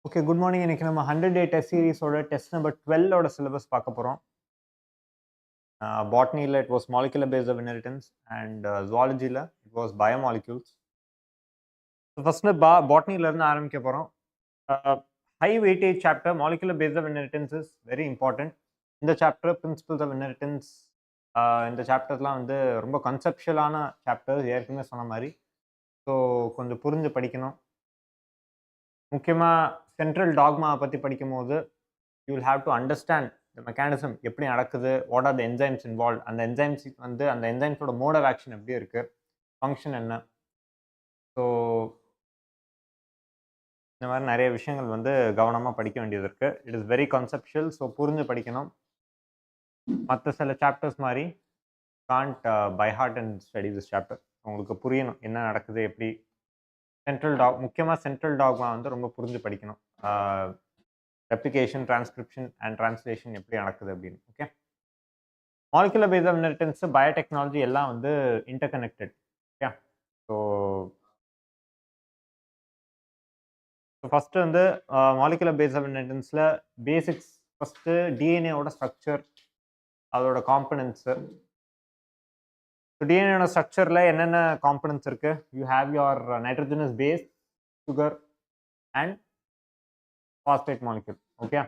Okay, good morning. இன்னைக்கு நம்ம 100-day test series ஓட test number 12 ஓட syllabus பார்க்க போறோம். Botany-ல it was molecular base of inheritance and zoology-ல it was biomolecules. So first botany-ல இருந்து ஆரம்பிக்க போறோம். High weightage chapter molecular base of inheritance is very important. இந்த chapter principles of inheritance இந்த சாப்டர்லாம் வந்து ரொம்ப கன்செப்ஷுவலான சாப்டர்ஸ் ஏற்கனவே சொன்ன மாதிரி. ஸோ கொஞ்சம் புரிஞ்சு படிக்கணும். முக்கியமாக சென்ட்ரல் டாக்மா பற்றி படிக்கும்போது you will have to understand the mechanism எப்படி நடக்குது, what are the enzymes involve, அந்த என்சைம்ஸ் வந்து அந்த என்சைம்ஸோட மோட் ஆஃப் ஆக்ஷன் எப்படி இருக்குது, ஃபங்க்ஷன் என்ன. ஸோ இந்த மாதிரி நிறைய விஷயங்கள் வந்து கவனமாக படிக்க வேண்டியது இருக்குது. It is very conceptual. So புரிஞ்சு படிக்கணும். மற்ற சில சாப்டர்ஸ் மாதிரி can't by heart and study this chapter. உங்களுக்கு புரியணும் என்ன நடக்குது, எப்படி. சென்ட்ரல் டாக் முக்கியமாக சென்ட்ரல் டாக்மா வந்து ரொம்ப புரிஞ்சு படிக்கணும். ரெப்ளிகேஷன், டிரான்ஸ்கிரிப்ஷன் அண்ட் டிரான்ஸ்லேஷன் எப்படி நடக்குது அப்படின்னு. Okay, molecular base of inheritance, biotechnology எல்லாம் வந்து interconnected. Okay, so first வந்து மாலிகுலர் பேஸ் ஆஃப் இன்ஹெரிட்டன்ஸில் பேசிக்ஸ். ஃபஸ்ட்டு டிஎன்ஏவோட ஸ்ட்ரக்சர், அதோட காம்பனன்ட்ஸு. ஸோ டிஎன்ஏவோட ஸ்ட்ரக்சரில் என்னென்ன காம்பனன்ட்ஸ் இருக்குது? You have your nitrogenous base, sugar and phosphate molecule. Okay,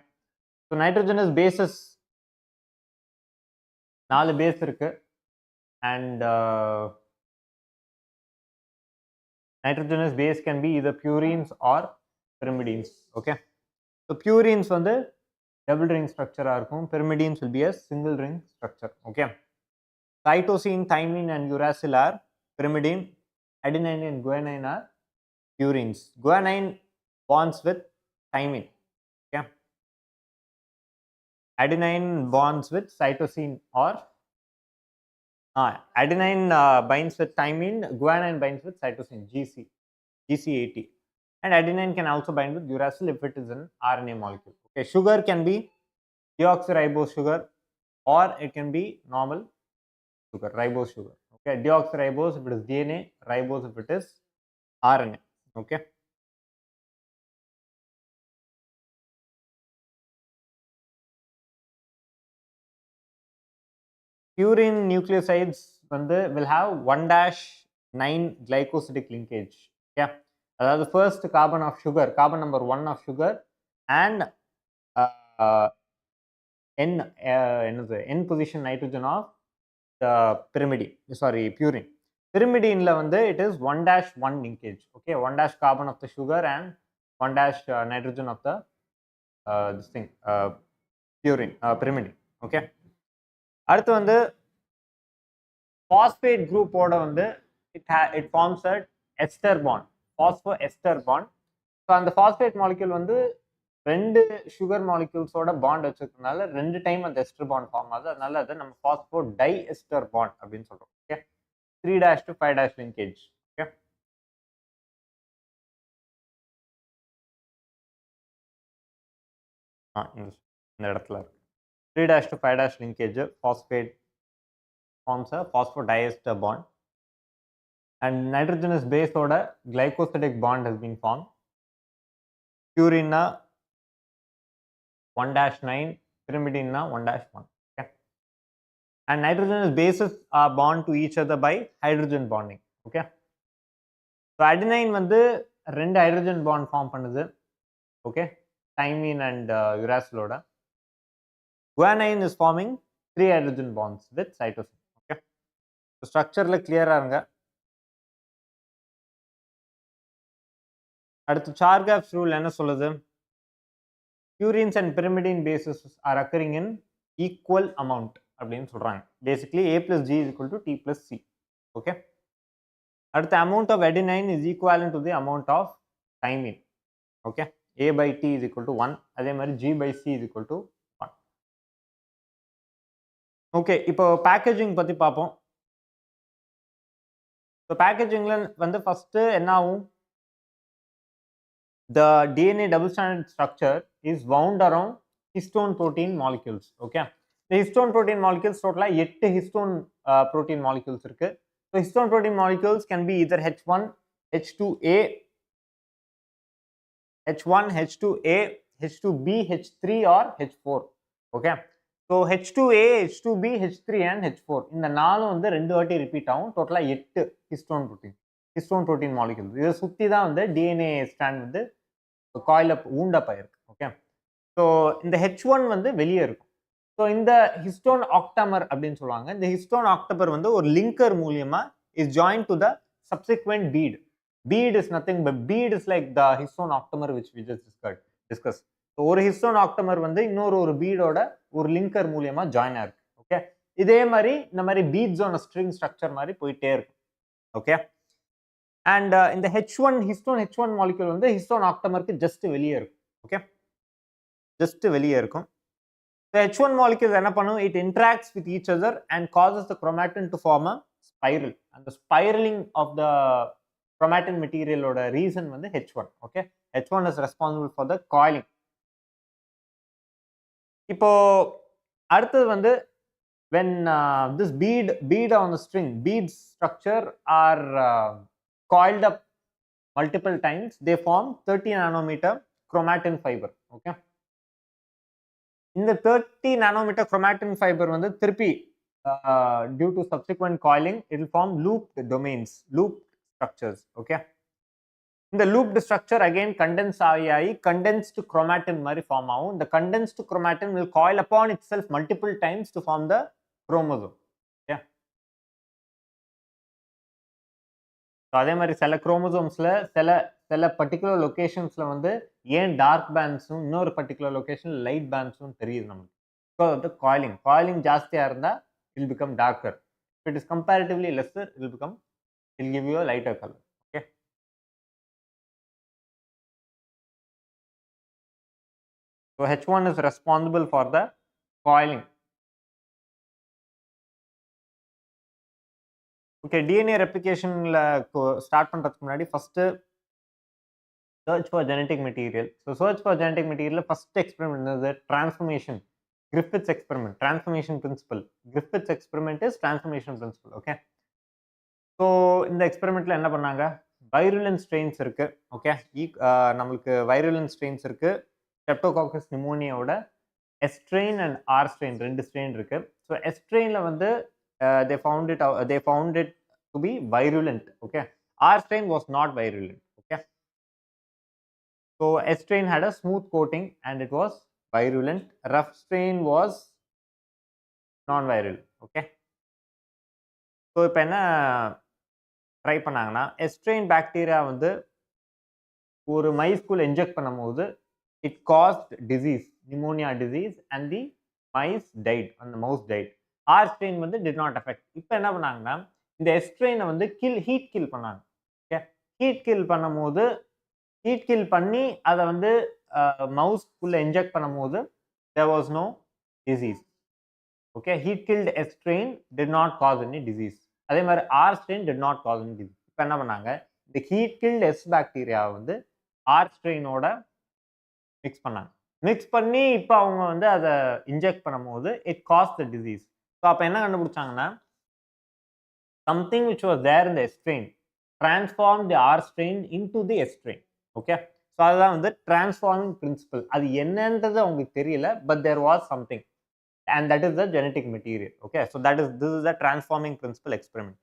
so nitrogenous bases 4 base இருக்கு and nitrogenous base can be either purines or pyrimidines. Okay, so purines வந்து double ring structure இருக்கும், pyrimidines will be a single ring structure. Okay, cytosine, thymine and uracil are pyrimidine, adenine and guanine are purines. Guanine bonds with thymine. Okay, adenine bonds with cytosine or adenine binds with thymine, guanine binds with cytosine, GC80, and adenine can also bind with uracil if it is an RNA molecule. Okay, sugar can be deoxyribose sugar or it can be normal sugar, ribose sugar. Okay, deoxyribose if it is DNA, ribose if it is RNA. Okay, purine nucleosides will have 1-9 glycosidic linkage. Okay, the first carbon of sugar, carbon number 1 of sugar, and n position nitrogen of the pyrimidine. Sorry, purine. Pyrimidine la it is 1-1 linkage. Okay, 1- carbon of the sugar and 1- nitrogen of the this thing purine, pyrimidine. Okay, அடுத்து வந்து phosphate group ஓட வந்து it forms a ester bond, phosphoester bond. So அந்த phosphate molecule வந்து 2 sugar molecules ஓட bond வச்சிருக்கனால 2 time அந்த ester bond form ஆகுது. அதனால அதை நம்ம phosphodiester bond அப்படின்னு சொல்றோம். Okay, 3- to 5- linkage. ஓகே, இந்த இடத்துல இருக்கு 3- to 5- linkage. Phosphate forms a phosphodiester bond and nitrogenous base oda glycosidic bond has been formed. Purine na 1-9, pyrimidine na 1-1. Okay, and nitrogenous bases are bound to each other by hydrogen bonding. Okay, so adenine வந்து 2 hydrogen bond form பண்ணுது. Okay, thymine and uracil oda. Guanine is forming 3 hydrogen bonds with cytosine. Okay, so structure la clear ஆருங்க. அடுத்து சார்காஃப்ஸ் rule என்ன சொல்லுது? purines and pyrimidine bases are occurring in equal amount அப்படின்னு சொல்றாங்க. Basically A plus G is equal to T plus C. Okay, அடுத்த amount of adenine is equivalent to the amount of thymine. Okay, A by T is equal to 1. அதே மாதிரி G by C is equal to 1. Okay, இப்போ packaging பற்றி பார்ப்போம். So பேக்கேஜிங்கில் வந்து first என்ன ஆகும்? The DNA double stranded structure is wound around histone protein molecules. Okay, the histone protein molecules total 8 histone protein molecules இருக்கு. So histone protein molecules can be either H1, H2A, H1, H2A, H2B, H3 or H4. Okay. So H2A, H2B, H3 and H4 இந்த நாலும் வந்து ரெண்டு வாட்டி repeat ஆகும். டோட்டலா 8 histone protein molecule. இதை சுத்தி தான் வந்து டிஎன்ஏ ஸ்ட்ராண்ட் வந்து காயில் அப் வூண்ட் அப் ஆயிருக்கு. ஓகே. ஸோ இந்த H1 வந்து வெளியே இருக்கும். ஸோ இந்த ஹிஸ்டோன் ஆக்டமர் அப்படின்னு சொல்லுவாங்க. இந்த ஹிஸ்டோன் ஆக்டமர் வந்து ஒரு லிங்கர் மூலியமா is join to the subsequent bead. Bead is nothing but bead is like the histone octamer which we just discussed. So ஒரு histone octamer வந்து இன்னொரு ஒரு பீடோட ஒரு லிங்கர் மூலியமா ஜாயின் ஆயிருக்கு. ஓகே. இதே மாதிரி இந்த மாதிரி பீட்ஸ் ஆன ஸ்ட்ரிங் ஸ்ட்ரக்சர் மாதிரி போயிட்டே இருக்கும். ஓகே. அண்ட் இந்த H1 ஹிஸ்டோன் H1 மாலிக்யூல் வந்து ஹிஸ்டோன் ஆக்டமருக்கு ஜஸ்ட் வெளியே இருக்கும். ஓகே. ஜஸ்ட் வெளியே இருக்கும். The H1 molecule என்ன பண்ணும்? It interacts with each other and causes the chromatin to form a spiral. And the spiraling of the chromatin material ஓட reason வந்து H1. Okay. H1 is responsible for the coiling. இப்போ அடுத்தது வந்து when this bead on the string, beads structure are coiled up multiple times, they form 30 nanometer chromatin fiber. Okay. இந்த 30 nanometer chromatin fiber வந்து திருப்பி due to subsequent coiling, it will form looped domains, looped structures. Okay. இந்த looped structure again condense ஆகி condensed chromatin மாதிரி form ஆகும். இந்த condensed chromatin will coil upon itself multiple times to form the chromosome. Okay. So அதே மாதிரி சில குரோமோசோம்ஸ்ல சில particular லொகேஷன்ஸ்ல வந்து ஏன் டார்க் பேண்ட்ஸும் இன்னொரு பர்டிகுலர் லொகேஷன் லைட் பேண்ட்ஸும் தெரியுது நமக்கு. ஸோ வந்து காயிலிங் ஜாஸ்தியா இருந்தா it will become darker. If it is comparatively lesser, it will give you a lighter color. Okay. So H1 is responsible for the coiling. Okay, DNA replicationல start பண்றதுக்கு முன்னாடி first search for genetic material. So search for genetic material first experiment is the transformation. Griffith's experiment, transformation principle. Griffith's experiment is transformation principle. Okay. So இந்த எக்ஸ்பெரிமெண்ட்ல என்ன பண்ணாங்க? Virulent strains இருக்கு. Okay. நம்மளுக்கு virulent strains இருக்கு. Streptococcus நிமோனியாவோட S strain and R strain ரெண்டு strain இருக்கு. ஸோ S strainல வந்து they found it to be virulent. Okay. R strain was not virulent. Okay. So S strain had a smooth coating and it was virulent. Rough strain was non-virulent. Okay. So இப்போ என்ன try பண்ணாங்கன்னா S strain bacteria வந்து ஒரு மைஸ்குள்ள inject பண்ணும்போது it caused disease, pneumonia disease, and the mice died, and the mouse died. R strain வந்து did not affect. இப்போ என்ன பண்ணாங்கன்னா இந்த S strain வந்து ஹீட் கில் பண்ணாங்க. ஓகே. ஹீட் கில் பண்ணி அதை வந்து மவுஸ்க்குள்ள இன்ஜெக்ட் பண்ணும்போது there was no disease. Okay. Heat killed S strain did not cause any disease. அதே மாதிரி R strain did not cause any disease. இப்போ என்ன பண்ணாங்க இந்த ஹீட் கில்ட் S பாக்டீரியா வந்து R strainோட மிக்ஸ் பண்ணி இப்போ அவங்க வந்து அதை இன்ஜெக்ட் பண்ணும்போது it cause the disease. So அப்போ என்ன கண்டுபிடிச்சாங்கன்னா something which was there in the S strain transform the R strain into the S strain. Okay. So அதுதான் வந்து டிரான்ஸ்ஃபார்மிங் பிரின்சிபல். அது என்னன்றது அவங்களுக்கு தெரியல, but there was something and that is the genetic material. Okay. So this is the transforming principle experiment.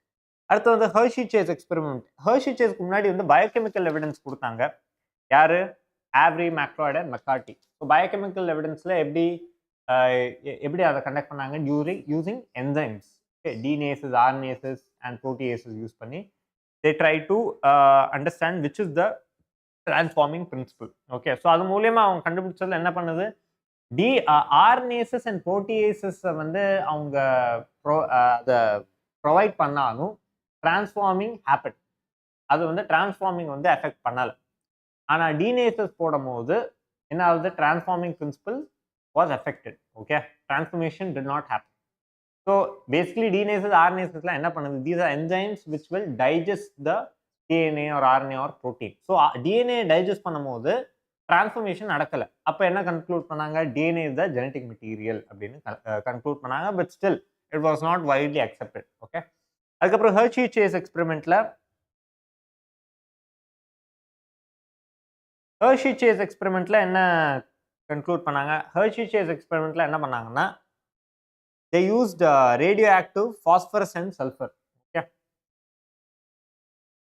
அடுத்து வந்து Hershey Chase experiment. Hershey சேஸ்க்கு முன்னாடி வந்து பயோகெமிக்கல் எவிடன்ஸ் கொடுத்தாங்க. யாரு? Avery, MacLeod and McCarty. So biochemical எவிடன்ஸில் எப்படி அதை கண்டக்ட் பண்ணாங்க? Using enzymes. Okay. DNases, RNases and proteases use பண்ணி they try to understand which is the transforming principle. Okay. So அது மூலியமா அவங்க கண்டுபிடிச்சதுல என்ன பண்ணுது? ஆர்னேசஸ் அண்ட் ப்ரோட்டியேசஸ் வந்து அவங்க அதை ப்ரொவைட் பண்ணாலும் டிரான்ஸ்ஃபார்மிங் ஹேப்பன். அது வந்து டிரான்ஸ்ஃபார்மிங் வந்து எஃபெக்ட் பண்ணலை. ஆனால் டினேசஸ் போடும் போது என்ன ஆகுது? Transforming principle was effected. Okay. Transformation did not happen. So basically DNases, ஆர்னேசஸ்லாம் என்ன பண்ணுது? These are enzymes which will digest the DNA or RNA or protein. So DNA digest பண்ணும்போது டிரான்ஸ்ஃபர்மேஷன் நடக்கலை. அப்போ என்ன கன்க்ளூட் பண்ணாங்க? DNA is the genetic material அப்படின்னு conclude பண்ணாங்க. But still it was not widely accepted. Okay. அதுக்கப்புறம் Hershey Chase எக்ஸ்பெரிமெண்ட்ல Hershey Chase எக்ஸ்பெரிமெண்ட்ல என்ன கன்க்ளூட் பண்ணாங்க? ஹெர்ஷி சேஸ் எக்ஸ்பெரிமெண்ட்ல என்ன பண்ணாங்கன்னா, they used radioactive phosphorus and sulfur. Okay.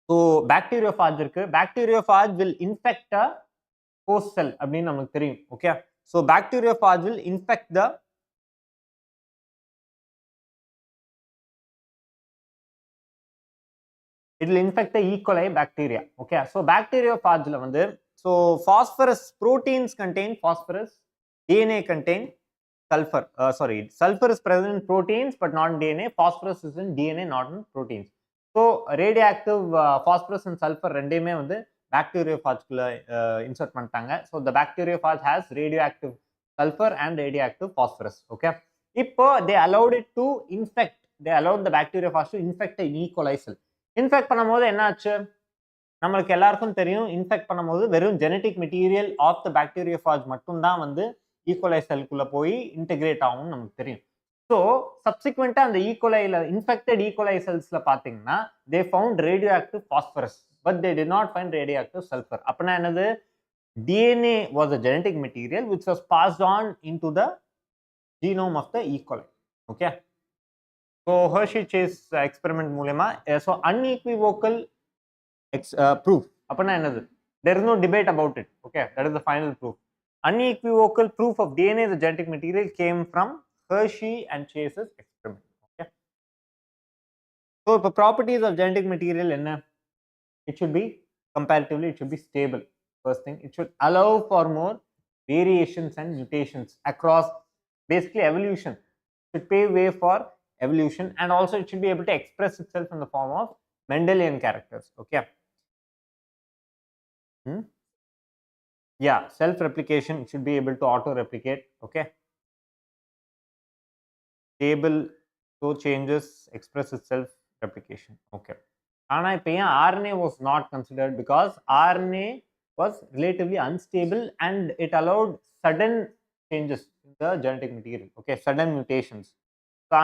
So bacteriophage இருக்கு. Bacteriophage will infect a host cell அப்படின்னு நமக்கு தெரியும். Okay. So bacteriophage will infect the it will infect the E. coli bacteria. Okay. So bacteriophage la வந்து so phosphorus proteins contain phosphorus, DNA contain sulfur. Sulfur is present in proteins but not in DNA. Phosphorus is in DNA, not in proteins. So radioactive phosphorus and sulfur ரெண்டையுமே வந்து bacteriophage insert பண்ணிட்டாங்க. So the bacteriophage has radioactive sulfur and radioactive phosphorus. Okay. இப்போ they allowed it to infect. They allowed the bacteriophage to infect the E. coli cell. Infect பண்ணும்போது என்ன ஆச்சு? நம்மளுக்கு எல்லாருக்கும் தெரியும், இன்ஃபெக்ட் பண்ணும்போது வெறும் genetic material of the bacteriophage மட்டும் தான் வந்து ஈகோலை செல்குள்ள போய் இன்டெகிரேட் ஆகும்னு நமக்கு தெரியும். ஸோ சப்சிக்வெண்டா அந்த ஈகோலைல இன்ஃபெக்டட் ஈகோலை செல்ஸ்ல பாத்தீங்கன்னா they found radio active phosphorus but they did not find radio active sulphur. அப்படின்னா என்னது? DNA was a genetic material which was passed on into the genome of the E. coli. Okay. So Hershey Chase experiment மூலமா so unequivocal proof. அப்படின்னா என்னது? There is no debate about it. Okay, that is the final proof. Unequivocal proof of DNA the genetic material came from Hershey and Chase's experiment. Okay. So the properties of genetic material என்ன? It should be comparatively it should be stable. First thing, it should allow for more variations and mutations across basically evolution. It should pave way for evolution, and also it should be able to express itself in the form of Mendelian characters. Okay. Yeah, self-replication, it should be able to auto-replicate. Okay. Stable, so changes, express itself, replication. Okay. ஆனா இப்போ ஏன் RNA was not considered? Because RNA was relatively unstable and it allowed sudden changes in the genetic material. Okay, sudden mutations. So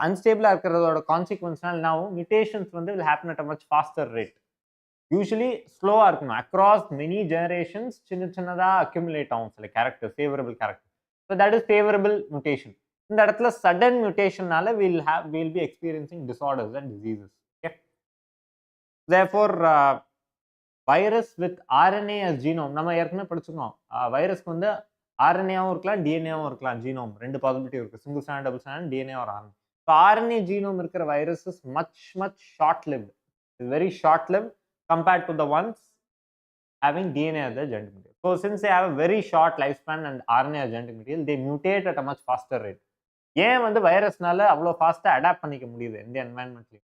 unstable இருக்கிறதோட கான்சிக்வன்ஸ்னால now mutations வந்து will happen at a much faster rate. Usually ஸ்லோவா இருக்கணும். Across many generations சின்ன சின்னதா accumulate ஆகும் சில characters, favorable characters. So that is favorable mutation. இந்த இடத்துல sudden mutationனால we'll be experiencing disorders and diseases. Okay. Therefore virus with RNA as genome நம்ம ஏற்கனவே படிச்சிருக்கோம். வைரஸ்க்கு வந்து RNA-ஆவும் இருக்கலாம், DNA-ஆவும் இருக்கலாம். ஜீனோம் ரெண்டு பாசிபிலிட்டி இருக்கு. Single strand, double strand, DNA or RNA. So RNA genome இருக்கிற virus is much short lived. It's very short lived compared to the ones having DNA as the genetic material. So since they have a very short lifespan and RNA as genetic material, they mutate at a much faster rate. ஏன் வந்து வைரஸ்னால அவ்வளோ ஃபாஸ்டா adapt பண்ணிக்க முடியுது எந்த என்வாயன்மெண்ட்லையும்?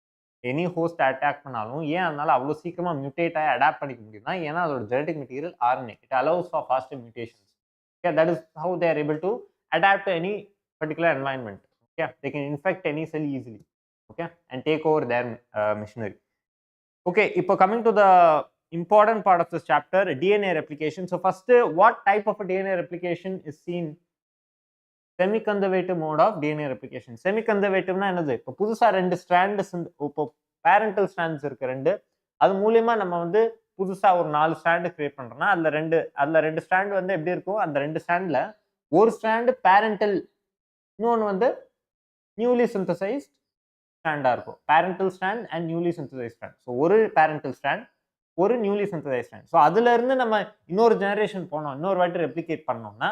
Any host attack பண்ணாலும் ஏன் அதனால அவ்வளோ சீக்கிரமா மியூட்டேட் ஆகி அடாப்ட் பண்ணிக்க முடியுதுன்னா, ஏன்னா அதோட genetic material RNA. It allows for faster mutations. Okay, that is how they are able to adapt to any particular environment. Okay, they can infect any cell easily. Okay, and take over their machinery. Okay, இப்போ coming to the important part of this chapter, DNA replication. So first, what type of a DNA replication is seen? Semi-conservative mode of DNA replication. Semi-conservative-னா என்னது? இப்போ புதுசா ரெண்டு strands இப்போ parental strands இருக்கு ரெண்டு. அது மூலமா நம்ம வந்து புதுசா ஒரு 4 ஸ்ட்ராண்ட் கிரியேட் பண்றோம்னா அதுல ரெண்டு ஸ்ட்ராண்ட் வந்து எப்படி இருக்கும்? அந்த ரெண்டு ஸ்ட்ராண்ட்ல ஒரு ஸ்ட்ராண்ட் பேரண்டல், இன்னொன்னு வந்து நியூலி சிந்தசைஸ்ட் ஸ்ட்ராண்டா இருக்கும். Parental strand and newly synthesised strand. So ஒரு பேரண்டல் ஸ்ட்ராண்ட், ஒரு நியூலி சிந்தசைஸ்ட் ஸ்ட்ராண்ட். ஸோ அதுல இருந்து நம்ம இன்னொரு ஜெனரேஷன் போனோம், இன்னொரு வாட்டி ரெப்ளிகேட் பண்ணோம்னா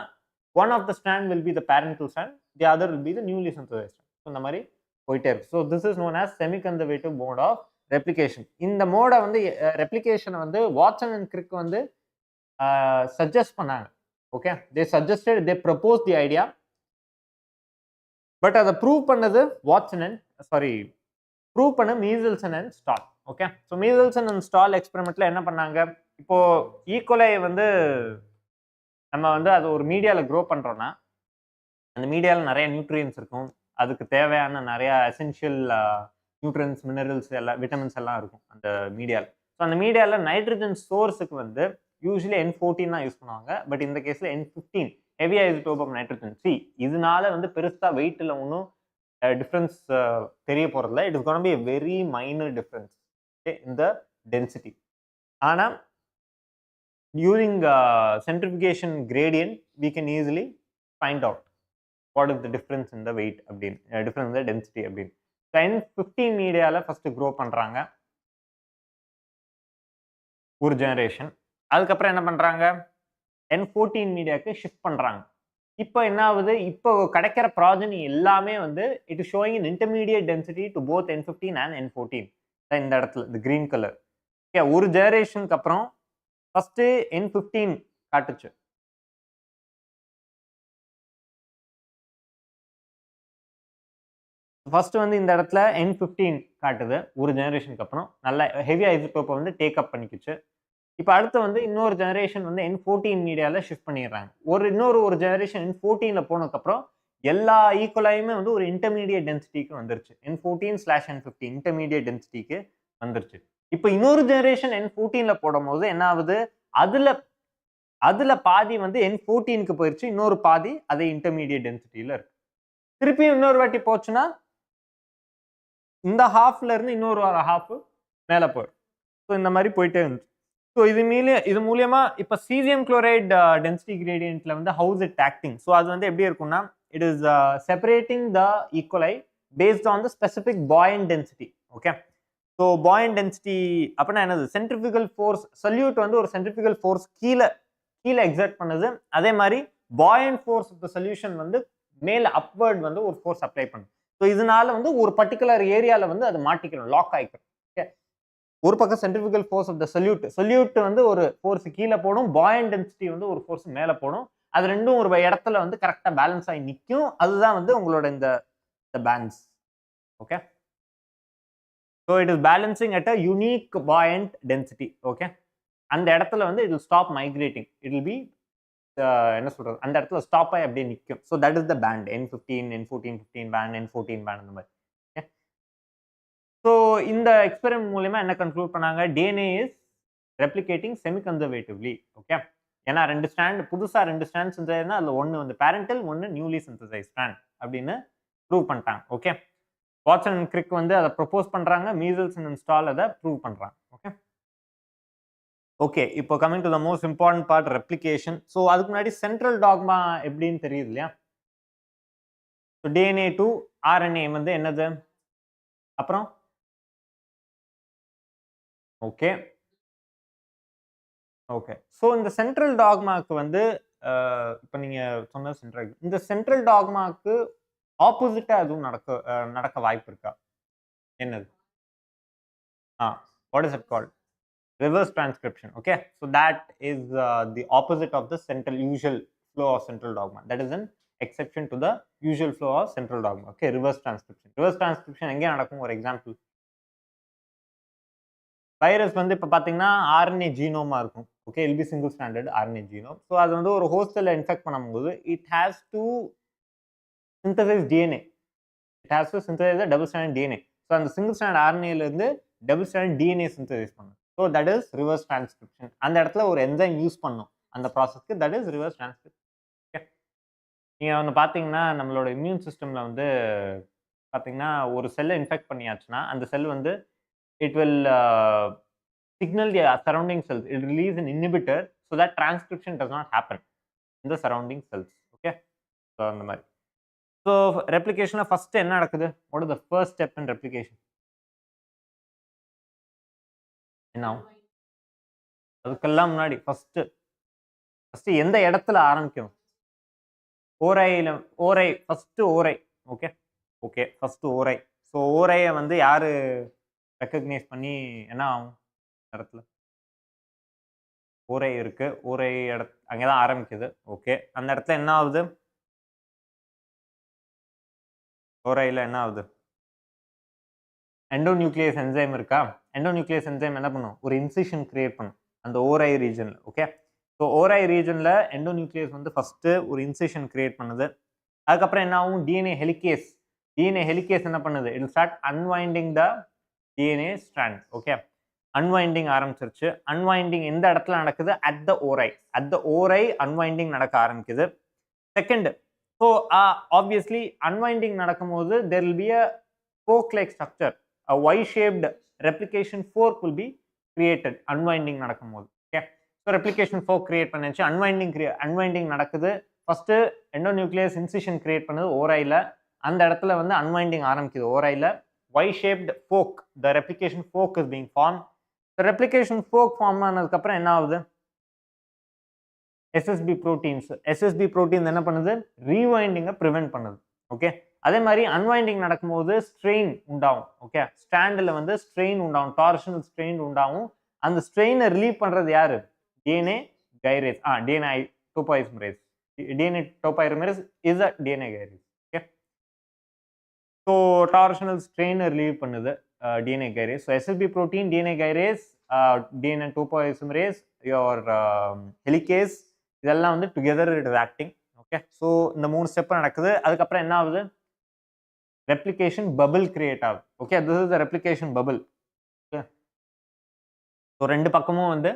one of the strand will be the parental strand, the other will be the newly synthesized strand. So இந்த மாதிரி போயிட்டே இருக்கு. So this is known as semi-conservative mode of replication. இந்த மோட வந்து ரெப்ளிகேஷனை வந்து வாட்சன் அண்ட் கிரிக் வந்து சஜஸ்ட் பண்ணாங்க. Okay, they suggested, they proposed the idea, but அதை ப்ரூவ் பண்ணது வாட்சன் அண்ட் ப்ரூவ் பண்ண Meselson and Stahl. Okay, so Meselson and Stahl எக்ஸ்பெரிமெண்ட்ல என்ன பண்ணாங்க? இப்போ ஈகோலை வந்து நம்ம வந்து அது ஒரு மீடியாவில் க்ரோ பண்ணுறோன்னா அந்த மீடியாவில் நிறைய நியூட்ரியன்ஸ் இருக்கும். அதுக்கு தேவையான நிறைய எசென்ஷியல் நியூட்ரியன்ஸ், மினரல்ஸ் எல்லாம், விட்டமின்ஸ் எல்லாம் இருக்கும் அந்த மீடியாவில். ஸோ அந்த மீடியாவில் நைட்ரஜன் சோர்ஸுக்கு வந்து யூஸ்வலி N14 தான் யூஸ் பண்ணுவாங்க. பட் இந்த கேஸில் N15 heavy isotope of nitrogen. இதனால வந்து பெருசாக வெயிட்டில் ஒன்றும் டிஃப்ரென்ஸ் தெரிய போகிறதில்ல. It is gonna be a very minor difference in the density. ஆனால் using centrifugation gradient we can easily find out what is the difference in the weight அப்படின் difference in the density அப்படின் N15 மீடியால first grow பண்றாங்க ஒரு generation. அதுக்கப்புறம் என்ன பண்றாங்க, N14 மீடியாக்கு shift பண்றாங்க. இப்போ என்ன ஆகுது, இப்போ கிடைக்கிற ப்ராஜனி எல்லாமே வந்து it is showing in intermediate density to both N15 and N14. இந்த இடத்துல இந்த கிரீன் கலர். ஓகே, ஒரு ஜெனரேஷனுக்கு அப்புறம் ஃபர்ஸ்ட் N15 காட்டுச்சு. ஃபர்ஸ்ட் வந்து இந்த இடத்துல N15 காட்டுது ஒரு ஜெனரேஷனுக்கு அப்புறம். நல்ல ஹெவி ஐசோடோப்பை வந்து டேக் அப் பண்ணிக்கிச்சு. இப்போ அடுத்து வந்து இன்னொரு ஜெனரேஷன் வந்து N14 மீடியாவில் ஷிஃப்ட் பண்ணிடுறாங்க. ஒரு ஜெனரேஷன் N14ல போனதுக்கப்புறம் எல்லா ஈக்குவலாயுமே வந்து ஒரு இன்டர்மீடியட் டென்சிட்டிக்கு வந்துருச்சு. N14/N15 இன்டர்மீடியட் டென்சிட்டிக்கு வந்துருச்சு. இப்போ இன்னொரு ஜெனரேஷன் N14ல போடும்போது என்ன ஆகுது, அதுல பாதி வந்து N14க்கு போயிருச்சு, இன்னொரு பாதி அதே இன்டர்மீடியட் டென்சிட்டியில இருக்கு. திருப்பியும் இன்னொரு வாட்டி போச்சுன்னா இந்த ஹாஃப்ல இருந்து இன்னொரு ஹாஃப் மேல போயிடும். ஸோ இந்த மாதிரி போயிட்டே இருந்துச்சு. ஸோ இது மூலியமா இப்போ சீசியம் குளோரைட் டென்சிட்டி கிரேடியன்ட்ல வந்து ஹவுஸ் இட் ஆக்டிங். ஸோ அது வந்து எப்படி இருக்கும்னா, இட் இஸ் செப்பரேட்டிங் த ஈக்குவலை based on the specific point density. Okay, so point density அப்படின்னா என்னது, சென்ட்ரிஃபிகல் ஃபோர்ஸ் சொல்யூட் வந்து ஒரு சென்ட்ரிஃபிகல் ஃபோர்ஸ் கீழே எக்ஸர்ட் பண்ணுது. அதே மாதிரி பாயன்ட் ஃபோர்ஸ் ஆஃப் த சொல்யூஷன் வந்து மேல அப்வர்ட் வந்து ஒரு ஃபோர்ஸ் அப்ளை பண்ணும். ஸோ இதனால வந்து ஒரு பர்டிகுலர் ஏரியால வந்து அது மாட்டிக்கணும், லாக் ஆயிக்கணும். ஓகே, ஒரு பக்கம் centrifugal force of the solute வந்து ஒரு ஃபோர்ஸ் கீழே போடும், பாயன்ட் டென்சிட்டி வந்து ஒரு ஃபோர்ஸ் மேலே போடும். அது ரெண்டும் ஒரு இடத்துல வந்து கரெக்டா பேலன்ஸ் ஆகி நிற்கும். அதுதான் வந்து உங்களோட இந்த bands. Okay, so it is balancing at a unique point density. Okay, அந்த இடத்துல வந்து it will stop migrating, it will be என்ன சொல்றது, அந்த இடத்துல ஸ்டாப் ஆகி அப்படியே நிற்கும். So that is the band N15, N14, 15 band, N14 band அந்த மாதிரி. ஸோ இந்த எக்ஸ்பெரிமெண்ட் மூலமா என்ன கன்க்ளூட் பண்ணாங்க, DNA is replicating semi conservatively. Okay, ஏன்னா புதுசா ரெண்டு ஸ்ட்ராண்ட் செஞ்சதுன்னா அதுல ஒன்று வந்து பேரண்டல், ஒன்று நியூலி சிந்தசைஸ் ஸ்ட்ராண்ட் அப்படின்னு ப்ரூவ் பண்ணிட்டாங்க. ஓகே, வாட்சன் அண்ட் கிரிக் வந்து அதை ப்ரொபோஸ் பண்றாங்க, மீசல்ஸ் அண்ட் ஸ்டால் அதை ப்ரூவ் பண்றாங்க. ஓகே ஓகே இப்போ coming to the most important part, replication. So அதுக்கு முன்னாடி சென்ட்ரல் டாக்மா எப்படின்னு தெரியுது இல்லையா. ஸோ டிஎன்ஏ டு ஆர்என்ஏ வந்து என்னது, அப்புறம் ஓகே ஓகே ஸோ இந்த சென்ட்ரல் டாக்மாக்கு வந்து இப்போ நீங்க சொன்ன இந்த சென்ட்ரல் டாக்மாக்கு ஆப்போசிட்டா எதுவும் நடக்க வாய்ப்பு இருக்கா? என்னது? What is it called? Reverse transcription. Okay, so that is the opposite of the usual flow of central dogma. That is an exception to the usual flow of central dogma. Okay, reverse transcription எங்க நடக்கும்? ஒரு example, virus வந்து இப்போ பார்த்தீங்கன்னா RNA ஜீனோமா இருக்கும். Okay, will be single stranded RNA genome. So அது வந்து ஒரு ஹோஸ்டல்ல இன்ஃபெக்ட் பண்ணும்போது it has to synthesize DNA, double strand DNA. So அந்த சிங்கிள் ஸ்டாண்ட் ஆர்என்ஏல இருந்து டபுள் ஸ்டாண்ட் டிஎன்ஏ சிந்தசைஸ் பண்ணும். So that is reverse transcription. அந்த இடத்துல ஒரு என்சைம் யூஸ் பண்ணும் அந்த ப்ராசஸ்க்கு, that is reverse transcription. Okay, நீங்கள் ஒன்று பார்த்தீங்கன்னா நம்மளோட இம்யூன் சிஸ்டமில் வந்து பார்த்தீங்கன்னா ஒரு செல்லை இன்ஃபெக்ட் பண்ணியாச்சுன்னா அந்த செல் வந்து it will signal the surrounding cells, it release an inhibitor so that transcription does not happen in the surrounding cells. Okay, so அந்த மாதிரி. So replication first என்ன நடக்குது? What is the first step in replication? என்ன அதுக்கெல்லாம் முன்னாடி first எந்த இடத்துல ஆரம்பிக்கும்? ஓரை ஃபர்ஸ்ட் ஓரை. ஓகே ஓகே ஃபர்ஸ்ட் ஓரை. ஸோ ஓரையை வந்து யாரு ரெக்கக்னைஸ் பண்ணி என்ன ஆகும்? இடத்துல ஓரை இருக்கு, ஓரை அங்கதான் ஆரம்பிக்குது. ஓகே, அந்த இடத்துல என்ன ஆகுது? ஓரையில என்ன ஆகுது? எண்டோநியூக்ளியஸ் என்சைம் இருக்கா? எண்டோநியூக்ளியஸ் என்சைம் என்ன பண்ணும்? ஒரு இன்சிஷன் கிரியேட் பண்ணும் அந்த ஓரை ரீஜன்ல. ஓகே, ஸோ ஓரை ரீஜன்ல எண்டோநியூக்ளியஸ் வந்து ஃபர்ஸ்ட் ஒரு இன்சிஷன் கிரியேட் பண்ணுது. அதுக்கப்புறம் என்ன ஆகும்? டிஎன்ஏ ஹெலிகேஸ் என்ன பண்ணுது? It will start unwinding the DNA strand. Okay, unwinding ஆரம்பிச்சிருச்சு. அன்வைண்டிங் எந்த இடத்துல நடக்குது? அட் த ஓரை அன்வைண்டிங் நடக்க ஆரம்பிக்குது. செகண்ட், ஸோ ஆப்வியஸ்லி அன்வைண்டிங் நடக்கும்போது there will be a fork-like structure, a Y-shaped replication fork will be created unwinding நடக்கும்போது. Okay, so replication folk create பண்ணிச்சு. அன்வைண்டிங் நடக்குது. ஃபர்ஸ்ட் எண்டோநியூக்ளியஸ் இன்சிஷன் கிரியேட் பண்ணுது ஓரைல. அந்த இடத்துல வந்து அன்வைண்டிங் ஆரம்பிக்குது ஓரைல. Y shaped fork, the replication fork is being formed. The replication fork form ஆனதுக்கு அப்புறம் என்ன ஆகுது? SSB proteins என்ன பண்ணுது? ரீவைண்டிங்கை ப்ரிவென்ட் பண்ணுது. ஓகே, அதே மாதிரி அன்வைண்டிங் நடக்கும்போது ஸ்ட்ரெயின் உண்டாகும். ஓகே, ஸ்டாண்டில் வந்து ஸ்ட்ரெயின் உண்டாகும், டார்ஷனல் ஸ்ட்ரெயின் உண்டாகும். அந்த ஸ்ட்ரெயினை ரிலீவ் பண்றது யாரு? DNA கைரேஸ். DNA topoisomerase. DNA topoisomerase is a DNA gyrase. Okay, so torsional ஸ்ட்ரெயினை ரிலீவ் பண்ணுது DNA gyrase. So SSB protein, DNA கைரேஸ், DNA topoisomerase, your helicase, இதெல்லாம் வந்து together it is acting. Okay, so இந்த 3 step நடக்குது. அதுக்கப்புறம் என்ன ஆகுது? ரெப்ளிகேஷன் பபிள் கிரியேட் ஆகுது. Okay, this is the replication bubble. Okay, so ரெண்டு பக்கமும் வந்து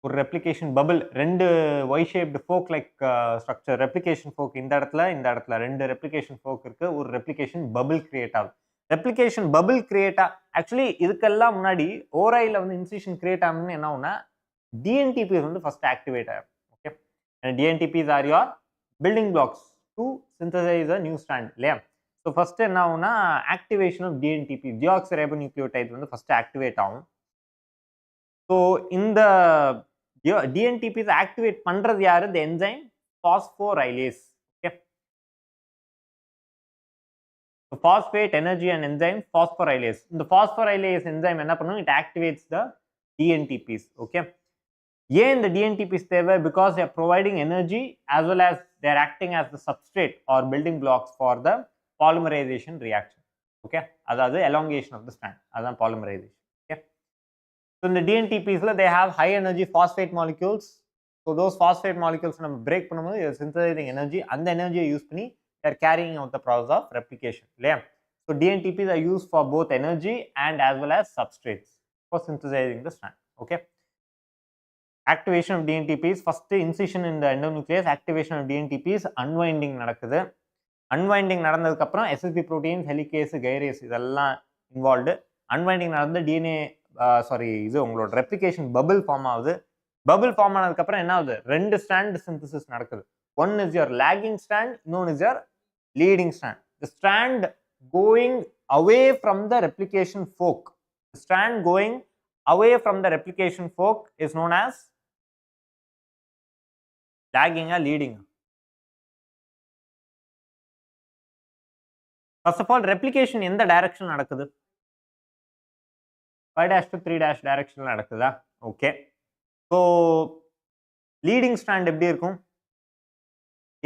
ஒரு ரெப்ளிகேஷன் பபிள், ரெண்டு Y shaped fork like structure. Replication folk இந்த இடத்துல ரெண்டு ரெப்ளிகேஷன் ஃபோக் இருக்கு. ஒரு ரெப்ளிகேஷன் பபிள் கிரியேட் ஆகுது. ரெப்ளிகேஷன் பபிள் கிரியேட் ஆக்சுவலி இதுக்கெல்லாம் முன்னாடி ஓரைல வந்து இன்சிஷன் கிரியேட் ஆகணும்னு என்ன ஆகும்னா டிஎன்டிபிஸ் வந்து ஃபர்ஸ்ட் ஆக்டிவேட் ஆகும். Okay, dNTPs are your building blocks to synthesize a new strand இல்லையா? ஸோ ஃபர்ஸ்ட் என்ன ஆகும்னா ஆக்டிவேஷன் ஆஃப் டிஎன்டிபி, டிஆக்சிரைபோநியூக்ளியோடைட் வந்து ஃபர்ஸ்ட் ஆக்டிவேட் ஆகும். ஸோ இந்த டிஎன்டிபிஸ் ஆக்டிவேட் பண்றது யாரு? The enzyme phosphorylase. Okay, phosphate energy and enzyme phosphorylase. இந்த phosphorylase enzyme என்ன பண்ணும்? It activates the DNTPs. Okay, ஏன் இந்த DNTPs தேவை? Because they are providing energy as well as they are acting as the substrate or building blocks for the polymerization reaction. Okay, அதாவது elongation of the strand, அதான் polymerization. Okay, so in the DNTPs they have high energy phosphate molecules. So those phosphate molecules நம்ம break பண்ணும்போது synthesizing energy, அந்த எனர்ஜியை use பண்ணி they are carrying out the process of replication. So DNTPs are used for both energy and as well as substrates for synthesizing the strand. Okay, activation of DNTPs, first incision in the endonucleus, activation of DNTPs, unwinding நடக்குது. Unwinding நடந்ததுக்கு அப்புறம் SSB proteins, helicase, gyrase இதெல்லாம் involved. Unwinding நடந்து DNA இது உங்களோட replication bubble form ஆகுது. Bubble form ஆனதுக்கு அப்புறம் என்ன ஆகுது? ரெண்டு ஸ்ட்ராண்ட் சிந்தசிஸ் நடக்குது. One is your lagging strand, known as your leading strand. The strand going away from the replication fork. The strand going away from the replication fork is known as lagging or leading. First of all, replication in the direction நடக்குது? 5' to 3' direction நடக்குதா? Okay. So leading strand எப்படி இருக்கும்?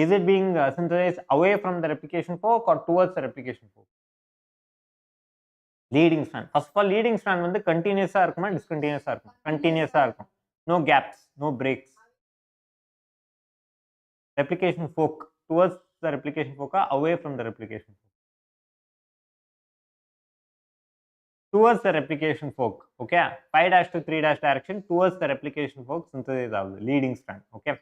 Is it being synthesized away from the replication fork or towards the replication fork? Leading strand. First of all, leading strand வந்து continuous-ஆ இருக்குமா discontinuous-ஆ இருக்குமா? Continuous-ஆ இருக்கும். No gaps, no breaks. Replication fork towards the replication fork or away from the replication fork? Towards the replication fork. Okay, 5' to 3' direction towards the replication fork synthesize ஆகுது leading strand. Okay,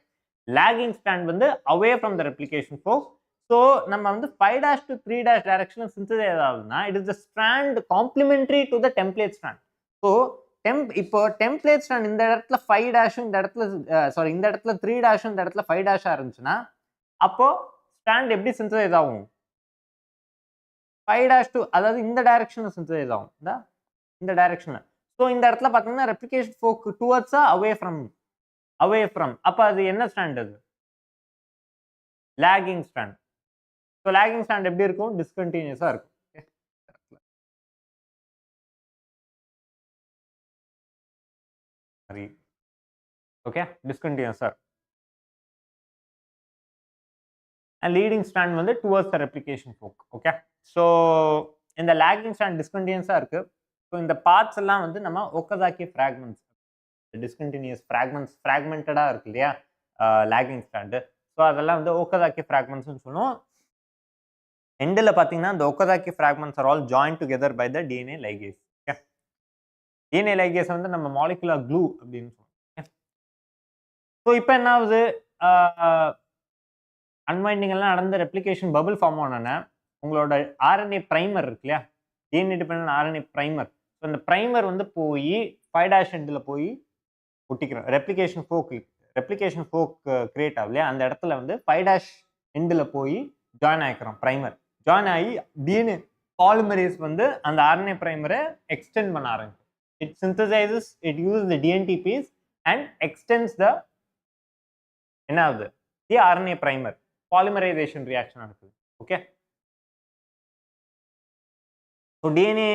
lagging strand வந்து away from the replication fork. So நம்ம வந்து 5' to 3' direction synthesize ஆகுதுன்னா it is the strand complementary to the template strand. So இப்போ template strand இந்த இடத்துல 5' இந்த இடத்துல இந்த இடத்துல 3' இந்த இடத்துல 5' இருந்துச்சுன்னா அப்போ strand எப்படி synthesize ஆகும்? 5' to அதாவது இந்த டைரக்ஷன்ல synthesize ஆகும். இந்த டைரக்ஷன்ல. ஸோ இந்த இடத்துல பார்த்தீங்கன்னா ரெப்ளிகேஷன் ஃபோக் டுவர்ட்ஸா அவே ஃப்ரம் அப்போ அது என்ன ஸ்டாண்ட்? அது lagging strand. So lagging strand எப்படி இருக்கும்? டிஸ்கண்டினியூஸா இருக்கும். சரி, ஓகே, டிஸ்கண்டினியூஸா இருக்கும். அண்ட் லீடிங் ஸ்டாண்ட் வந்து towards the replication fork. Okay, so இந்த லாகிங் ஸ்டாண்ட் டிஸ்கண்டினியூஸா இருக்கு. ஸோ இந்த பார்ட்ஸ் எல்லாம் வந்து நம்ம ஒக்கசாக்கி ஃப்ராக்மெண்ட்ஸ், டிஸ்கண்டினியூஸ் ஃப்ராக்மெண்டடாக இருக்கு இல்லையா லாகிங் ஸ்டாண்டு. ஸோ அதெல்லாம் வந்து ஒக்கசாக்கி ஃப்ராக்மெண்ட்ஸ்னு சொல்லுவோம். எண்டில் பார்த்தீங்கன்னா இந்த Okazaki fragments are all join together by the DNA ligase. Okay, DNA ligase வந்து நம்ம மாலிகுலர் க்ளூ அப்படின்னு சொல்லுவோம். ஸோ இப்போ என்ன ஆகுது? அன்வைண்டிங் எல்லாம் நடந்து ரெப்ளிகேஷன் பபிள் ஃபார்ம் ஆனோன்னா உங்களோட ஆர்என்ஏ ப்ரைமர் இருக்கு இல்லையா, DNA dependent RNA primer. So இந்த ப்ரைமர் வந்து போய் 5' எண்டில் போய் ஒட்டிக்கிறோம். ரெப்ளிகேஷன் ஃபோக் கிரியேட் ஆகலையா, அந்த இடத்துல வந்து 5' எண்டில் போய் ஜாயின் ஆகிக்கிறோம் ப்ரைமர். ஜாயின் ஆகி டிஎன்ஏ பாலிமரேஸ் வந்து அந்த ஆர்என்ஏ ப்ரைமரை எக்ஸ்டெண்ட் பண்ண ஆரம்பிக்கும். It synthesizes, it use the dNTPs and extends the என்ன ஆகுது, the RNA primer. Polymerization reaction நடக்குது. ஓகே, ஸோ டிஎன்ஏ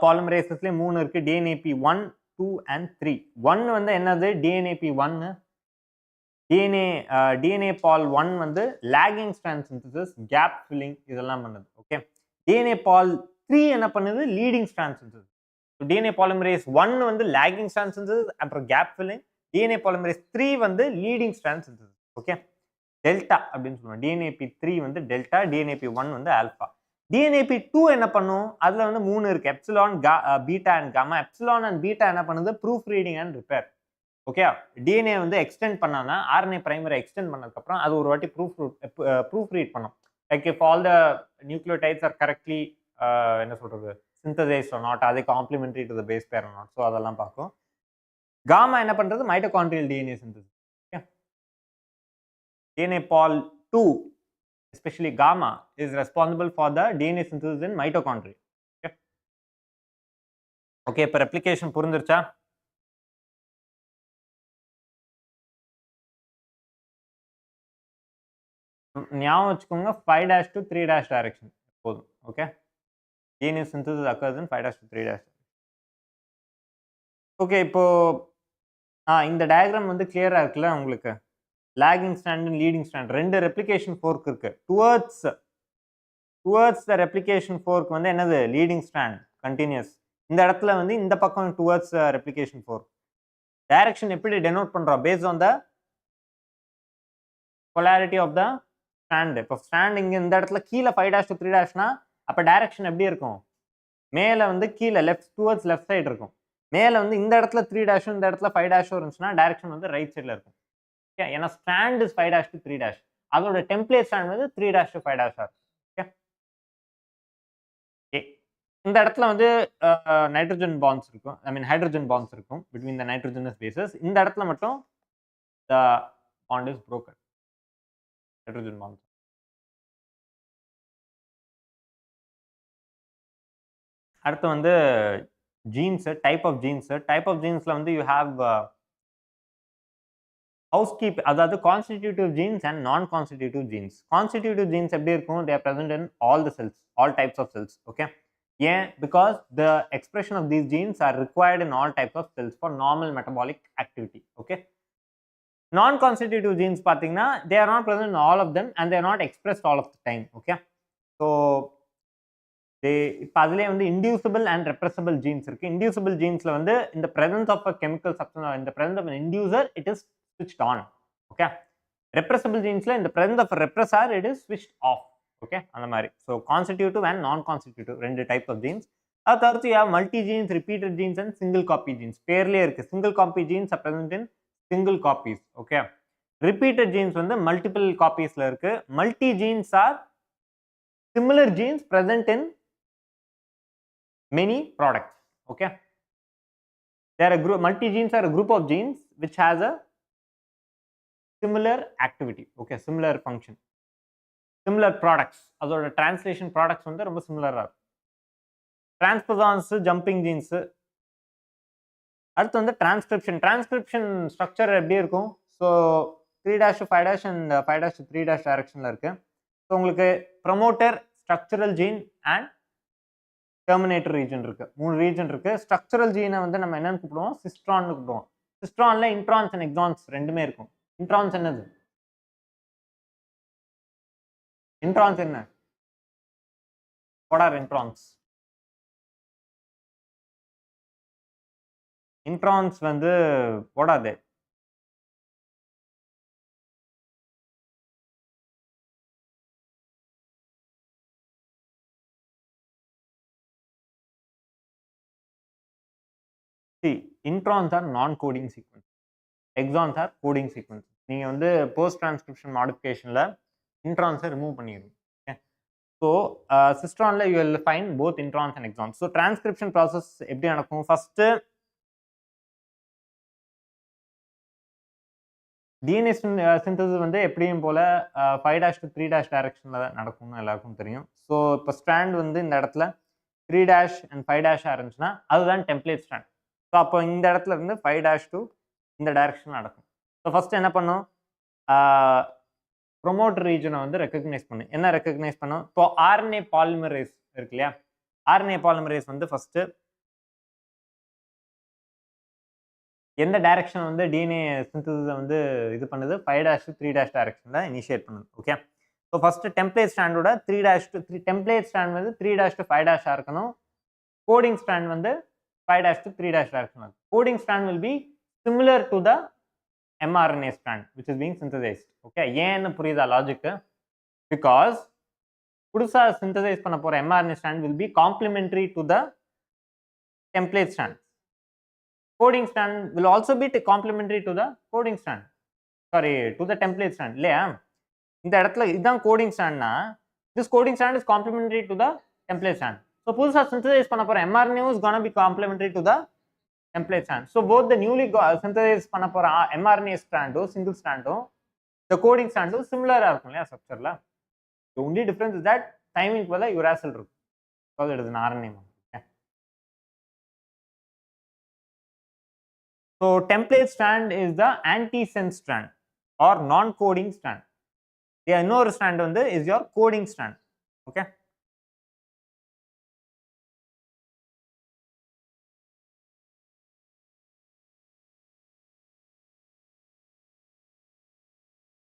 பாலிமரேசஸ்லேயே 3 இருக்கு. TNAP 1, 2 and 3. 1 வந்து என்னது, டிஎன்ஏபி 1 டிஎன்ஏ பால் 1 வந்து lagging strand synthesis, gap filling இதெல்லாம் பண்ணுது. ஓகே, டிஎன்ஏ பால் 3 என்ன பண்ணுது, leading strand synthesis. DNA polymerase 1 வந்து லேகிங் ஸ்ட்ராண்ட் சிந்தசிஸ் அப்புறம் கேப் ஃபில்லிங். டிஎன்ஏ பாலிமரேஸ் 3 வந்து leading strand synthesis. Okay, delta அப்படின்னு சொல்லுவோம். டிஎன்ஏபி 3 வந்து டெல்டா, டிஎன்ஏபி 1 வந்து ஆல்பா. டிஎன்ஏபி 2 என்ன பண்ணும், அதுல வந்து 3 இருக்கு, epsilon, beta and gamma. Epsilon and beta என்ன பண்ணுது, proofreading and repair. Okay, DNA வந்து எக்ஸ்டெண்ட் பண்ணானா ஆர்என்ஏ பிரைமரை எக்ஸ்டெண்ட் பண்ணதுக்கப்புறம் அது ஒரு வாட்டி ப்ரூஃப் ரீட் பண்ணும். Like if all the nucleotides are correctly என்ன சொல்றது, சிந்தசைஸ்ட் ஆர் நாட், அது complementary to the base pair or not. So அதெல்லாம் பார்க்கும். காமா என்ன பண்றது, mitochondrial DNA synthesis. Okay, DNA pol 2 especially gamma is responsible for the DNA synthesis in mitochondria. Okay, okay, இப்ப replication புரிஞ்சிருச்சா? ஞாபகம் வச்சுக்கோங்க, 5' to 3' direction போதும். Okay, DNA synthesis occurs in 5' to 3'. Okay, இப்போ இந்த டயக்ராம் வந்து கிளியரா இருக்குல்ல உங்களுக்கு. Lagging strand and leading strand ரெண்டு ரெப்ளிகேஷன் ஃபோர்க் இருக்கு. டுவர்ட்ஸ் த ரெப்ளிகேஷன் ஃபோர்க் வந்து என்னது, லீடிங் ஸ்ட்ராண்ட் கண்டினியூஸ். இந்த இடத்துல வந்து இந்த பக்கம் டுவர்ட்ஸ் ரெப்ளிகேஷன் ஃபோர்க். டைரக்ஷன் எப்படி டெனோட் பண்றோம், paste on the polarity of the strand. இப்போ ஸ்ட்ராண்ட் இங்க இந்த இடத்துல கீழே 5' to 3'னா அப்ப டைரக்ஷன் எப்படி இருக்கும், மேல வந்து கீழே லெஃப்ட் டுவர்ட்ஸ் லெஃப்ட் சைடு இருக்கும். மேல வந்து இந்த இடத்துல 3' இந்த இடத்துல 5' இருந்துச்சுன்னா டைரக்ஷன் வந்து ரைட் சைடுல இருக்கும். ஏன்னா ஸ்ட்ராண்ட் இஸ் 5' to 3'. அதோட டெம்ப்ளேட் ஸ்ட்ராண்ட் வந்து 3' to 5'. ஓகே, இந்த இடத்துல வந்து நைட்ரஜன் பாண்ட்ஸ் இருக்கும், ஐ மீன் ஹைட்ரஜன் பாண்ட்ஸ் இருக்கும் பிட்வீன் த நைட்ரஜனஸ் பேசஸ். இந்த இடத்துல மட்டும் the bond is broken. Hydrogen bond. அடுத்து வந்து ஜீன்ஸ், டைப் ஆஃப் ஜீன்ஸ்ல வந்து யூ ஹேவ் ஹவுஸ்கீப், அதாவது கான்ஸ்டிடியூட்டிவ் ஜீன்ஸ் அண்ட் நான் கான்ஸ்டிடியூட்டிவ் ஜீன்ஸ். கான்ஸ்டிடியூட்டிவ் ஜீன்ஸ் எப்படி இருக்கும், they are present in all the cells, all types of cells. Okay, ஏன், because the expression of these genes are required in all types of cells for normal metabolic activity. Okay, நான் கான்ஸ்டிடியூட்டிவ் jeans பார்த்தீங்கன்னா they are not present in all of them and they are not expressed all of the time. Okay, so இப்போ அதுலேயே வந்து இன்டியூசபிள் and ரெப்ரெசபிள் jeans இருக்கு. இன்டியூசபிள் ஜீன்ஸ்ல வந்து இந்த presence of a chemical substance, in the presence of an inducer, it is switched on. Okay, repressible ஜீன்ஸ்ல இந்த presence of a repressor, it is switched off. Okay, அந்த மாதிரி. ஸோ கான்ஸ்டிடியூட்டிவ் அண்ட் நான் கான்ஸ்டிடியூட்டிவ் ரெண்டு டைப் ஆஃப் ஜீன்ஸ். அது தவிர்த்து யா multi genes, repeated genes and single copy genes. பேர்லேயே இருக்கு, single copy genes are present in single copies. Okay, repeated genes வந்து மல்டிபிள் காப்பீஸ்ல இருக்கு. Multi genes are similar genes present in many products. Okay, they are a group, multi genes are a group of genes which has a similar activity. Okay, similar function, similar products. அதோட translation products வந்து ரொம்ப சிமிலரா இருக்கும். Transposons, jumping jeans. அடுத்து வந்து transcription structure எப்படி இருக்கும், so 3' to 5' and 5' to 3' டைரக்ஷன்ல இருக்கு. ஸோ உங்களுக்கு promoter, structural gene and terminator region இருக்கு. 3 ரீஜன் இருக்கு. ஸ்ட்ரக்சரல் ஜீனை வந்து நம்ம என்னன்னு கூப்பிடுவோம், சிஸ்ட்ரான்னு கூப்பிடுவோம். சிஸ்ட்ரான்ல இன்ட்ரான்ஸ் அண்ட் எக்ஸான்ஸ் ரெண்டுமே இருக்கும். இன்ட்ரான்ஸ் என்னது, இன்ட்ரான்ஸ் என்ன, what are introns? இன்ட்ரான்ஸ் வந்து what are they? See, introns are non-coding sequence, exons are coding sequence. நீங்க வந்து போஸ்ட் டிரான்ஸ்கிரிப்ஷன் மாடிஃபிகேஷன்ல இன்ட்ரான்ஸை ரிமூவ் பண்ணிடுங்க. ஓகே, ஸோ சிஸ்ட்ரான்ல you will find both introns and exons. So transcription process எப்படி நடக்கும், first DNA synthesis வந்து எப்படியும் போல 5' to 3' டைரக்ஷன்ல நடக்கும்னு எல்லாருக்கும் தெரியும். ஸோ இப்போ ஸ்ட்ராண்ட் வந்து இந்த இடத்துல 3' and 5' இருந்துச்சுன்னா அதுதான் டெம்ப்ளேட் ஸ்ட்ராண்ட். ஸோ அப்போ இந்த இடத்துல இருந்து 5' to இந்த டைரக்ஷன் நடக்கும். ஸோ ஃபர்ஸ்ட் என்ன பண்ணும், ப்ரொமோட் ரீஜனை வந்து ரெக்கக்னைஸ் பண்ணும். என்ன ரெக்கக்னைஸ் பண்ணும், இப்போ ஆர்என்ஏ பாலிமரேஸ் இருக்கு இல்லையா, ஆர்என்ஏ பாலிமரேஸ் வந்து ஃபர்ஸ்ட் எந்த டைரக்ஷன் வந்து டிஎன்ஏ சிந்தசிஸை வந்து இது பண்ணுது, 5' to 3' டைரக்ஷனில் இனிஷியேட் பண்ணுது. ஓகே, ஸோ ஃபர்ஸ்ட் டெம்ப்ளேட் ஸ்ட்ராண்டோட 3' to 3 டெம்ப்ளேட் ஸ்ட்ராண்ட் வந்து 3' to 5' இருக்கணும். கோடிங் ஸ்ட்ராண்ட் வந்து 5' to 3' direction. Coding strand will be similar to the mRNA strand which is being synthesized. Okay, ஏன்னு புரியுதா லாஜிக்? பிகாஸ் புதுசா சிந்தசைஸ் பண்ண போற mRNA strand will be complementary to the template strand. Coding strand will also be complementary to the coding strand. Sorry, to the template strand. இல்லையா, இந்த இடத்துல இதுதான் coding ஸ்ட்ராண்ட்னா this coding strand is complementary to the template strand. So புதுசா synthesise பண்ண போற mRNA is going to be complementary to the template strand. So both the newly synthesized பண்ண போற mRNA strand single strand the coding strand similar இருக்கும் இல்லையா ஸ்ட்ரக்சர்ல. The only difference is that timing பதிலா uracil இருக்கும் because it is an RNA. Okay. So template strand is the antisense strand or non-coding strand. The இன்னொரு strand வந்து is your coding strand. Okay.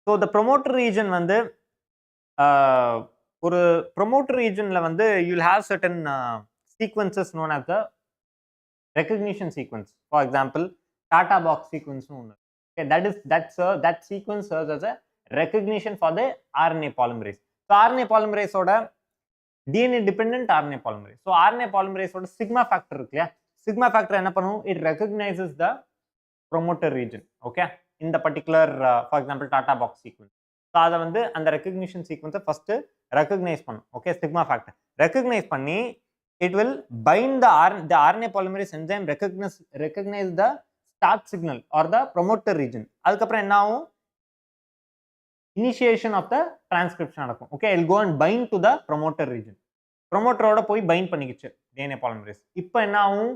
So the promoter region வந்து ஒரு promoter regionல வந்து you will have certain sequences known as the recognition sequence. For example, Tata box sequence. Okay, that sequence serves as a recognition for the RNA polymerase. So RNA polymerase oda DNA dependent RNA polymerase. So RNA polymerase oda sigma factor இருக்கு இல்லையா, sigma factor என்ன பண்ணும், it recognizes the promoter region. Okay, in the particular for example Tata box sequence. So அதை வந்து அந்த recognition sequence first recognize பண்ணும். Okay, sigma factor recognize பண்ணி it will bind the RNA polymerase enzyme recognize the start signal or the promoter region. அதுக்கப்புறம் என்ன ஆகும், initiation of the transcription நடக்கும். Okay, it will go and bind to the promoter region. promoter ஓட போய் bind பண்ணிக்கிச்சு DNA polymerase. இப்போ என்ன ஆகும்,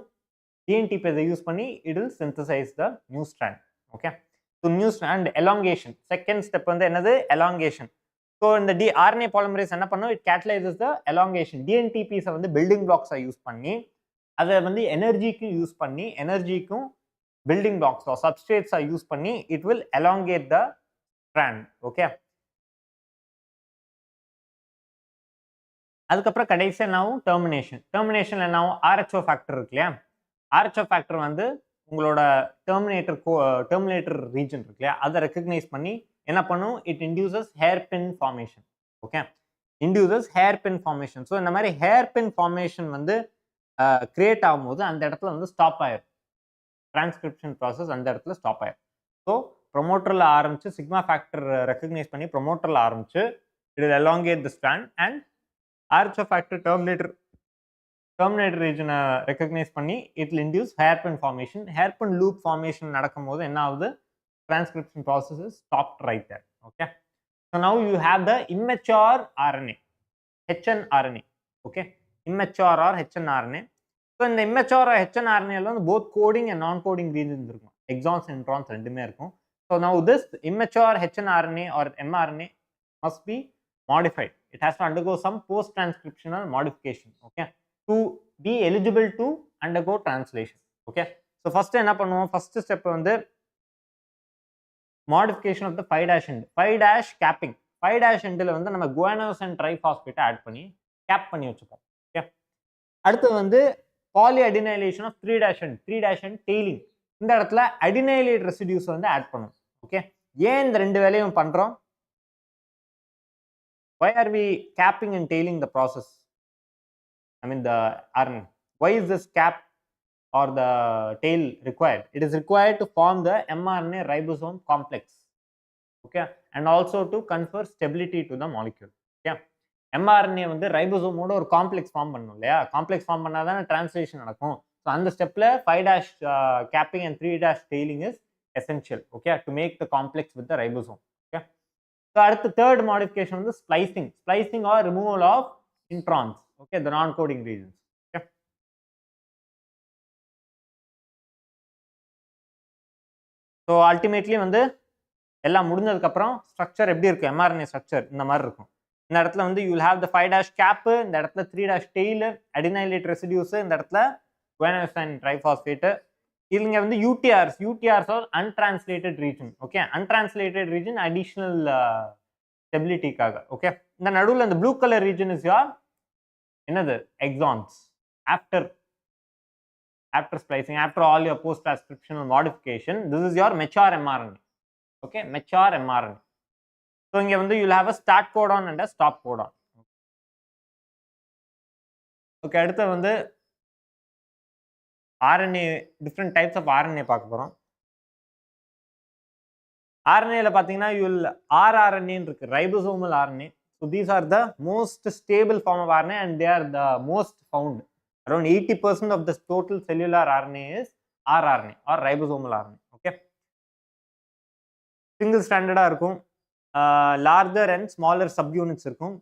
DNTPase use பண்ணி it will synthesize the new strand. Okay, so new strand elongation. Second step வந்து என்னது, elongation. So இந்த RNA polymerase என்ன பண்ணும், it catalyzes the elongation. DNTPase வந்து building blocks யூஸ் பண்ணி அதை வந்து எனர்ஜிக்கு யூஸ் பண்ணி எனர்ஜிக்கும் building blocks or substrates use பண்ணி it will elongate the strand. Okay, அதுக்கப்புறம் கடைசியா என்னாவும் டெர்மினேஷன். டெர்மினேஷன் என்னாவும் RHO ஃபேக்டர் இருக்கு இல்லையா, RHO ஃபேக்டர் வந்து உங்களோட டெர்மினேட்டர் ரீஜன் இருக்கு இல்லையா, அதை ரெக்கக்னைஸ் பண்ணி என்ன பண்ணும், it induces hair bin formation. Okay, induces hair bin formation. So இந்த மாதிரி ஹேர் பின் ஃபார்மேஷன் வந்து கிரியேட் ஆகும்போது அந்த இடத்துல வந்து ஸ்டாப் ஆயிரும், டிரான்ஸ்கிரிப்ஷன் ப்ராசஸ் அந்த இடத்துல ஸ்டாப் ஆயிரும். ஸோ ப்ரொமோட்டரில் ஆரம்பிச்சு சிக்மா ஃபேக்டர் ரெக்கக்னைஸ் பண்ணி ப்ரொமோட்டரில் ஆரம்பிச்சு it will elongate the strand and RHO factor terminator region recognize பண்ணி it will induce hairpin formation. Hairpin loop formation நடக்கும்போது என்ன ஆகுது, transcription process is stopped right there. Okay, so now you have the immature RNA, HNRNA. Okay, immature or HNRNA. So இந்த immature or HNRNA ல வந்து both coding and non coding regions இருக்கும், exons and introns ரெண்டுமே இருக்கும். So now this immature HNRNA or mRNA must be modified. It has to undergo some post transcriptional modification. Okay, to be eligible to undergo translation. Okay, so first என்ன பண்ணுவோம், first step வந்து modification of the 5' end, 5' capping. 5' endல வந்து நம்ம guanose and triphosphate add பண்ணி gap பண்ணி வச்சுப்போம். Okay, அடுத்து வந்து polyadenylation of 3' end, 3' end tailing. இந்த இடத்துல adenylate residues வந்து ஆட் பண்ணும். ஓகே, ஏன் இந்த ரெண்டு வேலையும் பண்றோம், why are we capping and tailing the process, I mean the RNA? Why is this cap or the tail required? It is required to form the mRNA ribosome complex. Okay, and also to confer stability to the molecule. Okay, mRNA வந்து ரைபோசோமோட ஒரு complex form பண்ணணும் இல்லையா, complex form பண்ணாதான் translation நடக்கும். So அந்த ஸ்டெப்ல 5' capping and 3' tailing is essential, okay, to make the complex with the ribosome. Okay, so அடுத்து third modification வந்து splicing or removal of introns, okay, the non coding regions. Okay, so ultimately வந்து எல்லாம் முடிஞ்சதுக்கு அப்புறம் structure எப்படி இருக்கும், mRNA structure இந்த மாதிரி இருக்கும். இந்த இடத்துல வந்து you will have the 5' cap, இந்த இடத்துல 3' tail, adenylate residues, இந்த இடத்துல guanosine triphosphate. இங்க வந்து UTRs are untranslated region. Okay, untranslated region additional stabilityக்காக. Okay, இந்த நடுவுல இந்த blue color region is your என்னது exons after splicing, after all your post transcriptional modification. This is your mature mRNA. Okay, mature mRNA. So இங்க வந்து you will have a start codon and a stop codon. Okay, அடுத்து வந்து RNA, different types of RNA பார்க்க போறோம். RNA ல பாத்தீங்கன்னா you will rRNA இருக்கு, ribosomal RNA. So these are the most stable form of RNA and they are the most found. Around 80% of the total cellular RNA is rRNA or ribosomal RNA. Okay, single stranded இருக்கும், larger and smaller subunits இருக்கும்.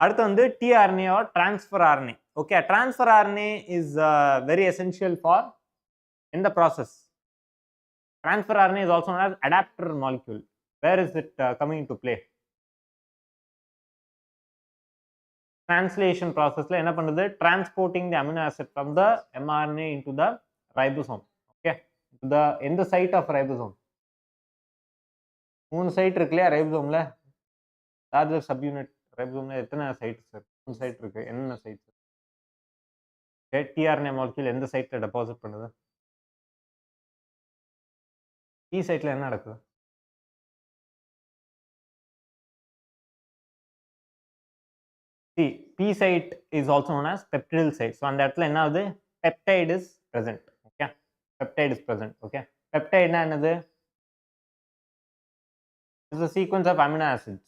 அடுத்து வந்து tRNA or transfer RNA. Okay, transfer RNA is very essential for in the process. Transfer RNA is also known as adapter molecule. Where is it coming into play? Translation process la enna பண்ணுது, transporting the amino acid from the mRNA into the ribosome. Okay, into the in the site of ribosome. மூணு side இருக்கு இல்லையா ரைபோசோம்ல, larger subunit ரைபோசோம்ல எத்தனை side sir? மூணு side இருக்கு. என்னென்ன side? Okay, tRNA molecule எந்த சைட்ல டெபாசிட் பண்ணுது? P சைட்ல என்ன நடக்குது? See, P site is also known as peptidyl site. So அந்த இடத்துல என்ன ஆகுது, peptide is present. Okay, peptide is present. Okay, peptide என்னது? Is a sequence of amino acids.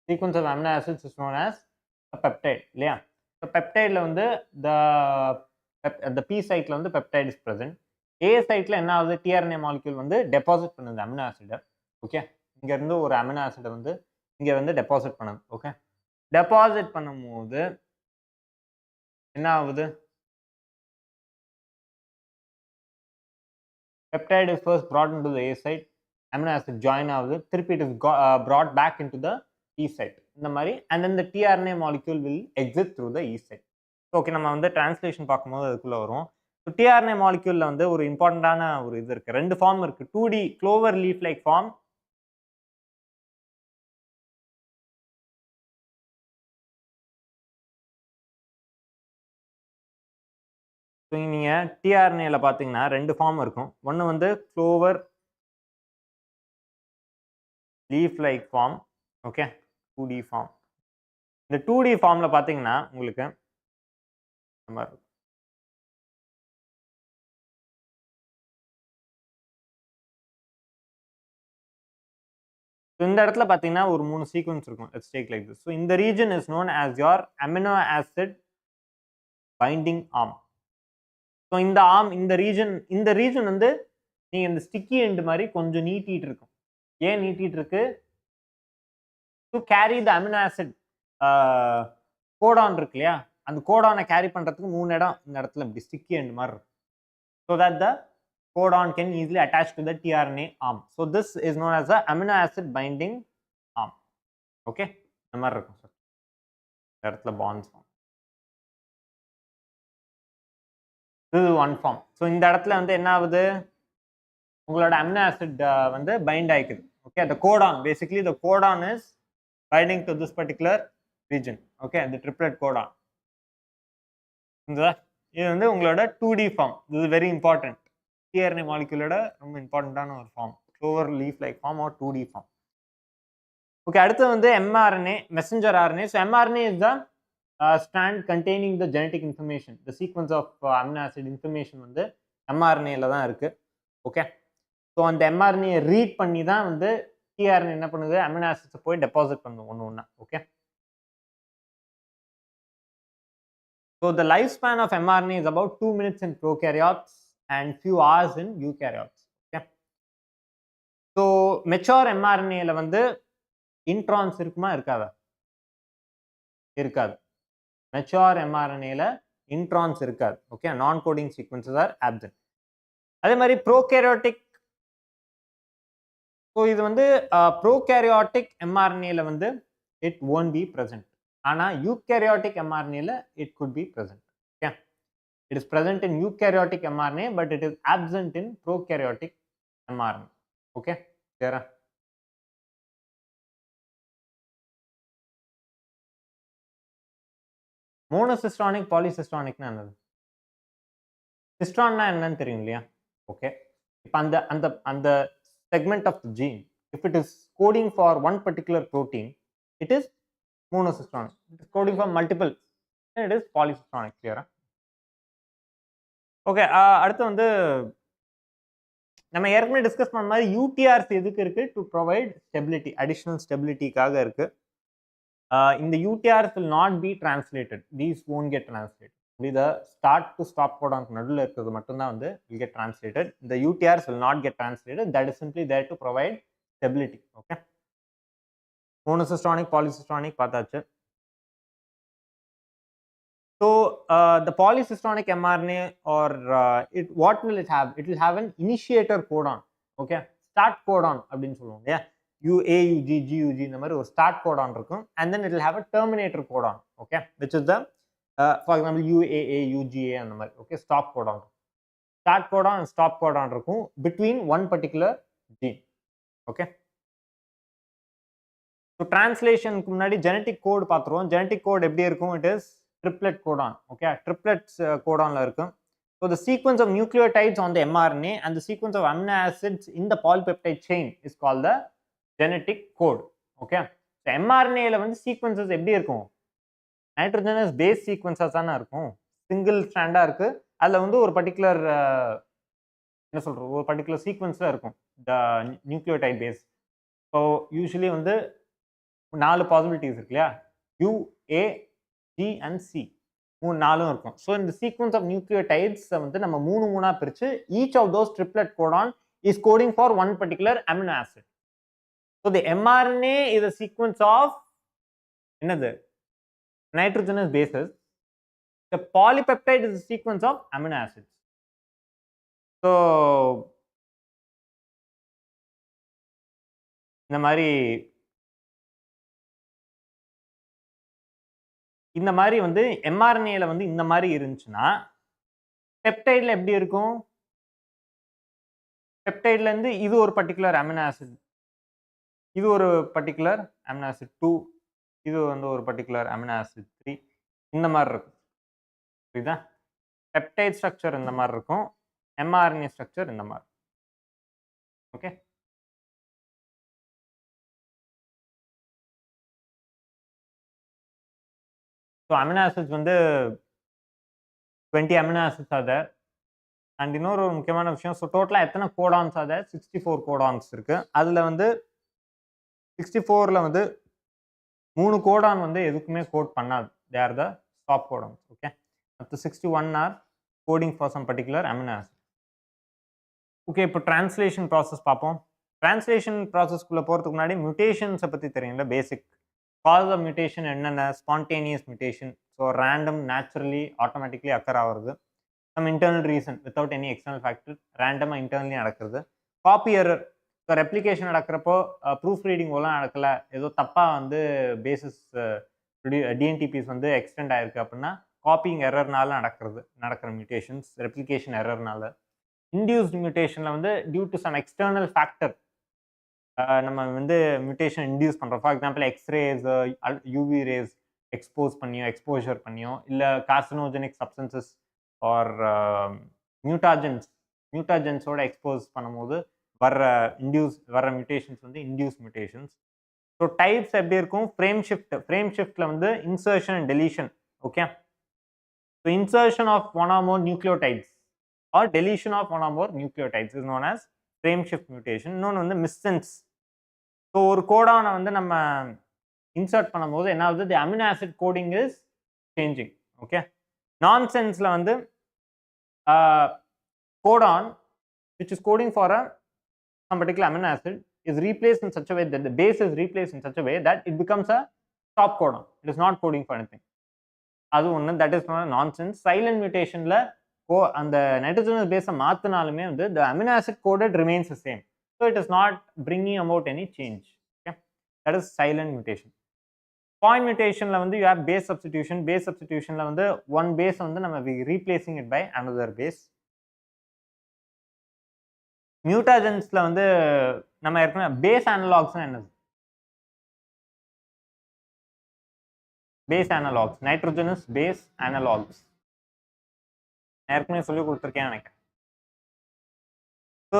Sequence of amino acids is known as a peptide. இல்லையா? So peptide ல வந்து the P site ல வந்து peptide is present. A site ல என்ன ஆகுது, tRNA molecule வந்து டெபாசிட் பண்ணுது அமினோ ஆசிட். ஓகே, இங்க இருந்து ஒரு அமினோ ஆசிட் வந்து இங்க வந்து டெபாசிட் பண்ணுது. ஓகே, டெபாசிட் பண்ணும்போது என்ன ஆகுது, peptide is first brought into the A site, amino acid join ஆகுது, திருப்பி it is brought back into the E site இந்த மாதிரி, and then the tRNA molecule will exit through the E site. Okay, நம்ம வந்து translation பார்க்கும்போது அதுக்குள்ள வரும். So tRNA மாலிக்யூல்ல வந்து ஒரு இம்பார்ட்டண்டான ஒரு இது இருக்கு, ரெண்டு ஃபார்ம் இருக்கு. 2D clover leaf like form, நீங்க tRNAல பாத்தீங்கன்னா ரெண்டு ஃபார்ம் இருக்கும். ஒன்னு வந்து clover leaf like form. Okay, 2D form. இந்த 2D ஃபார்ம்ல பாத்தீங்கன்னா உங்களுக்கு இந்த இடத்துல பாத்தீங்கன்னா ஒரு மூணு சீக்வென்ஸ் இருக்கும். Let's take like this. So இந்த region is known as your amino acid binding arm. So இந்த ஆர்ம், இந்த ரீஜன் வந்து நீங்க இந்த ஸ்டிக்கி எண்ட் மாதிரி கொஞ்சம் நீட்டிட்டு இருக்கும். ஏன் நீட்டிட்டு இருக்கு? To carry the amino acid Godan இருக்கு இல்லையா, அந்த கோடானை கேரி பண்றதுக்கு மூணு இடம் இந்த இடத்துல இப்படி ஸ்டிக்கி எண்ட் மாதிரி இருக்கும். So that the codon can easily attach to the tRNA arm. So this is known as the amino acid binding arm. Okay, இந்த மாதிரி இருக்கும் சார் இந்த இடத்துல bonds form. This is one form. So இந்த இடத்துல வந்து என்ன ஆகுது, உங்களோட amino acid வந்து bind ஆயிக்குது. Okay, the codon, basically the codon is binding to this particular region. Okay, the triplet codon. இது வந்து உங்களோட 2D form. This is very important. tRNA மாலிக்யூலோட ரொம்ப இம்பார்ட்டண்டான ஒரு form, clover leaf like form or 2D form. Okay, அடுத்து வந்து mRNA, messenger RNA. So mRNA is the strand containing the genetic information. The sequence of amino acid information வந்து mRNAல தான் இருக்கு. Okay, so அந்த mRNA ரீட் பண்ணி தான் வந்து tRNA என்ன பண்ணுது, அமினோ ஆசிட்ஸை போய் டெபாசிட் பண்ணுது ஒன்று ஒன்றா. Okay, so the life span of mRNA is about 2 minutes in prokaryotes and few hours in eukaryotes. Mature mRNA ல வந்து இன்ட்ரான்ஸ் இருக்குமா இருக்காதா? இருக்காது. மெச்சூர் mRNA ல இன்ட்ரான்ஸ் இருக்காது. Okay, non coding sequences are absent. அதே மாதிரி ப்ரோகாரியோட்டிக், ஸோ இது வந்து ப்ரோகாரியோட்டிக் mRNA ல வந்து இட் won't be present. ஆனா யூகாரியோட்டிக் mRNA ல it could be present. Okay, it is present in eukaryotic mRNA but it is absent in prokaryotic mRNA. Okay, clear? Monocistronic பாலிசிஸ்டானிக்னா என்னது? சிஸ்டான்னா என்னன்னு தெரியும் இல்லையா? ஓகே, இப்போ அந்த அந்த அந்த segment of the gene, if it is coding for one particular protein, it is monosystonic. It is coding for multiple, then it is polycystonic. Clear? Okay, அடுத்து வந்து நம்ம ஏற்கனவே டிஸ்கஸ் பண்ண மாதிரி யூடிஆர்ஸ் எதுக்கு இருக்கு? டு ப்ரொவைட் ஸ்டெபிலிட்டி, அடிஷனல் ஸ்டெபிலிட்டிக்காக இருக்கு. இந்த யூடிஆர்ஸ் will not be translated. These won't get translated. இந்த ஸ்டார்ட் டு ஸ்டாப் கோடானுக்கு நடுவில் இருக்கிறது மட்டும்தான் வந்து will get translated. இந்த UTRs will not get translated. That is simply there to provide stability. Okay. Monosystonic, polysystonic பார்த்தாச்சு. So the polysystonic mRNA or what will it have? It will have an initiator codon. Okay, start codon அப்படின்னு சொல்லுவோம். Yeah, UAUG, GUG இந்த மாதிரி ஒரு start Godan இருக்கும். And then it will have a terminator codon. Okay, which is the for example UAA, UGA அந்த மாதிரி. Okay, stop codon. Start codon and stop codon இருக்கும் between one particular gene. Okay. So translation க்கு முன்னாடி genetic code பார்த்துருவோம். Genetic code எப்படி இருக்கும்? It is triplet codon. Okay, triplets codonல இருக்கும். So the sequence of nucleotides on the mRNA and the sequence of amino acids in the polypeptide chain is called the genetic code. Okay, so mRNA ல வந்து sequences எப்படி இருக்கும்? Nitrogenous base sequences தானே இருக்கும், single ஸ்ட்ராண்டா இருக்கு. அதில் வந்து ஒரு பர்டிகுலர் என்ன சொல்றது, ஒரு பர்டிகுலர் சீக்வன்ஸ்ல இருக்கும் த நியூக்ளியோடைட் பேஸ். ஸோ யூஸ்வலி வந்து 4 பாசிபிலிட்டிஸ் இருக்கு இல்லையா, you, A, G and C, 4 இருக்கும். ஸோ இந்த சீக்வன்ஸ் ஆஃப் நியூக்ளியோடைட்ஸ் வந்து நம்ம 3 பிரிச்சு each of those triplet codon is coding for one particular amino acid. So the mRNA is a sequence of என்னது, nitrogenous bases. The polypeptide is a sequence of amino acids. So இந்த மாதிரி வந்து mRNA ல வந்து இந்த மாதிரி இருந்துச்சுன்னா பெப்டைட்ல எப்படி இருக்கும்? பெப்டைட்ல இருந்து இது ஒரு பர்டிகுலர் அமினோ ஆசிட், இது ஒரு பர்டிகுலர் அமினோ ஆசிட் 2, இது வந்து ஒரு பர்டிகுலர் அமினோ ஆசிட் 3, இந்த மாதிரி இருக்கும். புரியுதா? பெப்டைட் ஸ்ட்ரக்சர் இந்த மாதிரி இருக்கும், mRNA ஸ்ட்ரக்சர் இந்த மாதிரி. ஓகே, ஸோ அமினோ ஆசிட்ஸ் வந்து 20 amino acids are there. And இன்னொரு முக்கியமான விஷயம், ஸோ டோட்டலாக எத்தனை கோடான்ஸ் ஆர் தேர்? 64 கோடான்ஸ் இருக்கு. அதில் வந்து 64ல வந்து 3 கோடான் வந்து எதுக்குமே கோட் பண்ணாது, they are the stop codons. Okay, மற்ற 61 are coding for some particular amino acid. Okay, இப்போ டிரான்ஸ்லேஷன் ப்ராசஸ் பார்ப்போம். டிரான்ஸ்லேஷன் ப்ராசஸ்க்குள்ளே போகிறதுக்கு முன்னாடி மியூட்டேஷன்ஸை பற்றி தெரியும்ல, பேசிக் காஸ் ஆஃப் மியூட்டேஷன் என்னென்ன? Spontaneous mutation, so random, naturally, automatically occur ஆகிறது. Some internal reason without any external factor, ரேண்டமாக இன்டர்னலி நடக்கிறது. காப்பி எரர், ஸோ ரெப்ளிகேஷன் நடக்கிறப்போ ப்ரூஃப் ரீடிங் ஒல்லாம் நடக்கலை, ஏதோ தப்பாக வந்து பேசிஸ் டிஎன்டிபிஸ் வந்து எக்ஸ்டெண்ட் ஆயிருக்கு அப்படின்னா காப்பிங் எரர்னால நடக்கிற மியூட்டேஷன்ஸ், ரெப்ளிகேஷன் எரர்னால. இன்டியூஸ்ட் மியூட்டேஷனில் வந்து due to some external factor நம்ம வந்து மியூட்டேஷன் இன்டியூஸ் பண்ணுறோம். For example X rays, UV rays exposure பண்ணியோ, இல்லை கார்சினோஜெனிக் சப்ஸ்டன்சஸ் ஆர் மியூட்டாஜென்ஸோட எக்ஸ்போஸ் பண்ணும்போது வர்ற மியூட்டேஷன்ஸ் வந்து இன்டியூஸ் மியூட்டேஷன்ஸ். ஸோ டைப்ஸ் எப்படி இருக்கும்? ஃப்ரேம் ஷிஃப்ட்டில் வந்து insertion and deletion. Okay, so insertion of one or more nucleotides or deletion of one or more nucleotides is known as frame shift mutation. இன்னொன்று வந்து மிஸ்சென்ஸ். So ஒரு கோடானை வந்து நம்ம இன்சர்ட் பண்ணும்போது என்ன ஆகுது? The amino acid coding is changing. Okay, நான் சென்ஸில் வந்து Godan which is coding for a some particular amino acid is replaced in such a way that the base is replaced in such a way that it becomes a stop codon. It is not coding for anything. அது ஒன்று, that is not nonsense. Silent மியூட்டேஷனில் அந்த nitrogenous பேஸை மாற்றினாலுமே வந்து the amino acid coded remains the same. So it is not bringing about any change. Okay, that is silent mutation. Point mutationல வந்து you have base substitution. Base substitutionல வந்து one base வந்து நம்ம replacing it by another base. மியூட்டாஜென்ஸ்ல வந்து நம்ம ஏற்கனவே base அனலாக்ஸ்னா என்னது? Base analogs, nitrogenous base analogs ஏற்கனவே சொல்லி கொடுத்துருக்கேன் நினைக்கிறேன். ஸோ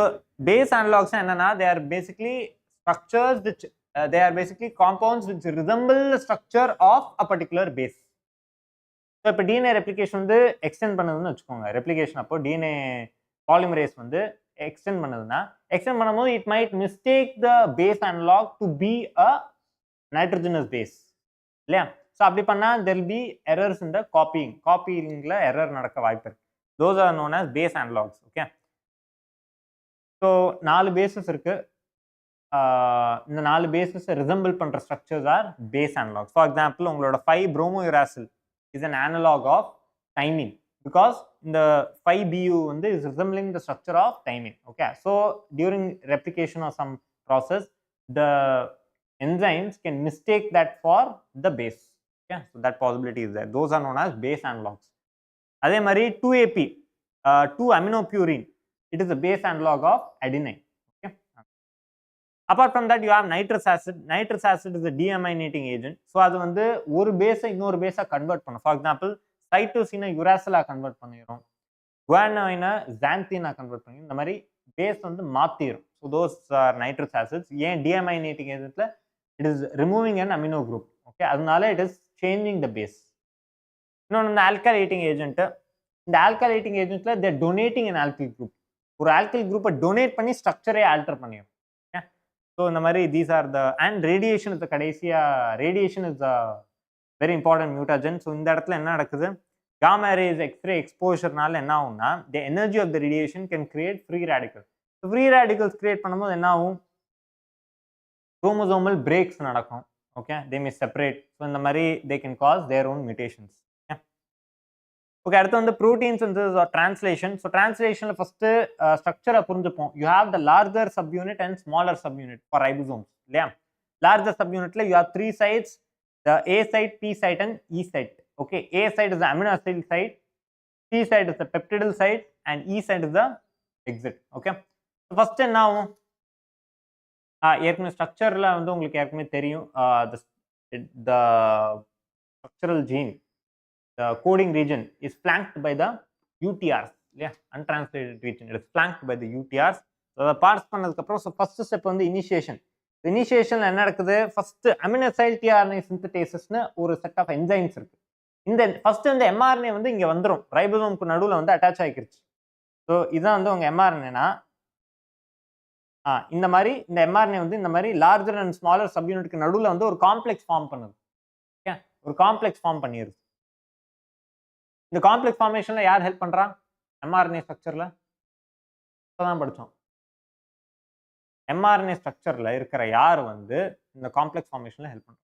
பேஸ் அனலாக்ஸ் என்னன்னா, they are basically structures which they are basically compounds which resemble the structure of a particular base. So இப்போ டிஎன்ஏ ரெப்ளிகேஷன் வந்து எக்ஸ்டெண்ட் பண்ணுதுன்னு வச்சுக்கோங்க. ரெப்ளிகேஷன் அப்போ டிஎன்ஏ பாலிமரேஸ் வந்து எக்ஸ்டெண்ட் பண்ணுதுன்னா, எக்ஸ்டெண்ட் பண்ணும்போது it might mistake the base analog to be a nitrogenous base இல்லையா? So அப்படி பண்ணால் தெர் வில் பி எரர்ஸ் இந்த காப்பியிங்கில் எரர் நடக்க வாய்ப்பு இருக்கு. Those are known as base analogs. Okay, so 4 bases இருக்கு. இந்த 4 பேசஸ் ரிசம்பிள் பண்ணுற structures are base analogs. For example உங்களோட 5-bromouracil is an analog of thymine, because the 5Bu வந்து is resembling the structure of thymine. Okay, so during replication or some process, the enzymes can mistake that for the base. Okay, so that possibility is there. Those are known as base analogs. அதே மாதிரி 2AP, 2-aminopurine, it is a base analog of adenine. Okay, apart from that you have nitrous acid. Nitrous acid is a deaminating agent. So அது வந்து ஒரு பேஸை இன்னொரு பேஸா convert பண்ணும். For example சைட்டோசினை யுராசிலா convert பண்ணிடும், குவானோயினை ஜாந்தினா convert பண்ணி இந்த மாதிரி பேஸ் வந்து மாற்றிடும். So those are nitrous acids. ஏன் டிஅமைனேட்டிங் ஏஜென்ட்ல it is removing an amino group. Okay, அதனால it is changing the base. இன்னொன்று இந்த ஆல்கலைட்டிங் ஏஜென்ட். இந்த ஆல்கலைட்டிங் ஏஜென்ட்ல they're donating an alkyl group. ஒரு ஆல்கில் குரூப்பை டொனேட் பண்ணி ஸ்ட்ரக்சரே ஆல்டர் பண்ணிடும். ஓகே, ஸோ இந்த மாதிரி these are the and radiation is கடைசியாக radiation is very important mutagen. So இந்த இடத்துல என்ன நடக்குது, gamma rays X-ray exposureனால என்ன ஆகும்னா, the energy of the radiation can create free radicals. So free radicals create பண்ணும்போது என்ன ஆகும், chromosomal breaks நடக்கும். Okay, they may separate. So இந்த மாதிரி they can cause their own mutations. Okay, அடுத்து வந்து proteins வந்து translation. So translationல first structure புரிஞ்சுப்போம். You have the larger subunit and smaller subunit for ribosomes இல்லையா? Larger subunitல you have 3 sites, the A site, P site and E site. Okay, A site is the amino acid site, C site is the peptidyl site and E site is the exit. Okay, so first என்ன ஆகும், ஏற்கனவே ஸ்ட்ரக்சர்ல வந்து உங்களுக்கு ஏற்கனவே தெரியும், the structural gene, the coding region is flanked by the UTRs இல்லையா, untranslated region, it is flanked by the UTRs. அதை parse பண்ணதுக்கு அப்புறம் ஸோ ஃபர்ஸ்ட் ஸ்டெப் வந்து இனிஷியேஷன். இனிஷியேஷன்ல என்ன நடக்குது, ஃபர்ஸ்ட் அமினோசைல் டிஆர்என்ஏ சிந்தேசிஸ்னு ஒரு செட் ஆஃப் என்சைம்ஸ் இருக்கு. இந்த ஃபர்ஸ்ட் வந்து எம்ஆர்என்ஏ வந்து இங்க வந்துடும், ரைபோசோமுக்கு நடுவில் வந்து அட்டாச் ஆகிருச்சு. ஸோ இதுதான் வந்து உங்க எம்ஆர்என்ஏனா இந்த மாதிரி இந்த எம்ஆர்என்ஏ வந்து இந்த மாதிரி லார்ஜர் அண்ட் ஸ்மாலர் சப்யூனிட்க்கு நடுவில் வந்து ஒரு காம்ப்ளெக்ஸ் ஃபார்ம் பண்ணுது. ஓகே, ஒரு காம்ப்ளெக்ஸ் ஃபார்ம் பண்ணிடுது. இந்த காம்ப்ளெக்ஸ் ஃபார்மேஷன்ல யார் ஹெல்ப் பண்றா, எம்ஆர்என்ஏ ஸ்ட்ரக்சர்ல இப்பதான் படிச்சோம். எம்ஆர்என்ஏ ஸ்ட்ரக்சர்ல இருக்கிற யார் வந்து இந்த காம்ப்ளெக்ஸ் ஃபார்மேஷன்ல ஹெல்ப் பண்றா.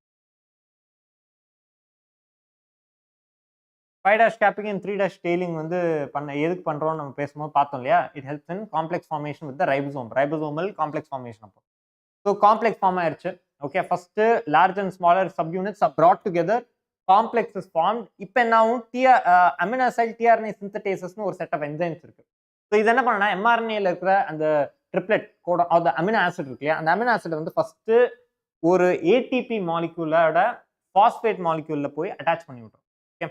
5' capping and 3' tailing வந்து எதுக்கு பண்றோம்னு நம்ம பேசும்போது பார்த்தோம் இல்லையா, it helps in complex formation with the ribosomal complex formation. அப்போ ஸோ காம்ப்ளெக்ஸ் ஃபார்ம் ஆயிடுச்சு. Okay, first large and smaller sub units are brought together, complex is formed. இப்போ என்ன ஆகும், அமினோசைல் டிஆர்என்ஏ சிந்தேசிஸ்னு ஒரு செட் ஆஃப் என்சைம்ஸ் இருக்கு. So இது என்ன பண்ணா, எம்ஆர்என்ஏல இருக்கிற அந்த ட்ரிப்ளெட் கோட அந்த அமினோ ஆசிட் இருக்கு இல்லையா, அந்த அமினோ ஆசிட் வந்து ஃபர்ஸ்ட் ஒரு ஏடிபி மாலிக்யூலோட பாஸ்பேட் மாலிக்யூல்ல போய் அட்டாச் பண்ணி விட்டுரும். ஓகே,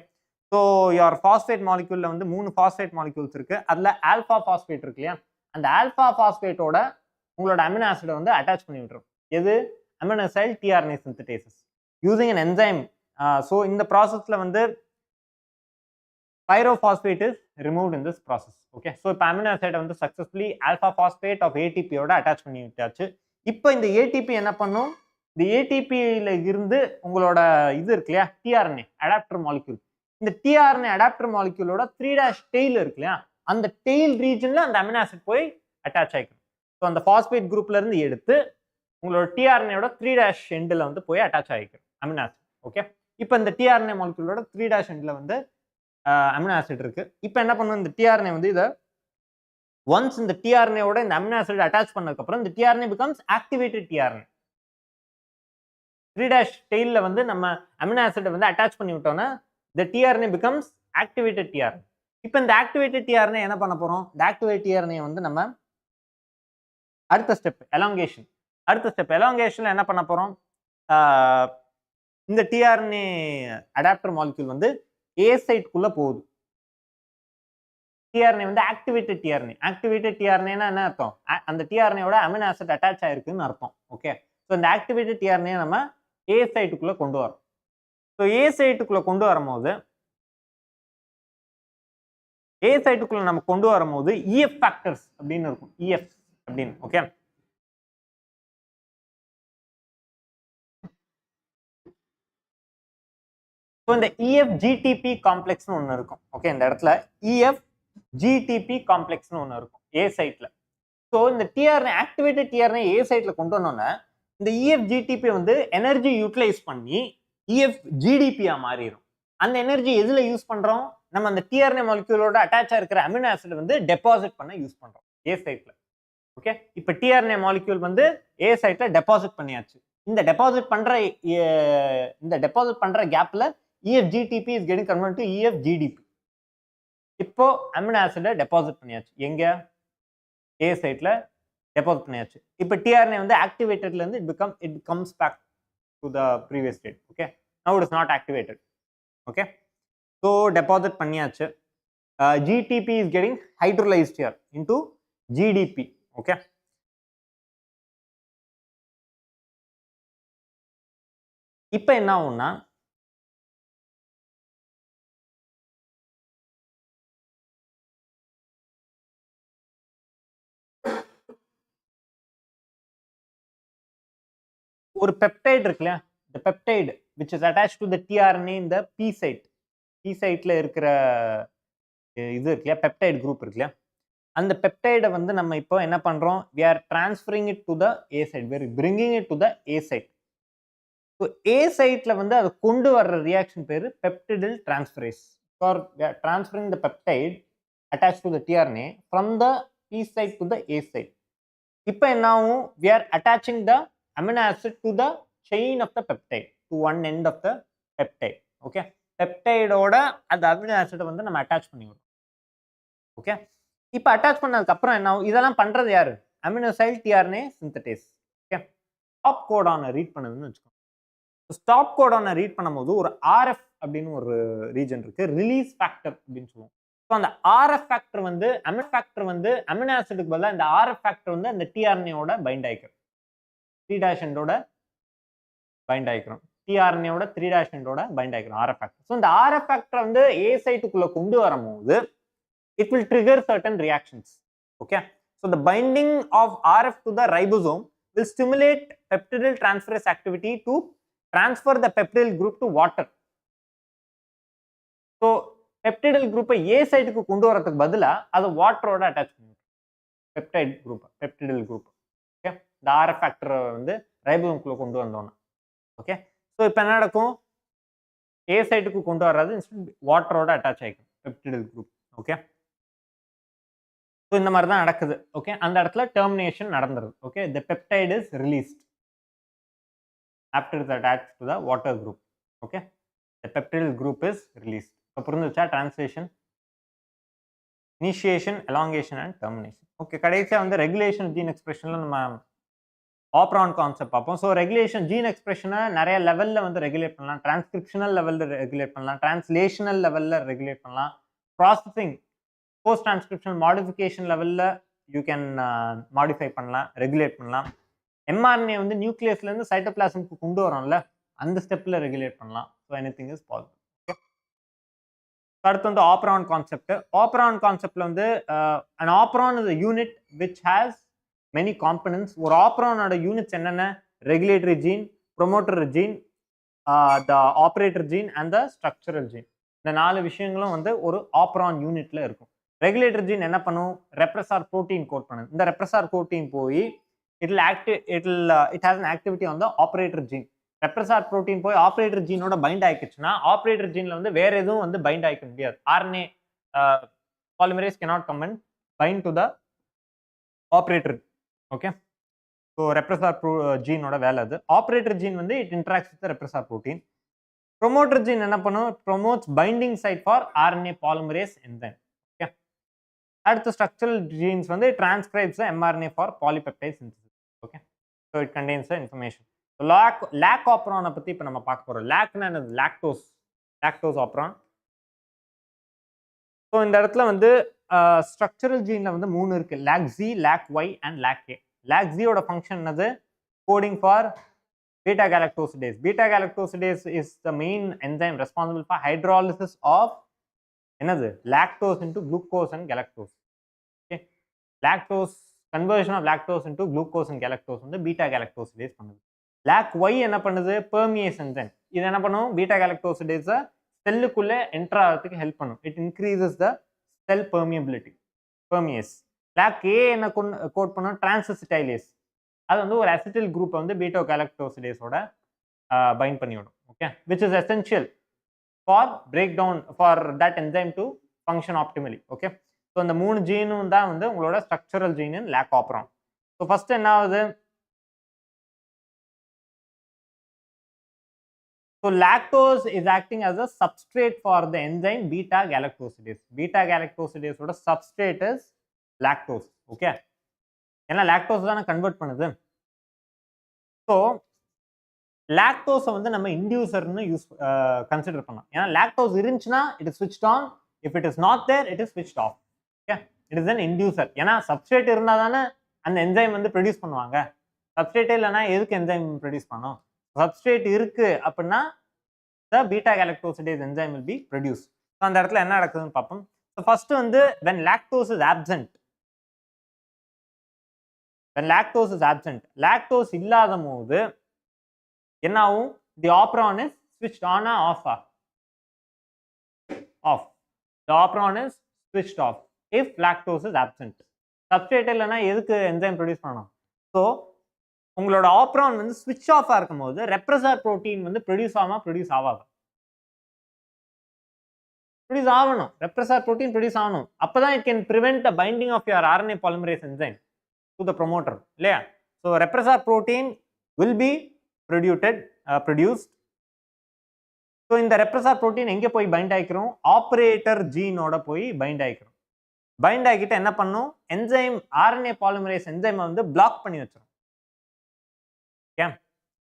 ஸோ யோர் பாஸ்பேட் மாலிக்யூல்ல வந்து 3 பாஸ்பேட் மாலிக்யூல்ஸ் இருக்கு. அதுல ஆல்பா பாஸ்பேட் இருக்கு இல்லையா, அந்த ஆல்பா பாஸ்பேட்டோட உங்களோட அமினோ ஆசிடை வந்து அட்டாச் பண்ணி விட்டுரும். எது, aminoacyl tRNA synthesis using an enzyme. So இந்த ப்ராசஸ்ல வந்து pyrophosphate is removed in this process. Okay, so இப்போ அமினோ ஆசிடை வந்து சக்சஸ்ஃபுல்லி ஆல்பா பாஸ்பேட் ஆஃப் ஏடிபியோட அட்டாச் பண்ணி விட்டாச்சு. இப்போ இந்த ஏடிபி என்ன பண்ணும், இந்த ஏடிபியில இருந்து உங்களோட இது இருக்கு இல்லையா, டிஆர்என்ஏ அடாப்டர் மாலிக்யூல், இந்த டிஆர்என்ஏ அடாப்டர் மாலிக்யூலோட 3' டெய்ல் இருக்கு இல்லையா, அந்த டெய்ல் ரீஜன்ல அந்த அமினோ ஆசிட் போய் அட்டாச் ஆகிக்கும். ஸோ அந்த பாஸ்பேட் குரூப்ல இருந்து எடுத்து உங்களோட டிஆர்என்ஏயோட 3' எண்டில் வந்து போய் அட்டாச் ஆகிக்கும் அமினோ ஆசிட். ஓகே, இப்போ இந்த டிஆர்என்ஏ மாலிகுலோட 3' எண்டில் வந்து அமினோ ஆசிட் இருக்கு. இப்போ என்ன பண்ணும், இந்த டிஆர்என்ஏ வந்து இதை ஒன்ஸ் இந்த டிஆர்என்ஏவோட இந்த அமினோ ஆசிட் அட்டாச் பண்ணதுக்கு அப்புறம் இந்த டிஆர்என்ஏ பிகம்ஸ் ஆக்டிவேட்டட் டிஆர்என்ஏ. 3' டெயில்ல வந்து நம்ம அமினோ ஆசிட் வந்து அட்டாச் பண்ணி விட்டோம்னா the tRNA becomes activated tRNA. இப்போ இந்த activated tRNA என்ன பண்ண போறோம், இந்த activated tRNA வந்து நம்ம அடுத்த ஸ்டெப் elongation. அடுத்த ஸ்டெப் elongationல என்ன பண்ண போறோம், இந்த tRNA அடாப்டர் மாலிக்யூல் வந்து A சைட்க்குள்ள போகுது. tRNA வந்து activated tRNA. activated tRNA னா என்ன அர்த்தம், அந்த tRNA ஓட அமினோ ஆசிட் அட்டாச் ஆயிருக்குன்னு அர்த்தம். ஓகே, ஸோ இந்த activated tRNA நம்ம A சைட்டுக்குள்ள கொண்டு வரோம். ஸோ A சைட்டுக்குள்ள கொண்டு வரும்போது நம்ம கொண்டு வரும்போது EF ஃபேக்டர்ஸ் அப்படின்னு இருக்கும், EF அப்படின்னு. ஓகே, ஸோ இந்த EF GTP காம்ப்ளெக்ஸ்னு ஒன்று இருக்கும். ஓகே, இந்த இடத்துல EF GTP காம்ப்ளெக்ஸ்னு ஒன்று இருக்கும் A சைட்ல. ஸோ இந்த டிஆர்என்ஏ ஆக்டிவேட்டட் டிஆர்என்ஏ A சைட்ல கொண்டு வந்தோன்னா இந்த EF GTP வந்து எனர்ஜி யூட்டிலைஸ் பண்ணி EF GDP-யா மாறிடும். அந்த எனர்ஜி எதுல யூஸ் பண்றோம், நம்ம அந்த டிஆர்என்ஏ மாலிக்யூலோட அட்டாச்சா இருக்கிற அமினோ ஆசிட் வந்து டெபாசிட் பண்ண யூஸ் பண்றோம் A சைட்ல. ஓகே, இப்போ டிஆர்என்ஏ மாலிக்யூல் வந்து A சைட்ல டெபாசிட் பண்ணியாச்சு. இந்த டெபாசிட் பண்ற கேப்ல EF GTP is getting converted to EF GDP. இப்போ அமினோ ஆசிட டெபாசிட் பண்ணியாச்சு, எங்க A சைட்ல டெபாசிட் பண்ணியாச்சு. இப்போ டிஆர்என்ஏ வந்து ஆக்டிவேட்டட்ல இருந்து it comes back to the previous state. Okay, now it is not activated. Okay, so deposit பண்ணியாச்சு. GTP is getting hydrolyzed here into GDP. Okay, இப்போ என்ன ஆகும்னா ஒரு பெப்டைட் இருக்குல்ல, the peptide which is attached to the tRNA in the P சைட்ல இருக்கிற இது இருக்குல்ல, பெப்டைட் குரூப் இருக்குல்ல, அந்த பெப்டைடை வந்து நம்ம இப்போ என்ன பண்றோம், we are transferring it to the A side, we are bringing it to the A side. So A சைட்ல வந்து அது கொண்டு வர்ற ரியாக்ஷன் பேரு peptidyl transferase. for transferring the peptide attached to the tRNA from the P side to the A side. இப்போ என்ன ஆகும், we are attaching the amino acid to the chain of the peptide, to one end of the peptide. Okay, பெப்டைடோட அந்த amino ஆசிடை வந்து நம்ம attach பண்ணி விடுறோம். ஓகே, இப்போ அட்டாச் பண்ணதுக்கு அப்புறம் என்ன ஆகும், இதெல்லாம் பண்றது யாரு, அமினோசைல் டிஆர்என்ஏ சிந்தடேஸ். ஓகே, ஸ்டாப் கோடானை ரீட் பண்ணுதுன்னு வச்சுக்கோங்க. ஸ்டாப் கோடானை ரீட் பண்ணும்போது ஒரு RF அப்படின்னு ஒரு ரீஜன் இருக்கு, ரிலீஸ் ஃபேக்டர் அப்படின்னு சொல்லுவோம். ஸோ அந்த RF ஃபேக்டர் வந்து அமினோ ஆசிடுக்கு பதிலாக இந்த RF ஃபேக்டர் வந்து அந்த டிஆர்என்ஏவோட பைண்ட் ஆயிக்கிறோம், 3' எண்டோட பைண்ட் ஆயிக்கிறோம், டிஆர்என்ஏவோட 3' எண்டோட பைண்ட் ஆயிக்கிறோம் RF ஃபேக்டர். ஸோ இந்த RF ஃபேக்டர் வந்து A சைட்டுக்குள்ள கொண்டு வரும்போது it will trigger certain reactions. Okay, so the binding of RF to the ribosome will stimulate peptidyl transferase activity to transfer the peptidyl group to water. So peptidyl group A சைடுக்கு கொண்டு வரதுக்கு பதிலா அது வாட்டரோட attach பண்ணும் peptide group, peptidyl group. Okay, இந்த RF factor வந்து ரைபோசோம்க்குள்ள கொண்டு வந்தோம்னா. ஓகே, ஸோ இப்போ என்ன நடக்கும், A சைடுக்கு கொண்டு வராது, வாட்டரோட அட்டாச் ஆகிக்கும் peptidyl group. ஓகே, ஸோ இந்த மாதிரி தான் நடக்குது. ஓகே, அந்த இடத்துல டெர்மினேஷன் நடந்துருது. Okay, the peptide is released after it attached to the water group. Okay, the peptidyl group is released. இப்போ புரிஞ்சுச்சா translation, initiation, elongation and termination. Okay, கடைசியாக வந்து ரெகுலேஷன் ஜீன் எக்ஸ்பிரஷனில் நம்ம ஆப்ரான் கான்செப்ட் பார்ப்போம். ஸோ ரெகுலேஷன் ஜீன் எக்ஸ்பிரஷனை நிறைய லெவலில் வந்து ரெகுலேட் பண்ணலாம், டிரான்ஸ்கிரிப்ஷனல் லெவலில் ரெகுலேட் பண்ணலாம், டிரான்ஸ்லேஷனல் லெவலில் ரெகுலேட் பண்ணலாம், ப்ராசஸிங் போஸ்ட் டிரான்ஸ்கிரிப்ஷன் மாடிஃபிகேஷன் லெவலில் யூ கேன் மாடிஃபை பண்ணலாம், ரெகுலேட் பண்ணலாம். எம்ஆர்என்ஏ வந்து நியூக்ளியஸ்ல இருந்து சைட்டோபிளாசம்க்கு கொண்டு வரோம்ல, அந்த ஸ்டெப்ல ரெகுலேட் பண்ணலாம். So anything is possible. Okay, அடுத்து வந்து ஆப்ரான் கான்செப்ட். ஆப்ரான் கான்செப்ட்ல வந்து an opron is a unit which has many components. ஒரு ஆப்ரானோட யூனிட்ஸ் என்னென்ன, regulatory gene, promoter gene, the operator gene and the structural gene. இந்த 4 விஷயங்களும் வந்து ஒரு ஆப்ரான் யூனிட்ல இருக்கும். ரெகுலேட்டர் ஜீன் என்ன பண்ணும், ரெப்ரஸார் புரோட்டீன் கோட் பண்ணுது. இந்த ரெப்ரஸார் புரோட்டீன் போய் it has an activity on the operator gene. Repressor protein போய் operator gene ஓட bind ஆயிடுச்சுன்னா operator geneல வந்து வேற எதுவும் வந்து bind ஆயிக்க முடியாது. RNA polymerase cannot come and bind to the operator. Okay. So repressor gene ஓட வேலை அது. Operator gene வந்து it interacts with the repressor protein. Promoter gene என்ன பண்ணும்? Promotes binding site for RNA polymerase enzyme. Okay. அடுத்த structural genes வந்து transcribes the mRNA for polypeptide synthesis. Okay. So it contains the information. So lac operon பத்தி இப்ப நம்ம பார்க்க போறோம். lacனா என்னது? lactose operon. So இந்த இடத்துல வந்து structural geneல வந்து மூணு இருக்கு. lac Z, lac Y and lac A. lac Z ஓட function என்னது? Coding for beta galactosidase. Beta galactosidase is the main enzyme responsible for hydrolysis of என்னது? lactose into glucose and galactose. Okay. Lactose conversion of lactose into glucose and galactose வந்து beta galactosidase பண்ணுது. lac Y என்ன பண்ணுது? permease enzyme. இது என்ன பண்ணும்? beta galactosidase செல்லுக்குள்ள enter ஆகிறதுக்கு help பண்ணும். It increases the cell permeability. permease. lac A என்ன கோட் பண்ணும்? transacetylase. அது வந்து ஒரு அசிட்டில் குரூப் வந்து பீட்டா கேலக்டோசிடேஸோட பைண்ட் பண்ணிவிடும். Okay, which is essential for breakdown for that enzyme to function optimally. Okay, so இந்த மூணு ஜீனும் தான் வந்து உங்களோட ஸ்ட்ரக்சரல் ஜீன் இன் லாக் ஆப்ரான். ஸோ ஃபர்ஸ்ட் என்ன ஆகுது? So lactose is acting as a substrate for the enzyme beta galactosidase. Beta galactosidase ஓட substrate is lactose. Okay, ஏன்னா lactose தானே கன்வெர்ட் பண்ணுது. ஸோ லாக்டோஸை வந்து நம்ம இன்டியூசர்னு கன்சிடர் பண்ணலாம். ஏன்னா லாக்டோஸ் இருந்துச்சுன்னா it is switched on, if it is not there it is switched off. Okay, it is an inducer. ஏன்னா சப்ஸ்ட்ரேட் இருந்தால் தானே அந்த என்சைம் வந்து ப்ரொடியூஸ் பண்ணுவாங்க. சப்ஸ்ட்ரேட்டே இல்லைன்னா எதுக்கு என்சைம் ப்ரொடியூஸ் பண்ணும்? சப்ஸ்ட்ரேட் இருக்கு அப்படின்னா the beta galactosidase enzyme will be produce. So அந்த இடத்துல என்ன நடக்குதுன்னு பார்ப்போம். ஸோ ஃபர்ஸ்ட் வந்து when lactose is absent, lactose is absent, lactose இல்லாத போது என்ன ஆகும்? the operon is switched on or off? off. the operon is switched off if lactose is absent. substrate இல்லைன்னா எதுக்கு enzyme ப்ரொடியூஸ் பண்ணணும்? ஸோ உங்களோட operon வந்து ஸ்விட்ச் ஆஃப் இருக்கும் போது ரெப்ரஸர் புரோட்டீன் வந்து ப்ரொடியூஸ் ஆகாம ப்ரொடியூஸ் ஆகாது. ப்ரொடியூஸ் ஆகணும். ரெப்ரஸர் புரோட்டீன் ப்ரொடியூஸ் ஆகணும். அப்பதான் it can prevent the binding of your RNA polymerase enzyme to the promoter. இல்லையா? So repressor protein will be produced. So இந்த ரெப்ரஸர் புரோட்டீன் எங்கே போய் பைண்ட் ஆகிக்கிறோம்? ஆப்ரேட்டர் ஜீனோட போய் பைண்ட் ஆகிக்கிறோம். பைண்ட் ஆகிக்கிட்ட என்ன பண்ணும்? என்சைம் RNA polymerase enzyme வந்து பிளாக் பண்ணி வச்சிடும். ஓகே,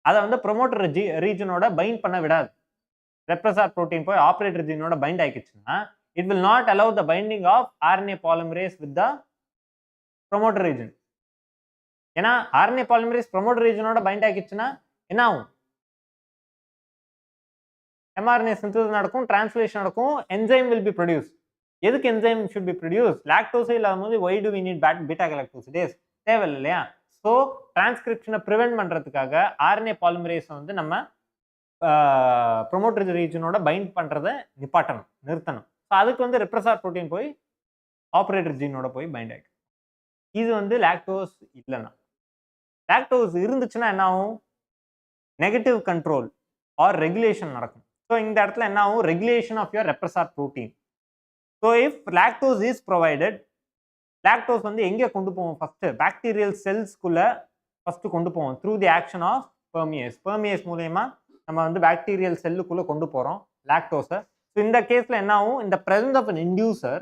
அதை வந்து ப்ரொமோட்டர் ரீஜனோட பைண்ட் பண்ண விடாது. ரெப்ரஸர் புரோட்டீன் போய் ஆப்ரேட்டர் ஜீனோட பைண்ட் ஆகிடுச்சுன்னா it will not allow the binding of RNA polymerase with the promoter region. ஏன்னா RNA polymerase promoter regionோட பைண்ட் ஆகிடுச்சுன்னா என்ன ஆகும்? mRNA synthesis நடக்கும், translation நடக்கும், enzyme will be produced. எதுக்கு enzyme should be produced? lactose இல்லாத போது why do we need beta galactosidase? தேவையில்லை இல்லையா? ஸோ டிரான்ஸ்கிரிப்ஷனை ப்ரிவென்ட் பண்ணுறதுக்காக RNA polymerase வந்து நம்ம ப்ரொமோட்டர் ரீஜனோட பைண்ட் பண்ணுறதை நிறுத்தணும். ஸோ அதுக்கு வந்து ரெப்ரஸர் புரோட்டீன் போய் ஆப்ரேட்டர் ஜீனோட போய் பைண்ட் ஆகிடும். இது வந்து லாக்டோஸ் இல்லைன்னா. லாக்டோஸ் இருந்துச்சுன்னா என்ன ஆகும்? நெகட்டிவ் கண்ட்ரோல் ஆர் ரெகுலேஷன் நடக்கும். ஸோ இந்த இடத்துல என்ன ஆகும்? Regulation of your repressor protein. So if lactose is provided, lactose வந்து எங்கே கொண்டு போவோம்? ஃபர்ஸ்ட் பாக்டீரியல் செல்ஸ்குள்ள ஃபர்ஸ்ட் கொண்டு போவோம் த்ரூ தி ஆக்ஷன் ஆஃப் பெர்மியேஸ். பெர்மியேஸ் மூலயமா நம்ம வந்து பாக்டீரியல் செல்லுக்குள்ள கொண்டு போறோம் லாக்டோஸை. ஸோ இந்த கேஸ்ல என்ன ஆகும்? இந்த presence of an inducer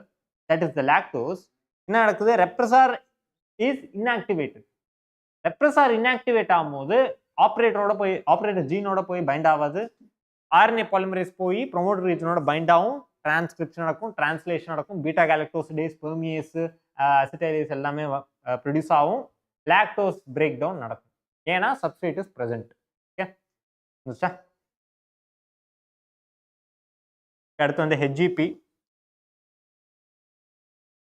that is the lactose என்ன நடக்குது? Repressor is inactivated. Repressor inactivate ஆகும்போது ஆப்ரேட்டர் ஜீனோட போய் பைண்ட் ஆகாது. RNA polymerase போய் ப்ரொமோட்டர் ரீஜனோட பைண்ட் ஆகும், டிரான்ஸ்கிரிப்ஷன் நடக்கும், டிரான்ஸ்லேஷன் நடக்கும், பீட்டா கேலக்டோசிடேஸ், பெர்மியேஸ், அசிடைலேஸ் எல்லாமே ப்ரொடியூஸ் ஆகும். லாக்டோஸ் பிரேக் டவுன் நடக்கும். ஏன்னா சப்ஸ்ட்ரேட் இஸ் பிரசன்ட். ஓகே, அடுத்து வந்து HGP.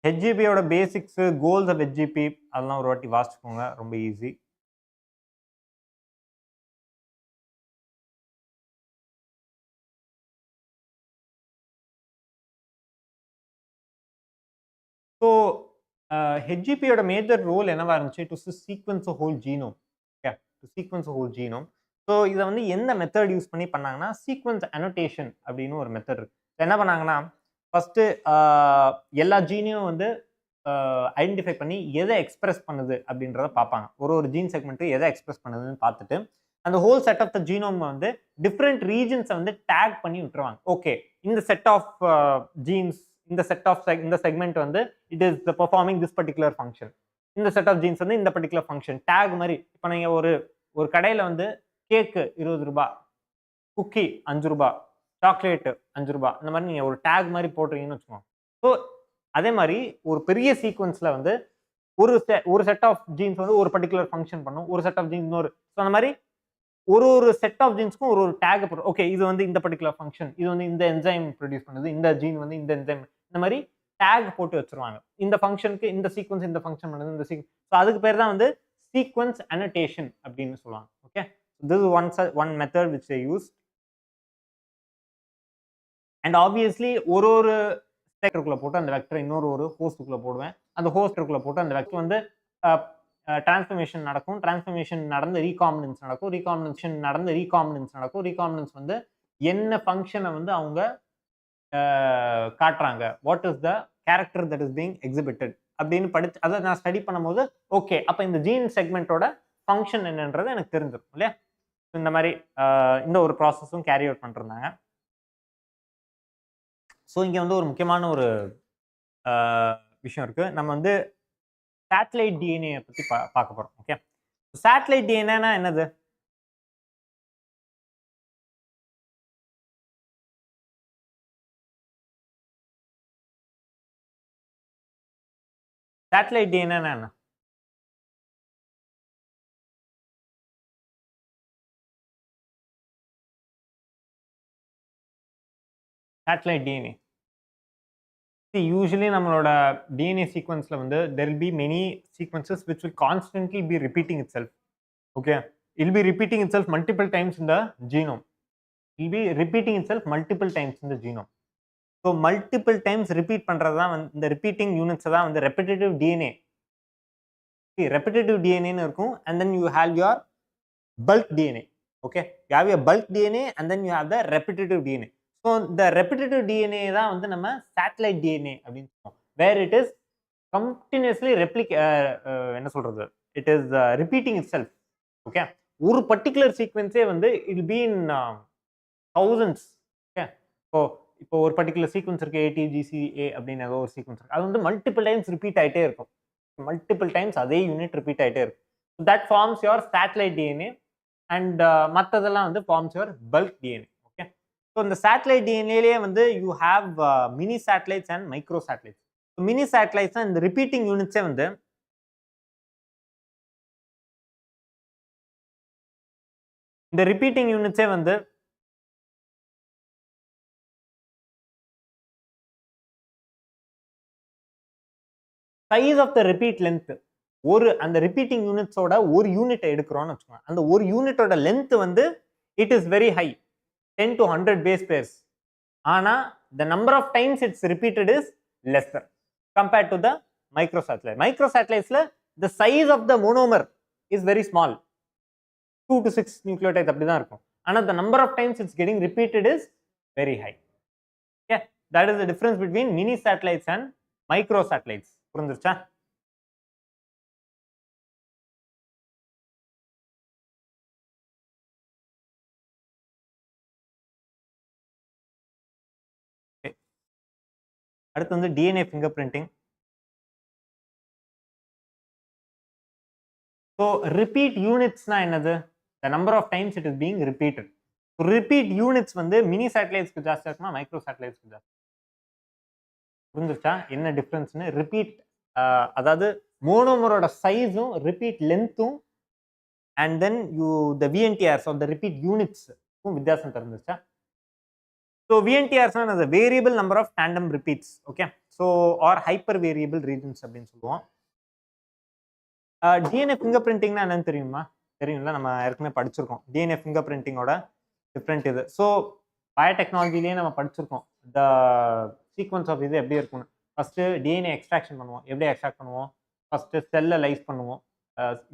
ஹெச்ஜிபியோட basics, goals of HGP அதெல்லாம் ஒரு வாட்டி வாசிச்சுக்கோங்க, ரொம்ப ஈஸி. ஸோ ஹெச்ஜிபியோட மேஜர் ரோல் என்னவா இருந்துச்சு? To sequence a whole genome. Okay, to sequence a whole genome. So இதை வந்து எந்த மெத்தட் யூஸ் பண்ணி பண்ணாங்கன்னா, சீக்வென்ஸ் அனோட்டேஷன் அப்படின்னு ஒரு மெத்தட் இருக்கு. என்ன பண்ணாங்கன்னா, ஃபர்ஸ்ட் எல்லா ஜீனையும் வந்து ஐடென்டிஃபை பண்ணி எதை எக்ஸ்பிரஸ் பண்ணுது அப்படின்றத பார்ப்பாங்க. ஒரு ஜீன் செக்மெண்ட் எதை எக்ஸ்பிரஸ் பண்ணுதுன்னு பார்த்துட்டு, அந்த whole set of the genome வந்து டிஃப்ரெண்ட் ரீஜன்ஸை வந்து டேக் பண்ணி விட்டுருவாங்க. ஓகே, இந்த செட் ஆஃப் ஜீன்ஸ், இந்த செட் ஆஃப் இந்த செக்மெண்ட் வந்து it is performing this particular function. இந்த செட் ஆஃப் ஜீன்ஸ் வந்து இந்த பர்டிகுலர் ஃபங்க்ஷன் டேக் மாதிரி. இப்போ நீங்கள் ஒரு கடையில் வந்து கேக்கு 20 ரூபாய், குக்கி 5 ரூபாய், சாக்லேட் 5 ரூபாய், இந்த மாதிரி நீங்கள் ஒரு டேக் மாதிரி போட்டுறீங்கன்னு வச்சுக்கோங்க. ஸோ அதே மாதிரி ஒரு பெரிய சீக்வன்ஸ்ல வந்து ஒரு செட் ஆஃப் ஜீன்ஸ் வந்து ஒரு பர்டிகுலர் ஃபங்க்ஷன் பண்ணும், ஒரு செட் ஆஃப் ஜீன்ஸ் இன்னொரு. ஸோ அந்த மாதிரி ஒரு செட் ஆஃப் ஜீன்ஸ்க்கும் ஒரு டேக் போடும். ஓகே, இது வந்து இந்த பர்டிகுலர் ஃபங்க்ஷன், இது வந்து இந்த என்சைம் ப்ரொடியூஸ் பண்ணுது, இந்த ஜீன் வந்து இந்த என்சைம், இந்த மாதிரி டேக் போட்டு வச்சிருவாங்க. இந்த ஃபங்க்ஷனுக்கு இந்த சீக்வன்ஸ் இந்த ஃபங்க்ஷன் பண்ணுது, இந்த சீக்வன்ஸ். ஸோ அதுக்கு பேர் தான் வந்து சீக்வன்ஸ் அனோட்டேஷன் அப்படின்னு சொல்லுவாங்க. Okay, this is one method which they use. And obviously ஒரு வெக்டருக்குள்ள போட்டு அந்த வெக்டர் இன்னொரு ஹோஸ்டுக்குள்ள போடுவேன். அந்த ஹோஸ்டுக்குள்ள போட்டு அந்த வெக்டர் வந்து டிரான்ஸ்ஃபர்மேஷன் நடக்கும். டிரான்ஸ்ஃபர்மேஷன் நடந்து ரீகாம்பினன்ஸ் நடக்கும். ரீகாம்பினேஷன் நடந்து ரீகாம்பினன்ஸ் நடக்கும். ரீகாம்பினன்ஸ் வந்து என்ன ஃபங்க்ஷனை வந்து அவங்க காட்டுறாங்க, what is the character that is being exhibited அப்படின்னு படிச்சு அதை நான் ஸ்டடி பண்ணும்போது, ஓகே அப்போ இந்த ஜீன் செக்மெண்ட்டோட ஃபங்க்ஷன் என்னன்றது எனக்கு தெரிஞ்சிருக்கும் இல்லையா. இந்த மாதிரி இந்த ஒரு ப்ராசஸும் கேரி அவுட் பண்ணிருந்தாங்க. ஸோ இங்கே வந்து ஒரு முக்கியமான ஒரு விஷயம் இருக்கு. நம்ம வந்து சேட்டலைட் டிஎன்ஏ பற்றி பார்க்க போகிறோம். ஓகே, சேட்டலைட் டிஎன்ஏனா என்னது? சேட்டலைட் டிஎன்ஏனா என்ன? சேட்டலைட் டிஎன்ஏ usually நம்மளோட DNA sequenceல வந்து there will be many sequences which will constantly be repeating itself. Okay, it will be repeating itself multiple times in the genome. It will be repeating itself multiple times in the genome. So multiple times repeat பண்றது தான் இந்த repeating units தான் வந்து repetitive DNA. See, repetitive DNA ன்னு இருக்கும், and then you have your bulk DNA. Okay, you have your bulk DNA and then you have the repetitive DNA. So the repetitive DNA தான் வந்து நம்ம satellite DNA அப்படின்னு சொல்லுவோம், where it is continuously என்ன சொல்றது, it is repeating itself. Okay, ஒரு particular சீக்வென்ஸே வந்து it will be in thousands. Okay, இப்போ ஒரு பர்டிகுலர் சீக்வென்ஸ் இருக்கு, ATGCA அப்படின்னு ஏதோ ஒரு சீக்வென்ஸ் இருக்கு, அது வந்து மல்டிபிள் டைம்ஸ் ரிப்பீட் ஆகிட்டே இருக்கும். மல்டிபிள் டைம்ஸ் அதே யூனிட் ரிப்பீட் ஆகிட்டே இருக்கும். That forms your satellite DNA and மற்றதெல்லாம் வந்து forms your bulk DNA. Okay, so இந்த சேட்டலைட் டிஎன்ஏலேயே வந்து you have mini satellites and micro satellites. Mini satellites தான் இந்த ரிப்பீட்டிங் யூனிட்ஸே வந்து size of the repeat length, அந்த ரிப்பீட்டிங் யூனிட்ஸோட ஒரு யூனிட் எடுக்கிறோம்னு வச்சுக்கோங்க, அந்த ஒரு யூனிட்டோட லென்த் வந்து it is very high, 10 to 100 base pairs. ஆனா the number of times it's repeated is lesser compared to the microsatellite. Microsatellites the size of the monomer is very small, 2 to 6 nucleotides அப்படி தான் இருக்கும். ஆனா the number of times it's getting repeated is very high. Okay, that is the difference between mini satellites and microsatellites. புரிஞ்சிருச்சா? அடுத்து வந்து DNA fingerprinting. So repeat யூனிட்ஸ்னா என்னது? The number of times it is being repeated. Repeat units வந்து mini சேட்டலைட்ஸ்க்கு ஜாஸ்தியாக இருக்குமா, micro சேட்டலைட்ஸ்க்கு ஜாஸ்தி? புரிஞ்சிருச்சா என்ன டிஃப்ரென்ஸ்னு? ரிப்பீட் அதாவது மோனோமரோட சைஸும் ரிப்பீட் லென்த்தும் and then the VNTRs of the repeat யூனிட்ஸ்க்கும் வித்தியாசம் தெரிஞ்சிருச்சா? So VNTRs is a variable number of tandem repeats. Okay, so or hyper variable regions அப்படின்னு சொல்லுவோம். DNA ஃபிங்கர் பிரிண்டிங்னா என்னன்னு தெரியுமா? தெரியும்ல, நம்ம ஏற்கனவே படிச்சிருக்கோம் DNA ஃபிங்கர் பிரிண்டிங்கோட டிஃப்ரெண்ட் இது. ஸோ பயோடெக்னாலஜிலேயே நம்ம படிச்சிருக்கோம் த சீக்வன்ஸ் ஆஃப் இது எப்படி இருக்கும்னு. ஃபர்ஸ்ட் டிஎன்ஏ எக்ஸ்ட்ராக்ஷன் பண்ணுவோம். எப்படி எக்ஸ்ட்ராக்ட் பண்ணுவோம்? ஃபர்ஸ்ட் செல்லை லைஸ் பண்ணுவோம்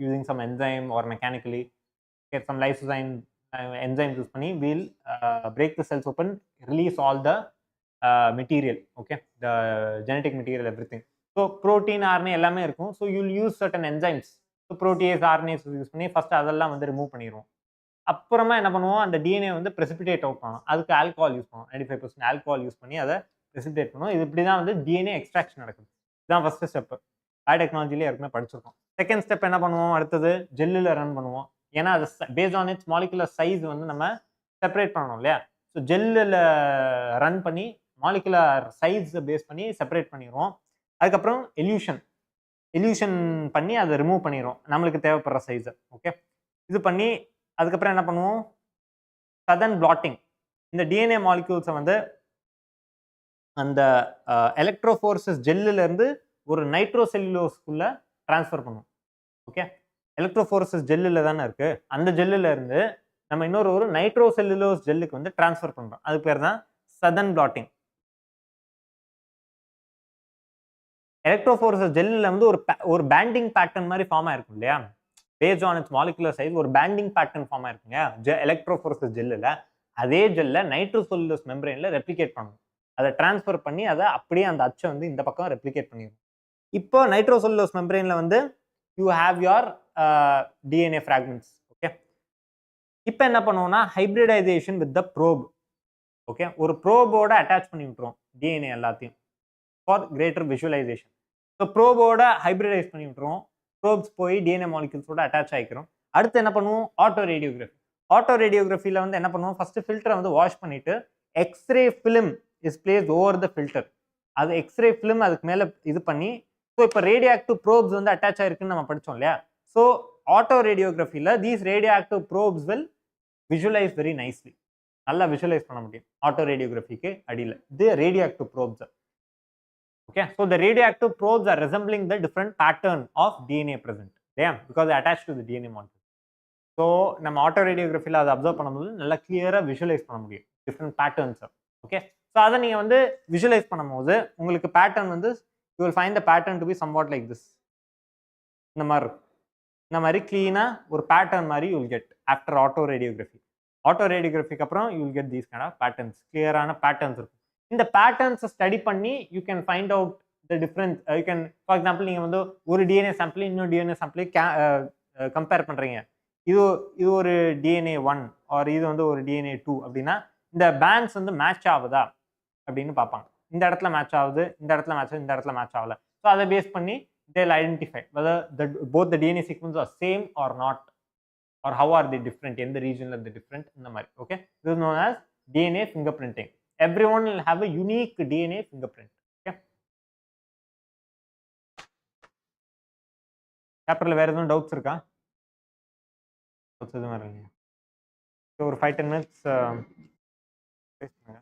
using some enzyme or mechanically. some lysozyme enzymes use பண்ணி we'll break the cells open, release all the material, okay, the genetic material, everything. So protein RNA எல்லாமே இருக்கும். So you'll use certain enzymes. So protease RNAs use பண்ணி first அதெல்லாம் வந்து remove பண்ணிடுவோம். அப்புறமா என்ன பண்ணுவோம், அந்த டிஎன்ஏ வந்து precipitate அவுட் பண்ணணும். அதுக்கு ஆல்கஹால் யூஸ் பண்ணுவோம். 95% ஆல்கஹால் யூஸ் பண்ணி அதை precipitate பண்ணுவோம். இது இப்படி தான் வந்து டிஎன்ஏ எக்ஸ்ட்ராக்ஷன் நடக்குது. இதுதான் ஃபர்ஸ்ட் ஸ்டெப். பயோடெக்னாலஜிலே ஏற்கனவே படிச்சிருக்கோம். செகண்ட் ஸ்டெப் என்ன பண்ணுவோம், அடுத்தது ஜெல்லில் ரன் பண்ணுவோம். ஏன்னா அது based on it's molecular size வந்து நம்ம செப்பரேட் பண்ணணும் இல்லையா. ஸோ ஜெல்லில் ரன் பண்ணி மாலிகுலர் சைஸ் பேஸ் பண்ணி செப்பரேட் பண்ணிடுவோம். அதுக்கப்புறம் எல்யூஷன் பண்ணி அதை ரிமூவ் பண்ணிடுவோம் நம்மளுக்கு தேவைப்படுற சைஸை. ஓகே, இது பண்ணி அதுக்கப்புறம் என்ன பண்ணுவோம், சதன் பிளாட்டிங். இந்த டிஎன்ஏ மாலிக்யூல்ஸை வந்து அந்த எலக்ட்ரோஃபோர்சஸ் ஜெல்லிலேருந்து ஒரு நைட்ரோசெல்லுலோஸ்க்குள்ள ட்ரான்ஸ்ஃபர் பண்ணுவோம். ஓகே, எலக்ட்ரோஃபோர்சஸ் ஜெல்லில் தானே இருக்கு, அந்த ஜெல்லில் இருந்து நம்ம இன்னொரு ஒரு நைட்ரோசெல்லுலோஸ் ஜெல்லுக்கு வந்து ட்ரான்ஸ்ஃபர் பண்ணுறோம். அது பேர் தான் சதன் பிளாட்டிங். எலக்ட்ரோஃபோர்சஸ் ஜெல்லில் வந்து ஒரு பேண்டிங் பேட்டர்ன் மாதிரி ஃபார்ம் ஆயிருக்கும் இல்லையா, based on it's molecular size ஒரு பேண்டிங் பேட்டர்ன் ஃபார்ம் ஆயிருக்குங்க எலக்ட்ரோஃபோர்சஸ் ஜெல்லில். அதே ஜெல்லை நைட்ரோசெல்லுலோஸ் மெம்பரேனில் ரெப்ளிகேட் பண்ணணும். அதை ட்ரான்ஸ்ஃபர் பண்ணி அதை அப்படியே அந்த அச்சை வந்து இந்த பக்கம் ரெப்ளிகேட் பண்ணிடும். இப்போ நைட்ரோசெல்லுலோஸ் மெம்பரேனில் வந்து you have your DNA fragments. Okay, இப்போ என்ன பண்ணுவோம்னா hybridization with the probe. Okay, ஒரு ப்ரோபோட அட்டாச் பண்ணி விட்டுருவோம் டிஎன்ஏ எல்லாத்தையும் ஃபார் கிரேட்டர் விஷுவலைசேஷன். ஸோ ப்ரோபோட ஹைப்ரிடைஸ் பண்ணி விட்டுருவோம். ப்ரோப்ஸ் போய் டிஎன்ஏ மாலிகூல்ஸோட அட்டாச் ஆகிக்கிறோம். அடுத்து என்ன பண்ணுவோம், ஆட்டோ ரேடியோகிராஃபி. ஆட்டோ ரேடியோகிராஃபியில் வந்து என்ன பண்ணுவோம், ஃபர்ஸ்ட் ஃபில்டரை வந்து வாஷ் பண்ணிட்டு X ray film is placed over the filter. அது எக்ஸ்ரே ஃபிலிம் அதுக்கு மேலே இது பண்ணி, ஸோ இப்போ ரேடியோ ஆக்டிவ் ப்ரோப்ஸ் வந்து அட்டாச் ஆயிருக்குன்னு நம்ம படித்தோம் இல்லையா. ஸோ ஆட்டோ ரேடியோகிராஃபியில் these radioactive probes will visualize very nicely. நல்லா விஷுவலைஸ் பண்ண முடியும் ஆட்டோ ரேடியோகிராஃபிக்கு அடியில். இது radioactive probes. Okay, so the radioactive probes are resembling the different pattern of DNA present, yeah, because they are attached to the DNA molecule. So நம்ம auto ரேடியோகிராஃபியில் அதை observe பண்ணும்போது நல்லா கிளியராக விஷுவலைஸ் பண்ண முடியும் டிஃப்ரெண்ட் பேட்டர்ன்ஸ். ஓகே, ஸோ அதை நீங்கள் வந்து விஷுவலைஸ் பண்ணும்போது உங்களுக்கு பேட்டர்ன் வந்து you will find the pattern to be somewhat like this. இந்த மாதிரி கிளீனாக ஒரு பேட்டர்ன் மாதிரி you will get after autoradiography. ஆட்டோ ரேடியோகிராஃபிக்கு அப்புறம் you will get these kind of patterns, கிளியரான பேட்டர்ன்ஸ் இருக்கும். இந்த பேட்டர்ன்ஸை ஸ்டடி பண்ணி you can find out the difference. You can for example நீங்கள் வந்து ஒரு டிஎன்ஏ சாம்பிள் இன்னொரு டிஎன்ஏ சாம்பிள் கம்பேர் பண்ணுறீங்க. இது ஒரு டிஎன்ஏ 1 ஆர் இது வந்து ஒரு டிஎன்ஏ 2 அப்படின்னா இந்த பேண்ட்ஸ் வந்து மேட்ச் ஆகுதா அப்படின்னு பார்ப்பாங்க. இந்த இடத்துல மேட்ச் ஆகுது, இந்த இடத்துல மேட்ச் ஆகுது, இந்த இடத்துல மேட்ச் ஆகல. ஸோ அதை பேஸ் பண்ணி they'll identify whether both the DNA sequences are same or not, or how are they different, எந்த ரீஜன்ல இருந்து டிஃப்ரெண்ட், இந்த மாதிரி. Okay, this is known as DNA fingerprinting. Everyone will have a unique DNA fingerprint. Okay, சாப்டர்ல வேற எதுவும் doubts இருக்கா? Doubts எதுவும் வரலைங்க. ஒரு 5-10 minutes பேசுங்க.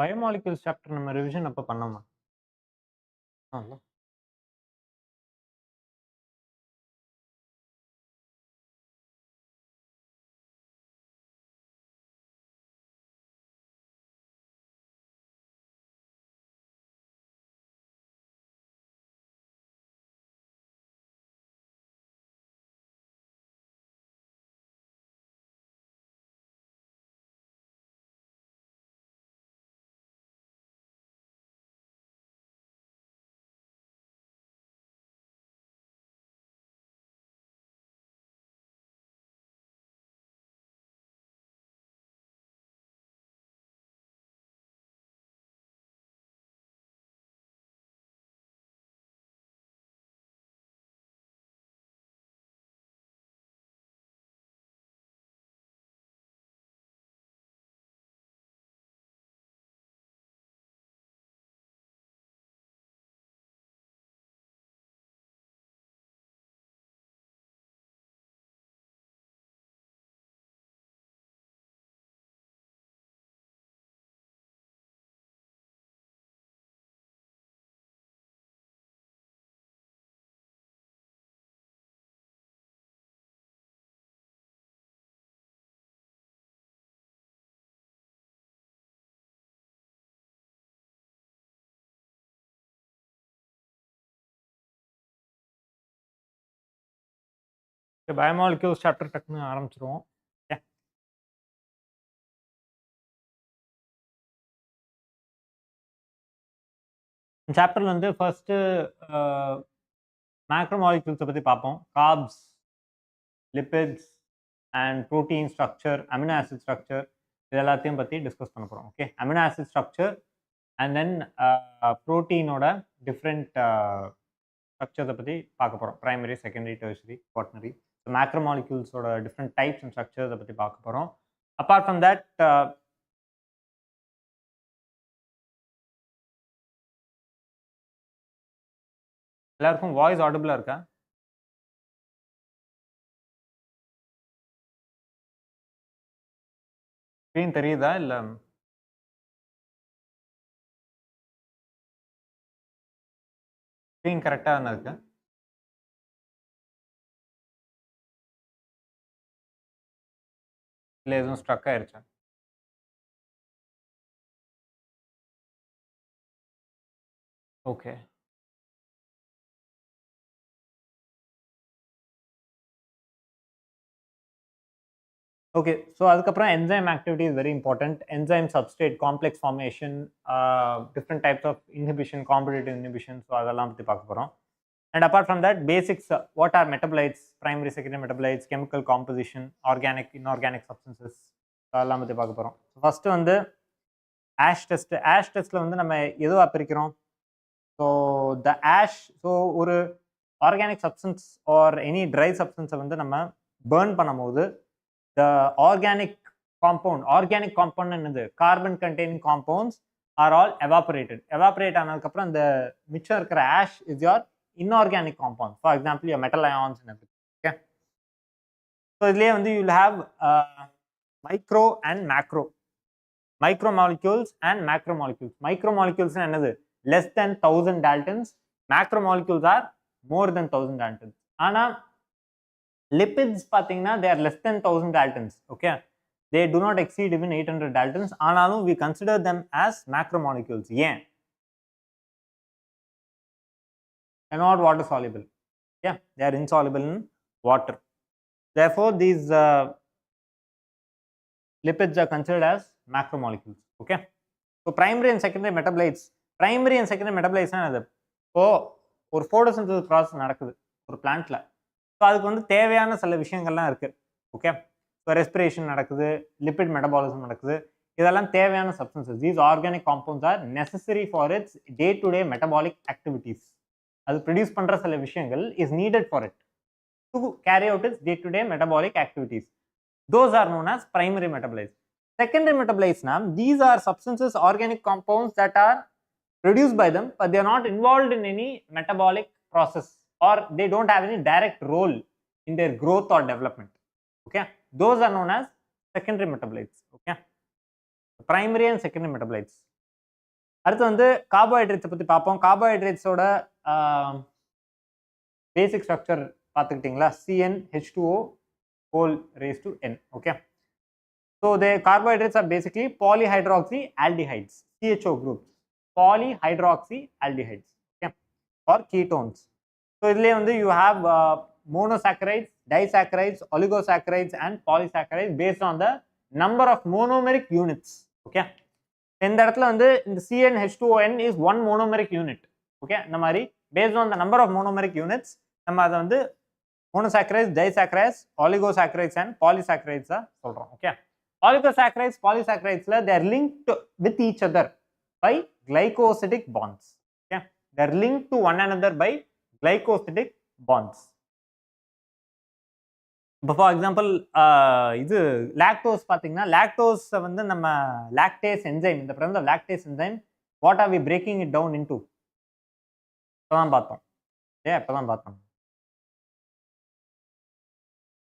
பயோமாலிக்யூல்ஸ் சாப்டர் நம்ம ரிவிஷன் அப்ப பண்ணோமா? ஆமா. பயோமாலிக்யூல்ஸ் சாப்டர் டக்குன்னு ஆரம்பிச்சிருவோம். ஓகே. சாப்டர்ல வந்து ஃபர்ஸ்ட் மேக்ரோமாலிக்யூல்ஸை பத்தி பார்ப்போம். Carbs, lipids and protein structure, amino acid structure இது எல்லாத்தையும் பத்தி டிஸ்கஸ் பண்ண போறோம். Okay. Amino acid structure and then ப்ரோட்டீனோட டிஃப்ரெண்ட் ஸ்ட்ரக்சர்ஸை பற்றி பார்க்க போகிறோம். Primary, secondary, tertiary, quaternary. மேக்ரோமாலிக்யூல்ஸோட டிஃப்ரெண்ட் டைப்ஸ் அண்ட் ஸ்ட்ரக்சர்ஸை பற்றி பார்க்க போகிறோம். அப்பார்ட் ஃப்ரம் தட் எல்லாருக்கும் வாய்ஸ் ஆடிபிளா இருக்கா? ஸ்க்ரீன் தெரியுதா இல்லை? ஸ்க்ரீன் கரெக்டாக தானே இருக்கு? இல்லை எதுவும் ஸ்ட்ரக் ஆயிருச்சா? ஓகே. ஓகே. ஸோ அதுக்கப்புறம் enzyme activity is very important. Enzyme substrate complex formation, different types of inhibition, competitive inhibition, so அதெல்லாம் பற்றி பார்க்க போகிறோம். And apart from that, basics, what are metabolites, primary, secondary metabolites, chemical composition, organic, inorganic substances, அதெல்லாம் பற்றி பார்க்க போகிறோம். First வந்து ash test. Ash டெஸ்ட்டில் வந்து நம்ம எதுவாக பிரிக்கிறோம்? ஸோ த ஆஷ், ஸோ ஒரு organic substance or any dry சப்ஸ்டன்ஸை வந்து நம்ம பேர்ன் பண்ணும்போது த ஆர்கானிக் காம்பவுண்ட் என்னது? Carbon containing compounds are all evaporate ஆனதுக்கப்புறம் இந்த மிச்சம் இருக்கிற ash is your inorganic compounds, for example your metal ions and everything. Okay, so இதுலயே வந்து you will have micro and macromolecules and macromolecules. Micromolecules என்னது? less than 1000 daltons. Macromolecules are more than 1000 daltons. ஆனா lipids பாத்தீங்கன்னா they are less than 1000 daltons. Okay, they do not exceed even 800 daltons. ஆனாலும் we consider them as macromolecules. ஏன்? Are not water soluble. Yeah, they are insoluble in water. Therefore, these lipids are considered as macromolecules. Okay. So primary and secondary metabolites. Primary and secondary metabolites என்னது? இப்போ ஒரு photosynthesis process நடக்குது ஒரு பிளான்ட்ல. So அதுக்கு வந்து தேவையான சில விஷயங்கள்லாம் இருக்கு. ஓகே. ஸோ ரெஸ்பிரேஷன் நடக்குது, லிபிட் மெட்டபாலிசம் நடக்குது, இதெல்லாம் தேவையான substances. These organic compounds R necessary for it's day to day metabolic activities. அது ப்ரொடியூஸ் பண்ற சில விஷயங்கள் is needed for it to carry out it's day to day metabolic activities. Those are known as primary metabolites. Secondary metabolites now, these are substances, organic compounds that are produced by them, but they are not involved in any metabolic process, or they don't have any direct role in their growth or development. Okay, those are known as secondary metabolites. Okay, primary and secondary metabolites. அடுத்து வந்து கார்போஹைட்ரேட்ஸை பற்றி பார்ப்போம். கார்போஹைட்ரேட்ஸோட basic structure பார்த்துக்கிட்டிங்களா? CnH2O whole raised to n. Okay. So the carbohydrates are basically polyhydroxyaldehydes, CHO groups, polyhydroxyaldehydes, okay, or ketones. So இதுலயே வந்து you have monosaccharides, disaccharides, oligosaccharides and polysaccharides based on the number of monomeric units. Okay. இந்த இடத்துல வந்து இந்த CnH2ON is one monomeric unit. Okay. இந்த மாதிரி based on the number of monomeric units நம்ம அதை வந்து monosaccharides, disaccharides, oligosaccharides and polysaccharides சொல்றோம். Okay. Oligosaccharides, polysaccharides they are linked with each other by glycosidic bonds. Okay. They are linked to one another by glycosidic bonds. For example, இது lactose பார்த்தீங்கன்னா lactose வந்து நம்ம lactase enzyme, இந்த presence of lactase enzyme, what are we breaking it down into? இப்பதான் பார்த்தோம். இப்பதான் பார்த்தோம்.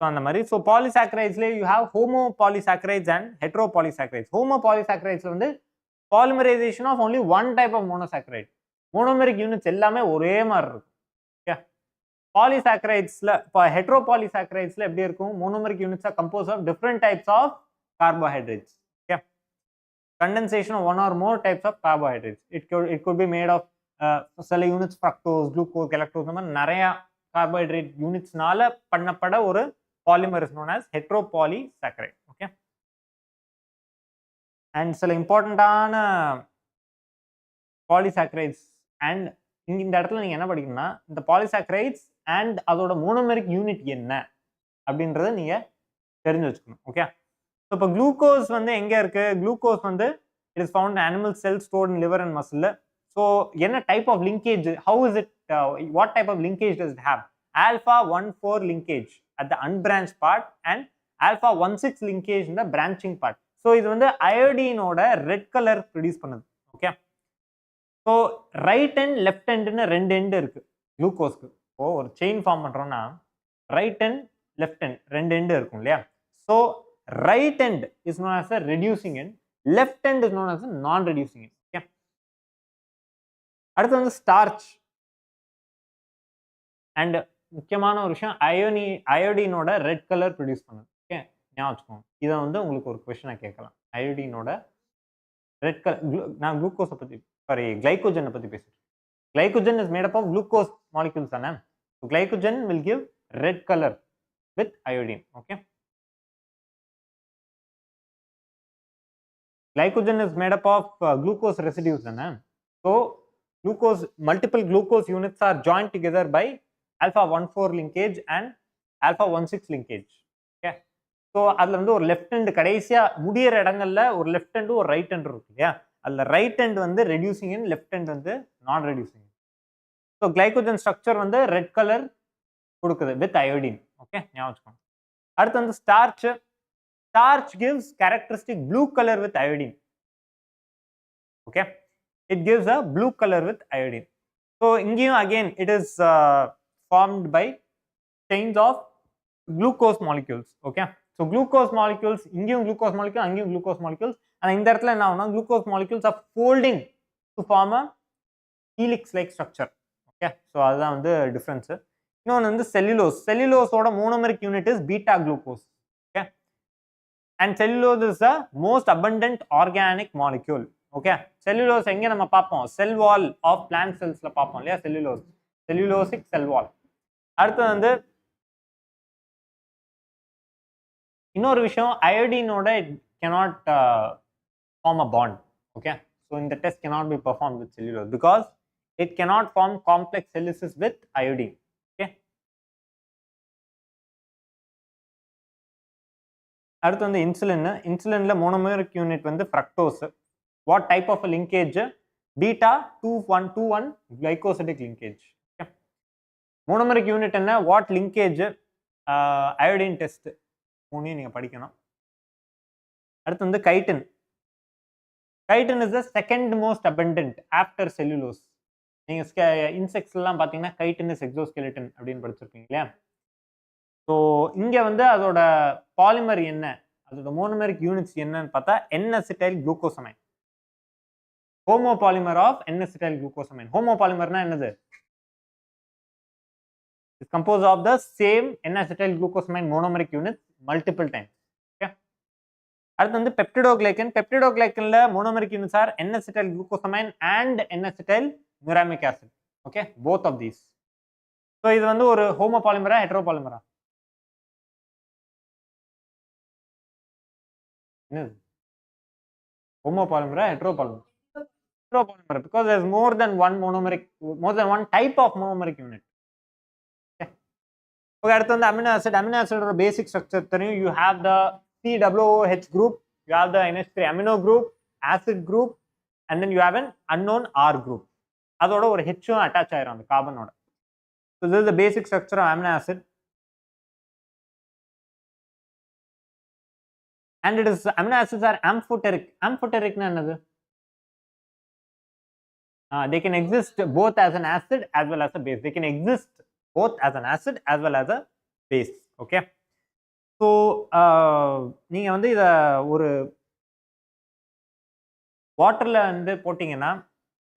அந்த மாதிரி ஸோ பாலிசாக்கரைட்ஸ்ல you have homopolysaccharides and heteropolysaccharides. ஹோமோபாலிசாக்கரைட்ஸ்ல வந்து polymerization of only one type of monosaccharide. Monomeric units எல்லாமே ஒரே மாதிரி இருக்கும். ஓகே. பாலிசாக்கரைட்ஸ்ல இப்போ ஹெட்ரோபாலிசாக்கரைட்ஸ்ல எப்படி இருக்கும்? Monomeric units are compose of different types of carbohydrates. Okay. Condensation of one or more types of carbohydrates. It could be made of சில units fructose, glucose, galactose, இந்த மாதிரி நிறைய கார்போஹைட்ரேட் யூனிட்ஸ்னால பண்ணப்பட ஒரு polymer is known as heteropolysaccharide. Okay. And சில இம்பார்ட்டண்டான polysaccharides and இந்த இடத்துல நீங்க என்ன படிக்கணும்னா இந்த polysaccharides and அதோட மோனோமெரிக் யூனிட் என்ன அப்படின்றத நீங்க தெரிஞ்சு வச்சுக்கணும். ஓகே. ஸோ இப்போ குளுக்கோஸ் வந்து எங்க இருக்கு? குளுக்கோஸ் வந்து it is found animal cell stored in liver and muscle. So என்ன type of linkage, how is it, what type of linkage does it have? alpha 1,4 linkage at the unbranched part and alpha 1,6 linkage in the branching part. So இது வந்து அயோடினோட red colour produce பண்ணுது. Okay. So right and left ஹேண்ட்னு ரெண்டு end இருக்கு குளுக்கோஸ்க்கு. இப்போ ஒரு செயின் ஃபார்ம் பண்றோம்னா ரைட் அண்ட் லெஃப்ட் ஹேண்ட் ரெண்டு எண்டு இருக்கும் இல்லையா? So right hand is known as a reducing end, left hand is known as a non reducing end. Okay. அடுத்து வந்து ஸ்டார்ச். அண்ட் முக்கியமான ஒரு விஷயம் அயோடினோட ரெட் கலர் ப்ரொடியூஸ் பண்ணுது. ஓகே, ஞாபகம் வச்சுக்கோங்க. இதை வந்து உங்களுக்கு ஒரு கொஸ்டினை கேட்கலாம். அயோடினோட ரெட் கலர், நான் குளுக்கோஸை பற்றி சாரி கிளைகோஜனை பற்றி பேசுகிறேன். Glycogen is made up of glucose molecules தானே. Glycogen will give red colour with iodine. Okay. Glycogen is made up of glucose residues தானே. So glucose, multiple glucose units are joined together by alpha 1,4 linkage and alpha 1,6 linkage. Okay. So அதுல வந்து ஒரு left hand கடைசியா முடியற இடங்கள்ல ஒரு left hand ஒரு right hand இருக்கு இல்லையா? அதுல ரைட் ஹேண்ட் வந்து ரெடியூசிங் அண்ட் லெஃப்ட் ஹேண்ட் வந்து நான் ரெடியூசிங். ஸோ கிளைகோஜன் ஸ்ட்ரக்சர் வந்து ரெட் கலர் கொடுக்குது வித் அயோடின். ஓகே, ஞாபகம் வச்சுக்கோங்க. அடுத்து வந்து starch. Starch gives characteristic blue colour with iodine. Okay. It gives a blue color with iodine. So இங்கேயும் again it is formed by chains of glucose molecules. Okay. So glucose molecules, இங்கேயும் glucose molecule, அங்கேயும் glucose molecules. ஆனால் இந்த இடத்துல என்ன ஆகும்னா glucose molecules are folding to form a helix like structure. Okay. So அதுதான் வந்து டிஃபரன்ஸ். இன்னொன்று வந்து செல்லுலோஸ். செல்லுலோஸோட monomeric unit is beta glucose. Okay. And cellulose is the most abundant organic molecule. Okay. Cellulose எங்க நம்ம பார்ப்போம்? செல் வால் ஆஃப் பிளான்ட் செல்ஸ்ல பார்ப்போம் இல்லையா? செல்லுலோஸ், செல்லுலோசிக் செல் வால். அடுத்து வந்து இன்னொரு விஷயம், அயோடினோட cannot form a bond. Okay. So in the test cannot be performed with cellulose because it cannot form complex helices with iodine. Okay. அடுத்து வந்து இன்சுலின். இன்சுலின்ல மோனோமெரிக் யூனிட் வந்து fructose. What type of a linkage? Beta 2,1,2,1 glycosidic linkage. Okay. Monomeric unit என்ன? What linkage? Iodine test. மூணையும் நீங்க படிக்கணும். அடுத்து வந்து chitin. Chitin is the second most abundant after cellulose. நீங்க இன்செக்ட்ஸ் எல்லாம் பாத்தீங்கன்னா chitin is exoskeleton அப்படின்னு படிச்சிருப்பீங்க இல்லையா? ஸோ இங்க வந்து அதோட பாலிமர் என்ன, அதோட மோனோமெரிக் யூனிட்ஸ் என்னன்னு பார்த்தா N-acetyl glucosamine. homopolymer of N-acetyl glucosamine. Homopolymer na என்னது? It's composed of the same N-acetyl glucosamine monomeric units multiple times. Okay. அடுத்து வந்து peptidoglycan. Peptidoglycanல monomeric units are N-acetyl glucosamine and N-acetyl muramic acid. Okay, both of these. So இது வந்து ஒரு homopolymer heteropolymer. என்னது? Homopolymer heteropolymer. Heteropolymer because there's more than one type of monomeric unit. Okay, அடுத்து வந்து amino acid ஓட basic structure தெரியும். You have the COOH group, you have the NH3 amino group, acid group, and then you have an unknown R group. அதோட ஒரு H attach ஆயிரும் அந்த கார்பனோட. So this is the basic structure of amino acid. And it is amino acids are amphoteric. Amphoteric na என்னது? They can exist both as an acid as well as a base. They can exist both as an acid as well as a base. Okay. So நீங்க வந்து இத ஒரு வாட்டர்ல வந்து போட்டீங்கன்னா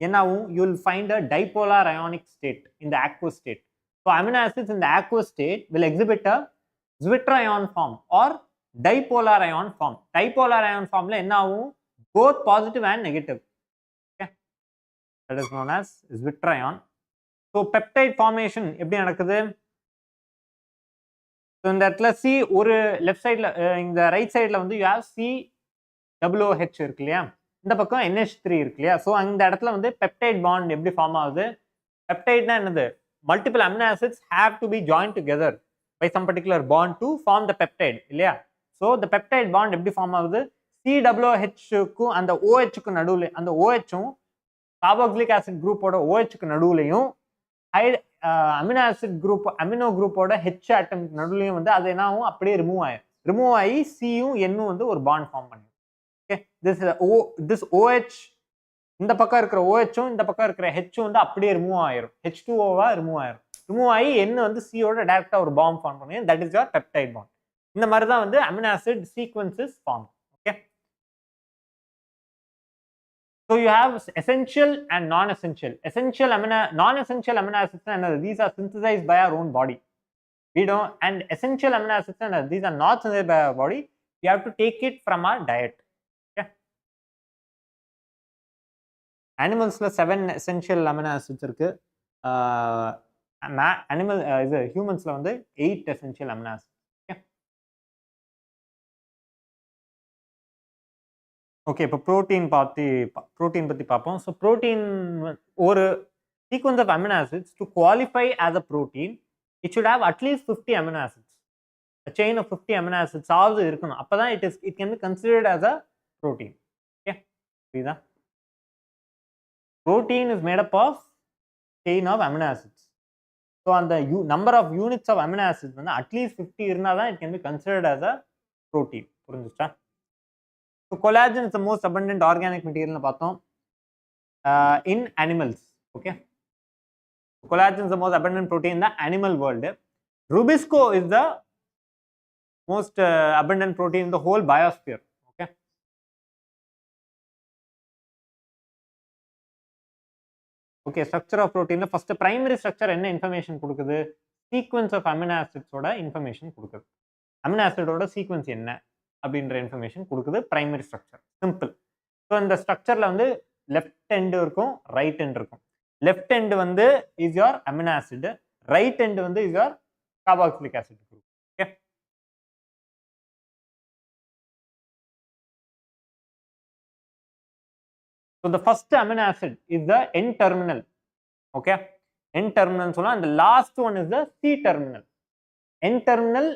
என்னாகும்? You will find a dipolar ionic state in the aqueous state. So amino acids in the aqueous state will exhibit a zwitterion form or dipolar ion form. Dipolar ion formல என்னாகும்? Both positive and negative. Okay. That is known as zwitterion. So peptide formation எப்படி நடக்குது? So இந்த இடத்துல C ஒரு left சைடுல இந்த right சைடுல வந்து you have COOH இருக்கு இல்லையா? இந்த பக்கம் NH3 இருக்கு இல்லையா? ஸோ அந்த இடத்துல வந்து பெப்டைட் பாண்ட் எப்படி ஃபார்ம் ஆகுது? பெப்டைட்னா என்னது? Multiple amino acids have to be join together by some particular bond to form the peptide இல்லையா? ஸோ த பெப்டைட் பாண்ட் எப்படி ஃபார்ம் ஆகுது? COOHக்கும் அந்த OHக்கு நடுவில் அந்த OHம் கார்பாக்சிலிக் ஆசிட் குரூப்போட OHக்கு நடுவுலையும் அமினோ குரூப்போட H ஆட்டம் நடுவுலையும் வந்து அது என்ன ஆகும்? அப்படியே ரிமூவ் ஆகி சியும் என்னும் வந்து ஒரு பாண்ட் ஃபார்ம் பண்ணி. Okay, this OH இந்த பக்கம் இருக்கிற OHம் இந்த பக்கம் இருக்கிற Hம் வந்து அப்படியே ரிமூவ் ஆயிரும். H2O ரிமூவ் ஆகி என்ன வந்து சியோட டைரக்டா ஒரு பாண்ட் ஃபார்ம் பண்ணும். That is your peptide bond. இந்த மாதிரி தான் வந்து amino acid sequences form. Okay. So you have essential and non-essential. Non-essential amino acids and these are synthesized by our own body. We don't, and essential amino acids and these are not synthesized by our body. We have to take it from our diet. Okay. Animals la 7 essential amino acids irukku. Humans la வந்து 8 essential amino acids. Okay, இப்போ protein பற்றி பார்ப்போம். So protein ஒரு sequence of amino acids to qualify as a protein it should have at least 50 amino acids. Chain of 50 amino acids ஆவது இருக்கணும். அப்போ தான் it can be considered as a protein. Okay, புரியுதா? Protein is made up of chain of amino acids. So அந்த number of units of amino acids வந்து at least 50 இருந்தால் தான் it can be considered as a protein. புரிஞ்சுச்சா? So collagen is the most abundant organic material பார்த்தோம் in animals. Okay, collagen is the most abundant protein in the animal world. Rubisco is the most abundant protein in the whole biosphere. Okay, okay, structure of protein. First primary structure என்ன information கொடுக்குது? Sequence of amino acids ஓட information கொடுக்குது. Amino acid ஓட sequence என்ன அப்படின்ற information கொடுக்குது primary structure. Simple. So இந்த ஸ்ட்ரக்சரில் வந்து லெஃப்ட் எண்டு இருக்கும், ரைட் எண்ட் இருக்கும். லெஃப்ட் எண்டு வந்து is your amino acid, right end வந்து is your carboxylic acid group. Okay, so the first amino acid is the N terminal. Okay, N terminal சொன்னா அந்த last one is the C terminal. N terminal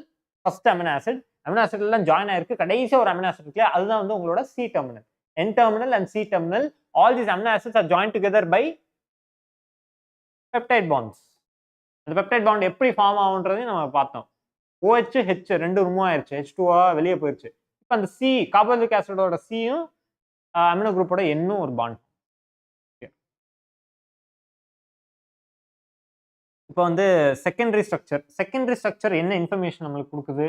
first amino acid. Amino acid எல்லாம் join ஆயிருக்கு, கடைசியா ஒரு amino acid இருக்கு, அதுதான் வந்து உங்களோட C terminal. N terminal and C terminal, all these amino acids are join together by peptide bonds. அந்த peptide bond எப்படி ஃபார்ம் ஆகுன்றதையும் நம்ம பார்த்தோம். OH H ரெண்டு ரிமூவ் ஆயிருச்சு, H2O வெளியே போயிருச்சு. இப்போ அந்த சி கார்பாக்சிலிக் ஆசிடோட சியும் அமினோ குரூப்போட என்னும் ஒரு பாண்ட். இப்போ வந்து செகண்டரி ஸ்ட்ரக்சர் என்ன இன்ஃபர்மேஷன் நம்மளுக்கு கொடுக்குது?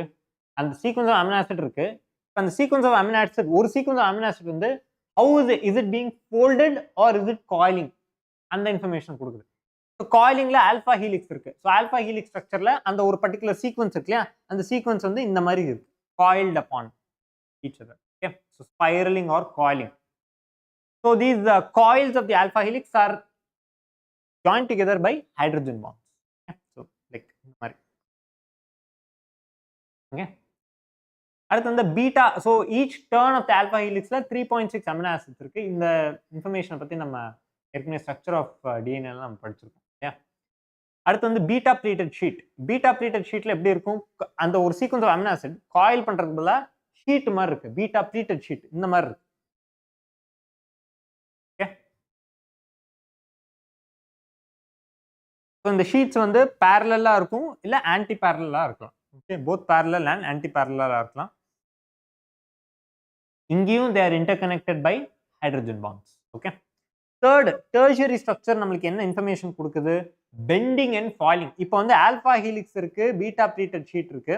அந்த சீக்வன்ஸ் ஆஃப் அமினோ ஆசிட் இருக்கு. அந்த சீக்வன்ஸ் ஆஃப் அமினோ ஆசிட், ஒரு சீக்வன்ஸ் ஆஃப் அமினோ ஆசிட் வந்து how is it being folded or is it coiling, அந்த இன்ஃபர்மேஷன் கொடுக்குது. ஸோ காயிலிங்ல ஆல்ஃபா ஹீலிக்ஸ் இருக்கு. ஸோ ஆல்ஃபா ஹீலிக்ஸ் ஸ்ட்ரக்சர்ல அந்த ஒரு பர்டிகுலர் சீக்வன்ஸ் இருக்கு இல்லையா, அந்த சீக்வன்ஸ் வந்து இந்த மாதிரி இருக்கு, coiled upon each other. Okay, so spiraling or coiling. So these coils of the alpha helix are joined together by hydrogen bonds. So like இந்த மாதிரி. ஓகே, அடுத்து வந்து beta. So each turn of the alpha ஹீலிக்ஸ்ல 3.6 amino acids இருக்கு. இந்த இன்ஃபர்மேஷனை பத்தி நம்ம ஏற்கனவே ஸ்ட்ரக்சர் ஆஃப் டிஎன்ஏ நம்ம படிச்சிருக்கோம். அடுத்து வந்து beta pleated sheet. Beta pleated ஷீட்ல எப்படி இருக்கும், அந்த ஒரு sequence of amino acid coil பண்றதுக்கு பதிலா ஷீட் மாதிரி இருக்கு. பீட்டா ப்ளீட்டட் ஷீட் இந்த மாதிரி இருக்கு. ஓகே, ஸோ இந்த ஷீட்ஸ் வந்து பேரலா இருக்கும் இல்ல ஆன்டி பேரலா இருக்கலாம். Okay, both parallel and anti பேரலா இருக்கலாம். இங்கேயும் they are interconnected by hydrogen bonds. Okay, third tertiary structure நம்மளுக்கு என்ன இன்ஃபர்மேஷன் கொடுக்குது, பெண்டிங் அண்ட் ஃபாயிலிங். இப்போ வந்து ஆல்ஃபா ஹீலிக்ஸ் இருக்கு, பீட்டா ப்ளீட்டட் ஷீட் இருக்கு.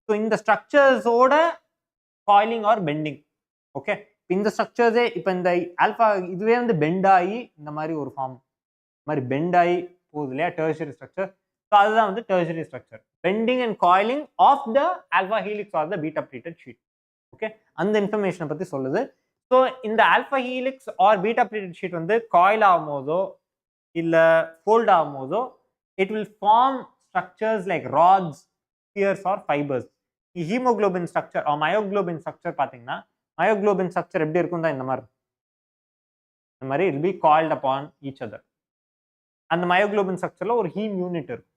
ஸோ இந்த ஸ்ட்ரக்சர்ஸோட காயிலிங் ஆர் பெண்டிங். ஓகே, இந்த ஸ்ட்ரக்சர்ஸே இப்போ இந்த ஆல்ஃபா இதுவே வந்து பெண்ட் ஆகி இந்த மாதிரி ஒரு ஃபார்ம் மாதிரி பெண்ட் ஆகி போகுது இல்லையா, டெர்ஷியரி ஸ்ட்ரக்சர். ஸோ அதுதான் வந்து tertiary structure, bending and coiling of the alpha helix or the beta pleated sheet. Okay, அந்த இன்ஃபர்மேஷனை பத்தி சொல்லுது. ஸோ இந்த alpha helix or beta pleated sheet வந்து காயில் ஆகும் போதோ இல்ல ஃபோல்ட் ஆகும் போதோ it will form structures like rods, spheres or fibres. Haemoglobin structure or myoglobin structure பார்த்தீங்கன்னா மயோகுளோபின் ஸ்ட்ரக்சர் எப்படி இருக்கும் தான் இந்த மாதிரி it be coiled upon each other. அந்த மயோகுளோபின் ஸ்ட்ரக்சர்ல ஒரு ஹீம் யூனிட் இருக்கும்.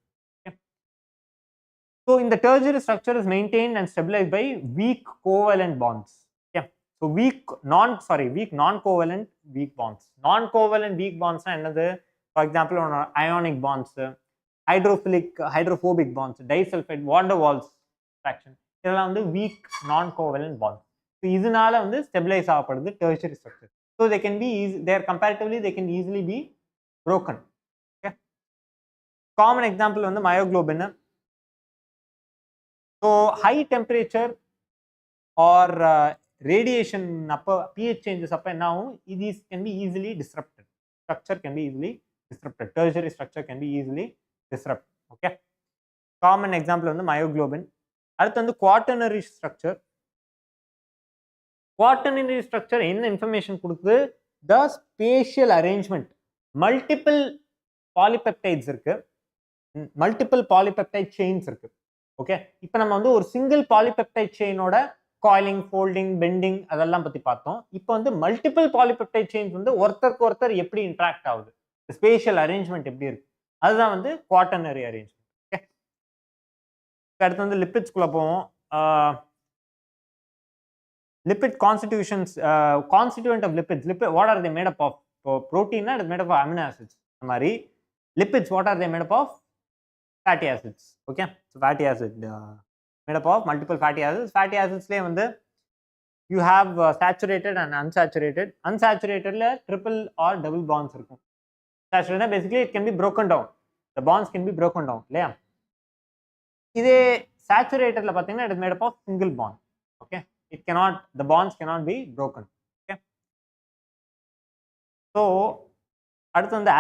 So in the tertiary structure is maintained and stabilized by weak covalent bonds. Yeah. So weak non-covalent weak bonds. Non-covalent weak bonds na enadhu? For example, on ionic bonds, hydrophobic bonds, disulfide, van der Waals attraction. இதெல்லாம் வந்து weak non-covalent bonds. So இதனால வந்து stabilize ஆகப்படுது tertiary structure. So they can be they can easily be broken. Okay. Common example வந்து myoglobin. So high temperature or radiation அப்போ pH changes அப்போ என்ன ஆகும், these can be easily disrupted. Structure can be easily disrupted. Tertiary structure can be easily disrupted. Okay. Common example வந்து myoglobin. அடுத்து வந்து quaternary structure. Quaternary structure என்ன information கொடுக்குது, the spatial arrangement. Multiple polypeptides இருக்கு, multiple polypeptide chains இருக்கு. Okay, இப்போ நம்ம வந்து ஒரு சிங்கிள் பாலிபெப்டைட் செயினோட காயிலிங், ஃபோல்டிங், பெண்டிங் அதெல்லாம் பத்தி பார்த்தோம். இப்போ வந்து மல்டிபிள் பாலிபெப்டைட் செயின்ஸ் வந்து ஒருத்தருக்கு ஒருத்தர் எப்படி இன்ட்ராக்ட் ஆகுது, ஸ்பேஷியல் அரேஞ்ச்மெண்ட் எப்படி இருக்கு, அதுதான் வந்து குவாட்டர்னரி அரேஞ்ச்மெண்ட். ஓகே, அடுத்து வந்து லிப்பிட்ஸ்குள்ள போவோம். Lipid constitutions, constituent of lipids. What are they made up of? இப்போ ப்ரோட்டீன்னா it made up of amino acids. அந்த மாதிரி lipids what are they made up of? Fatty acids. Okay, so fatty acid made up of multiple fatty acids. Fatty acids le வந்து you have saturated and unsaturated. Unsaturated la triple or double bonds இருக்கும். Saturated basically it can be broken down, the bonds can be broken down இல்லையா. இதே saturated la பாத்தீங்கன்னா it is made up of single bond. Okay, the bonds cannot be broken. Okay, so அடுத்து வந்து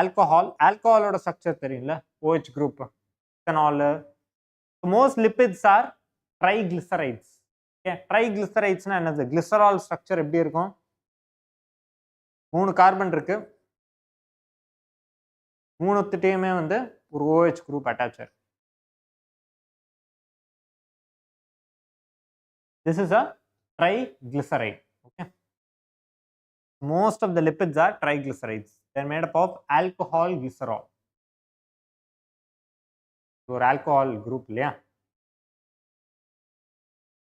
ஆல்கஹாலோட structure தெரியும்ல, OH group, ethanol. Most lipids are triglycerides. Okay, triglycerides na enadhu? Glycerol structure எப்படி இருக்கும், 3 carbon இருக்கு, 3த்துட்டேயுமே வந்து ஒரு OH group attach ஆயிருக்கு. This is a triglyceride. Okay, most of the lipids are triglycerides. They are made up of alcohol glycerol. ஒரு alcohol group இல்லையா.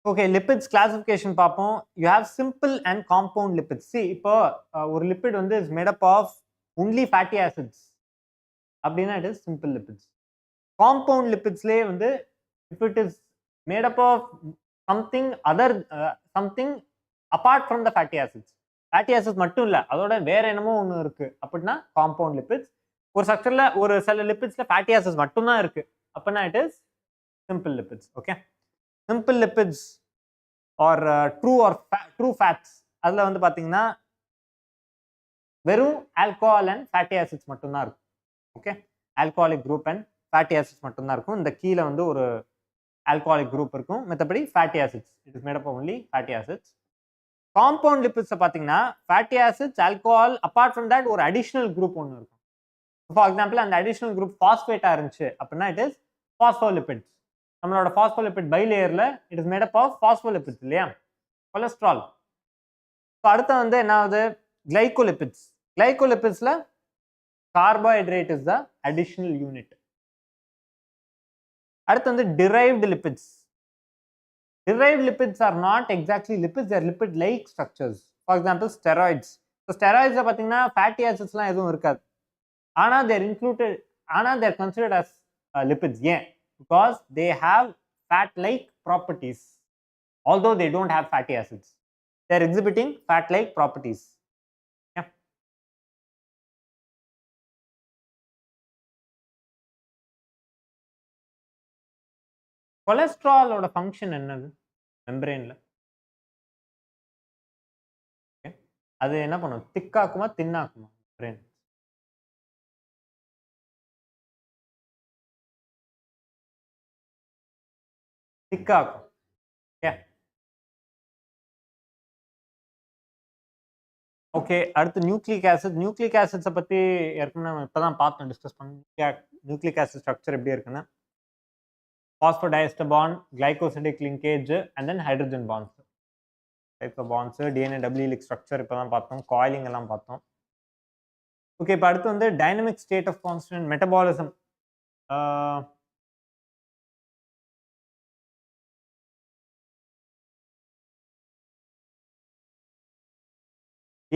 Okay, lipids classification பார்ப்போம். You have simple and compound lipids. இப்போ ஒரு lipid வந்து is made up of only fatty acids அப்படின்னா it is simple lipids. Compound லிப்பிட்ஸ்லேயே வந்து if it is made up of something other something apart from the fatty acids. Fatty acids மட்டும் இல்லை, அதோட வேற என்னமோ ஒன்று இருக்கு அப்படின்னா காம்பவுண்ட் லிப்பிட்ஸ். ஒரு ஸ்ட்ரக்சர்ல ஒரு சில லிப்பிட்ஸ்ல ஃபேட்டி ஆசிட்ஸ் மட்டும்தான் இருக்கு அப்படின்னா it is simple lipids. Okay, simple lipids are true fats, அதில் வந்து பார்த்தீங்கன்னா வெறும் ஆல்கஹால் அண்ட் ஃபேட்டி ஆசிட்ஸ் மட்டும்தான் இருக்கும். Okay, alcoholic group and fatty acids மட்டும்தான் இருக்கும். இந்த கீழே வந்து ஒரு ஆல்கஹாலிக் குரூப் இருக்கும். மற்றபடி fatty acids, it is made up only fatty acids. Compound லிபிட்ஸை பார்த்தீங்கன்னா fatty acids, alcohol, apart from that ஒரு அடிஷனல் குரூப் ஒன்று இருக்கும். ஃபார் எக்ஸாம்பிள் அந்த அடிஷனல் குரூப் ஃபாஸ்பேட்டாக இருந்துச்சு அப்படின்னா இட் இஸ் பாஸ்போலிபிட்ஸ். நம்மளோட பாஸ்போலிபிட் பை லேயரில் it is made up of phospholipids இல்லையா, கொலஸ்ட்ரால். அடுத்து வந்து என்ன ஆகுது, கிளைகோலிபிட்ஸ். கிளைகோலிபிட்ஸ்ல carbohydrate is the additional unit. அடுத்து வந்து derived lipids. Derived lipids are not exactly lipids, they are lipid like structures. For example, steroids. So steroids பார்த்தீங்கன்னா fatty acidsலாம் எதுவும் இருக்காது. ஆனா they are included, ஆனா they are considered as lipids. ஏன்? Because they have fat like properties, although they don't have fatty acids. They are exhibiting fat like properties. Yeah. கொலஸ்ட்ராலோட function என்னது மெம்பரேன்ல? அது என்ன பண்ணும், திக்காக்குமா தின்னாக்குமா மெம்பரேன்? திக்காக்கும். ஓகே, அடுத்து நியூக்ளிக் ஆசிட். நியூக்ளிக் ஆசிட்ஸை பற்றி ஏற்கனவே நம்ம இப்போ தான் பார்த்தோம், டிஸ்கஸ் பண்ணி. நியூக்ளிக் ஆசிட் ஸ்ட்ரக்சர் எப்படி இருக்குன்னா phosphodiester bond, glycosidic linkage and then hydrogen bonds. Types of bonds, DNA double helix structure இப்போ தான் பார்த்தோம், காயிலிங் எல்லாம் பார்த்தோம். ஓகே, இப்போ அடுத்து வந்து dynamic state of constant metabolism.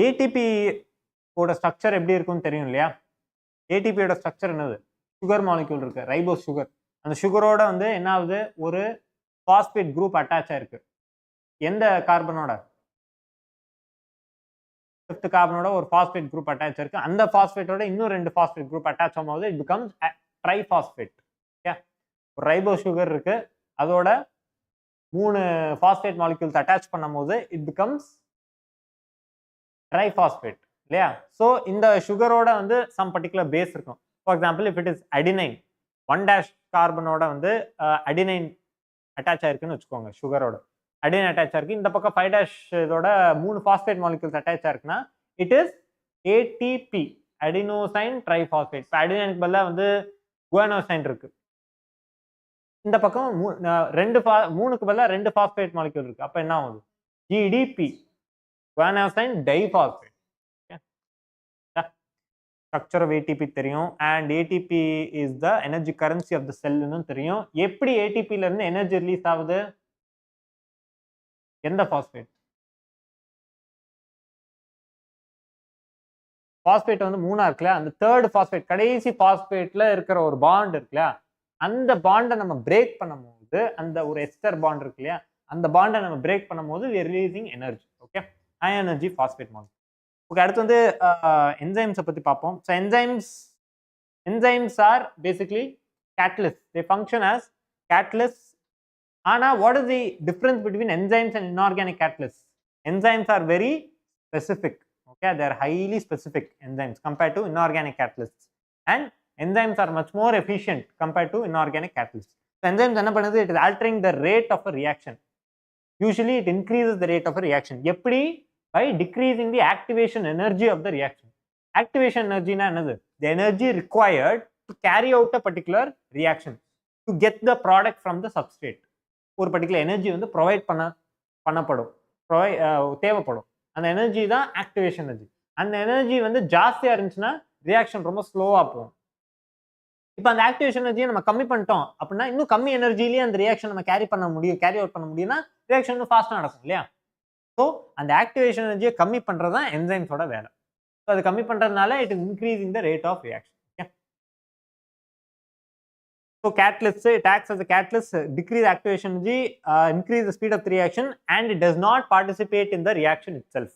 ATP ஓட ஸ்ட்ரக்சர் எப்படி இருக்கும்னு தெரியும் இல்லையா? ஏடிபியோட ஸ்ட்ரக்சர் என்னது, சுகர் மாலிக்யூல் இருக்கு, ரைபோஸ் சுகர். அந்த சுகரோட வந்து என்ன ஆகுது, ஒரு பாஸ்பேட் குரூப் அட்டாச் ஆயிருக்கு. எந்த கார்பனோட? ஃபிஃப்த் கார்பனோட ஒரு பாஸ்பேட் குரூப் அட்டாச் இருக்கு. அந்த பாஸ்பேட்டோட இன்னும் 2 பாஸ்பேட் குரூப் அட்டாச் ஆகும்போது இட் பிகம்ஸ் ட்ரைபாஸ்பேட். ஓகே, ஒரு ரைபோஸ் சுகர் இருக்கு, அதோட 3 பாஸ்பேட் மாலிக்யூல்ஸ் அட்டாச் பண்ணும்போது இட் பிகம்ஸ் ட்ரைபாஸ்பேட் இல்லையா? ஸோ இந்த சுகரோட வந்து சம் பர்டிகுலர் பேஸ் இருக்கும். For example, if it is adenine, 1' கார்பனோட வந்து அடினைன் அட்டாச் ஆயிருக்குன்னு வச்சுக்கோங்க. சுகரோட அடினைன் அட்டாச் ஆயிருக்கு. இந்த பக்கம் 5' இதோட 3 பாஸ்பேட் மாலிக்யூல்ஸ் அட்டாச் ஆயிருக்குன்னா it is ATP, adenosine triphosphate. இப்போ அடினைனுக்கு பதிலாக வந்து குவானோசைன் இருக்கு. இந்த பக்கம் 3க்கு பதிலாக 2 பாஸ்பேட் மாலிக்யூல் இருக்கு. அப்போ என்ன ஆகுது, GDP, guanosine diphosphate. Structure of ATP தெரியும். And ATP is the energy currency of the செல்லுன்னு தெரியும். எப்படி ஏடிபில இருந்து எனர்ஜி ரிலீஸ் ஆகுது, எந்த பாஸ்பேட்? பாஸ்பேட் வந்து 3 இருக்குல்ல, அந்த 3rd பாஸ்பேட், கடைசி பாஸ்பேட்ல இருக்கிற ஒரு பாண்ட் இருக்குல்ல, அந்த பாண்டை நம்ம பிரேக் பண்ணும்போது, அந்த ஒரு எஸ்டர் பாண்ட் இருக்கு இல்லையா, அந்த பாண்டை நம்ம பிரேக் பண்ணும்போது we are releasing energy. Okay, high energy phosphate molecule. Okay, அடுத்து வந்து என்சைம்ஸை பற்றி பார்ப்போம். So enzymes are basically catalysts. They function as catalysts. ஆனால் what is the difference between enzymes and inorganic catalysts? Enzymes are very specific. Okay, they are highly specific enzymes compared to inorganic catalysts. And enzymes are much more efficient compared to inorganic catalysts. So enzymes என்ன பண்ணுது, it is altering the rate of a reaction. Usually it increases the rate of a reaction. எப்படி? By decreasing the activation energy of the reaction. Activation energy na என்னது? The energy required to carry out a particular reaction, to get the product from the substrate. ஒரு particular energy வந்து provide பண்ணப்படும், தேவைப்படும். அந்த energy தான் activation energy. அந்த energy வந்து ஜாஸ்தியாக இருந்துச்சுன்னா ரியாக்ஷன் ரொம்ப ஸ்லோவாக போகும். இப்போ அந்த ஆக்டிவேஷன் எனர்ஜியை நம்ம கம்மி பண்ணிட்டோம் அப்படின்னா இன்னும் கம்மி எனர்ஜிலேயே அந்த ரியாக்ஷன் நம்ம கேரி அவுட் பண்ண முடியும்னா ரியாக்ஷன் இன்னும் ஃபாஸ்ட்டாக நடக்கும் இல்லையா? ஸோ அந்த ஆக்டிவேஷன் எனர்ஜியை கம்மி பண்ணுறது தான் என்சைம்ஸோட வேலை. ஸோ அது கம்மி பண்ணுறதுனால it is increasing the rate of reaction. So catalyst, it acts as a catalyst, decrease activation energy, increase the speed of the reaction, and it does not participate in the reaction itself.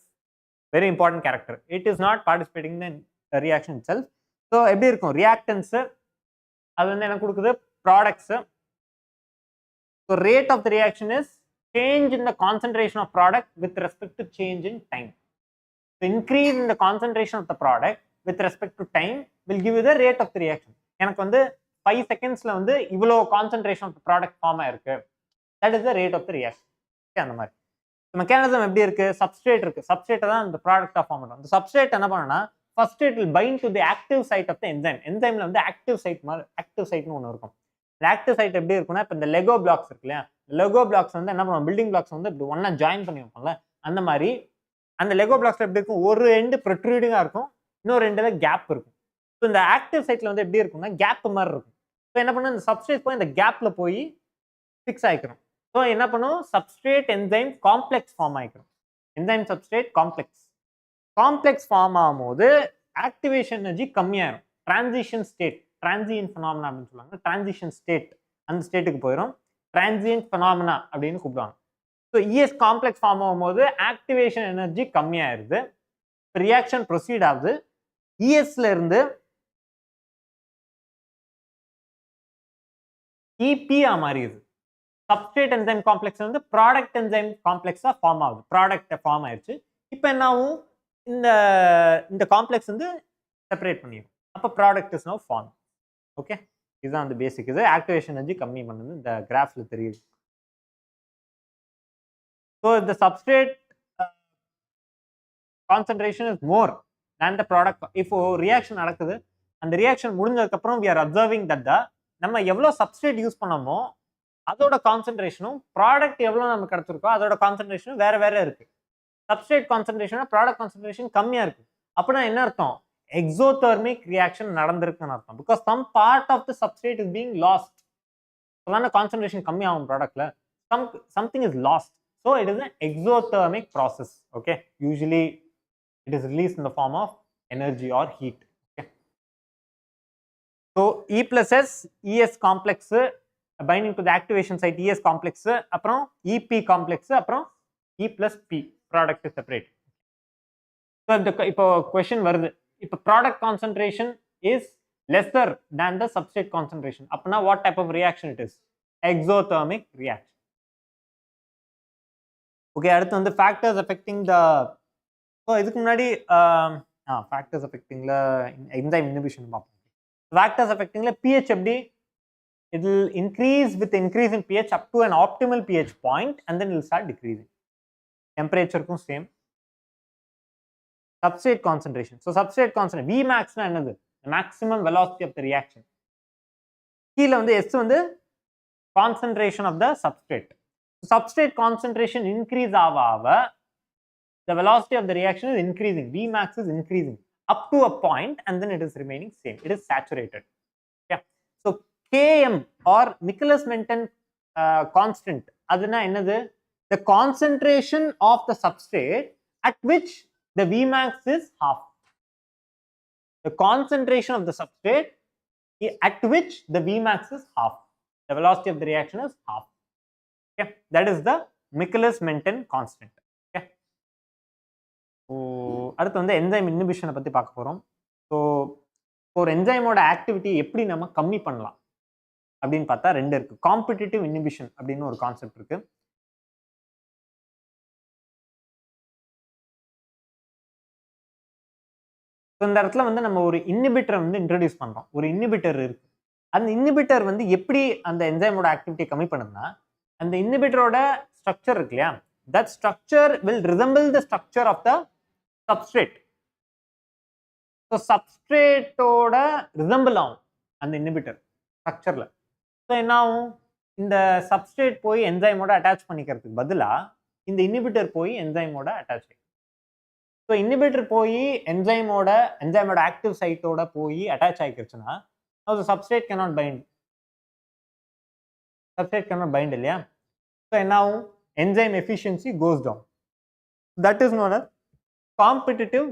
Very important character. It is not participating in the reaction itself. So எப்படி இருக்கும், reactants அது வந்து என்ன கொடுக்குது, products. So rate of the reaction is change in the concentration of product with respect to change in time. So increase in the concentration of the product with respect to time will give you the rate of the reaction. எனக்கு வந்து 5 secondsல வந்து இவ்வளோ concentration of product form ஆயிருக்கு, that is the rate of the reaction. அந்த மாதிரி mechanism எப்படி இருக்கு, சப்ஸ்ட்ரேட் இருக்கு, சப்ஸ்ட்ரேட்டை தான் இந்த ப்ராடக்டாக ஃபார்ம் பண்ணும். இந்த சப்ஸ்ட்ரேட் என்ன பண்ணணும்னா first it will bind to the active site of the enzyme. என்சைம்ல வந்து ஆக்டிவ் சைட் மாதிரி ஆக்டிவ் சைட்னு ஒன்று இருக்கும். இந்த ஆக்டிவ் சைட் எப்படி இருக்குன்னா, இப்போ இந்த லெகோ பிளாக்ஸ் இருக்கு இல்லையா, லெகோ பிளாக்ஸ் வந்து என்ன பண்ணுவோம், பில்டிங் பிளாக்ஸ் வந்து இப்படி ஒன்னா ஜாயின் பண்ணி வைப்போம்ல, அந்த மாதிரி அந்த லெகோ பிளாக்ஸ்ல எப்படி இருக்கும், ஒரு எண்டு ப்ரொட்ரூடிங்காக இருக்கும், இன்னொரு எண்டில் கேப் இருக்கும். ஸோ இந்த ஆக்டிவ் சைட்ல வந்து எப்படி இருக்கும்னா கேப் மாதிரி இருக்கும். ஸோ என்ன பண்ணும், இந்த சப்ஸ்ட்ரேட் போய் இந்த கேப்ல போய் ஃபிக்ஸ் ஆகிக்கிறோம். ஸோ என்ன பண்ணும், சப்ஸ்ட்ரேட் என்சைம் காம்ப்ளெக்ஸ் ஃபார்ம் ஆகிக்கிறோம். என்சைம் சப்ஸ்ட்ரேட் காம்ப்ளெக்ஸ் ஃபார்ம் ஆகும்போது ஆக்டிவேஷன் எனர்ஜி கம்மியாயிரும். டிரான்சிஷன் ஸ்டேட், டிரான்சியன்ட் ஃபினாமினா அப்படின்னு சொல்லுவாங்க. டிரான்சிஷன் ஸ்டேட், அந்த ஸ்டேட்டுக்கு போயிடும். டிரான்சியன்ட் ஃபினாமினா அப்படின்னு கூப்பிடுவாங்க. ஸோ இஎஸ் காம்ப்ளெக்ஸ் ஃபார்ம் ஆகும்போது ஆக்டிவேஷன் எனர்ஜி கம்மியாயிருது, ரியாக்ஷன் ப்ரொசீட் ஆகுது. இஎஸ்ல இருந்து இபிஆ மாறிடுது. சப்ஸ்ட்ரேட் என்சைம் காம்ப்ளெக்ஸ் வந்து ப்ராடக்ட் என்சைம் காம்ப்ளெக்ஸா ஃபார்ம் ஆகுது. ப்ராடக்ட் ஃபார்ம் ஆயிடுச்சு. இப்போ என்ன ஆகும், இந்த காம்ப்ளெக்ஸ் வந்து செப்பரேட் பண்ணிடும். அப்போ product is now form. Okay, இதுதான் அந்த பேசிக். இது ஆக்டிவேஷன் எனர்ஜி கம்மி பண்ணுது, இந்த கிராஃப்ல தெரியுது. ஸோ இந்த substrate concentration is more than the product. இப்போ ரியாக்ஷன் நடக்குது, அந்த ரியாக்ஷன் முடிஞ்சதுக்கு அப்புறம் we are observing that நம்ம எவ்வளோ சப்ஸ்ட்ரேட் யூஸ் பண்ணோமோ அதோட கான்சென்ட்ரேஷனும் ப்ராடக்ட் எவ்வளோ நமக்கு கிடைச்சிருக்கோ அதோட கான்சென்ட்ரேஷனும் வேற வேற இருக்கு. சப்ஸ்ட்ரேட் கான்சென்ட்ரேஷன் ப்ராடக்ட் கான்சென்ட்ரேஷன் கம்மியா இருக்கு. அப்படின்னா என்ன அர்த்தம், எக்ஸோதெர்மிக் ரியாக்ஷன் நடந்திருக்குன்னு அர்த்தம். Because some part of the substrate is being lost. அதான கான்சென்ட்ரேஷன் கம்மியாகும் ப்ராடக்ட்ல, something is lost. So it is an exothermic process. Okay, usually it is released in the form of energy or heat. Okay, so E plus S, ES complex binding to the activation site, ES complex, அப்புறம் EP complex, அப்புறம் E plus P, product is separate. So இப்போ question வருது, இப்போ product concentration is lesser than the substrate concentration, அப்படின்னா what type of reaction it is? Exothermic reaction. Okay, அடுத்து வந்து factors affecting த, so இதுக்கு முன்னாடி ஃபேக்டர்ஸ் அஃபெக்டிங்கில் என்சைம் இன்ஹிபிஷன் பார்ப்போம். Factors அஃபெக்டிங்கில் pH எப்படி, it will increase with increase in pH up to an optimal pH point and then it will start decreasing. டெம்பரேச்சருக்கும் same. Substrate concentration, so substrate concentration Vmaxனா என்னது, maximum velocity of the reaction. கீழே வந்து S வந்து concentration of the substrate. Substrate concentration increase ஆவ the velocity of the reaction is increasing, Vmax is increasing up to a point and then it is remaining same, it is saturated. Yeah, so Km or Nicholas-Menten constant, aduna என்னது, the concentration of the substrate at which the Vmax is half. The concentration of the substrate at which the Vmax is half, the velocity of the reaction is half. Okay, that is the Nicholas-Menten constant. Okay, so அடுத்து வந்து enzyme இன்ஹிபிஷனை பத்தி பார்க்க போறோம். So ஒரு என்சைமோட activity எப்படி நம்ம கம்மி பண்ணலாம் அப்படின்னு பார்த்தா ரெண்டு இருக்கு. காம்படிட்டிவ் இன்ஹிபிஷன் அப்படின்னு ஒரு கான்செப்ட் இருக்கு. இந்த இடத்துல வந்து நம்ம ஒரு இன்ஹிபிட்டரை வந்து இன்ட்ரடியூஸ் பண்றோம். ஒரு இன்ஹிபிட்டர் இருக்கு, அந்த இன்ஹிபிட்டர் வந்து எப்படி அந்த என்சைமோட ஆக்டிவிட்டியை கம்மி பண்ணுதுன்னா, அந்த இன்ஹிபிட்டரோட ஸ்ட்ரக்சர் இருக்கு இல்லையா, that structure will resemble the structure of the substrate. So substrate ஓட resemble ஆகும் அந்த இன்ஹிபிட்டர் ஸ்ட்ரக்சர்ல. ஸோ என்ன ஆகும், இந்த சப்ஸ்ட்ரேட் போய் என்சைமோட அட்டாச் பண்ணிக்கிறதுக்கு பதிலா இந்த இன்ஹிபிட்டர் போய் என்சைமோட அட்டாச் ஆகும். ஸோ இன்ஹிபிட்டர் போய் என்சைமோட ஆக்டிவ் சைட்டோட போய் அட்டாச் ஆகிக்கிறச்சுன்னா substrate cannot bind. Substrate cannot bind இல்லையா. ஸோ என்ன ஆகும், enzyme efficiency goes down. That is known as competitive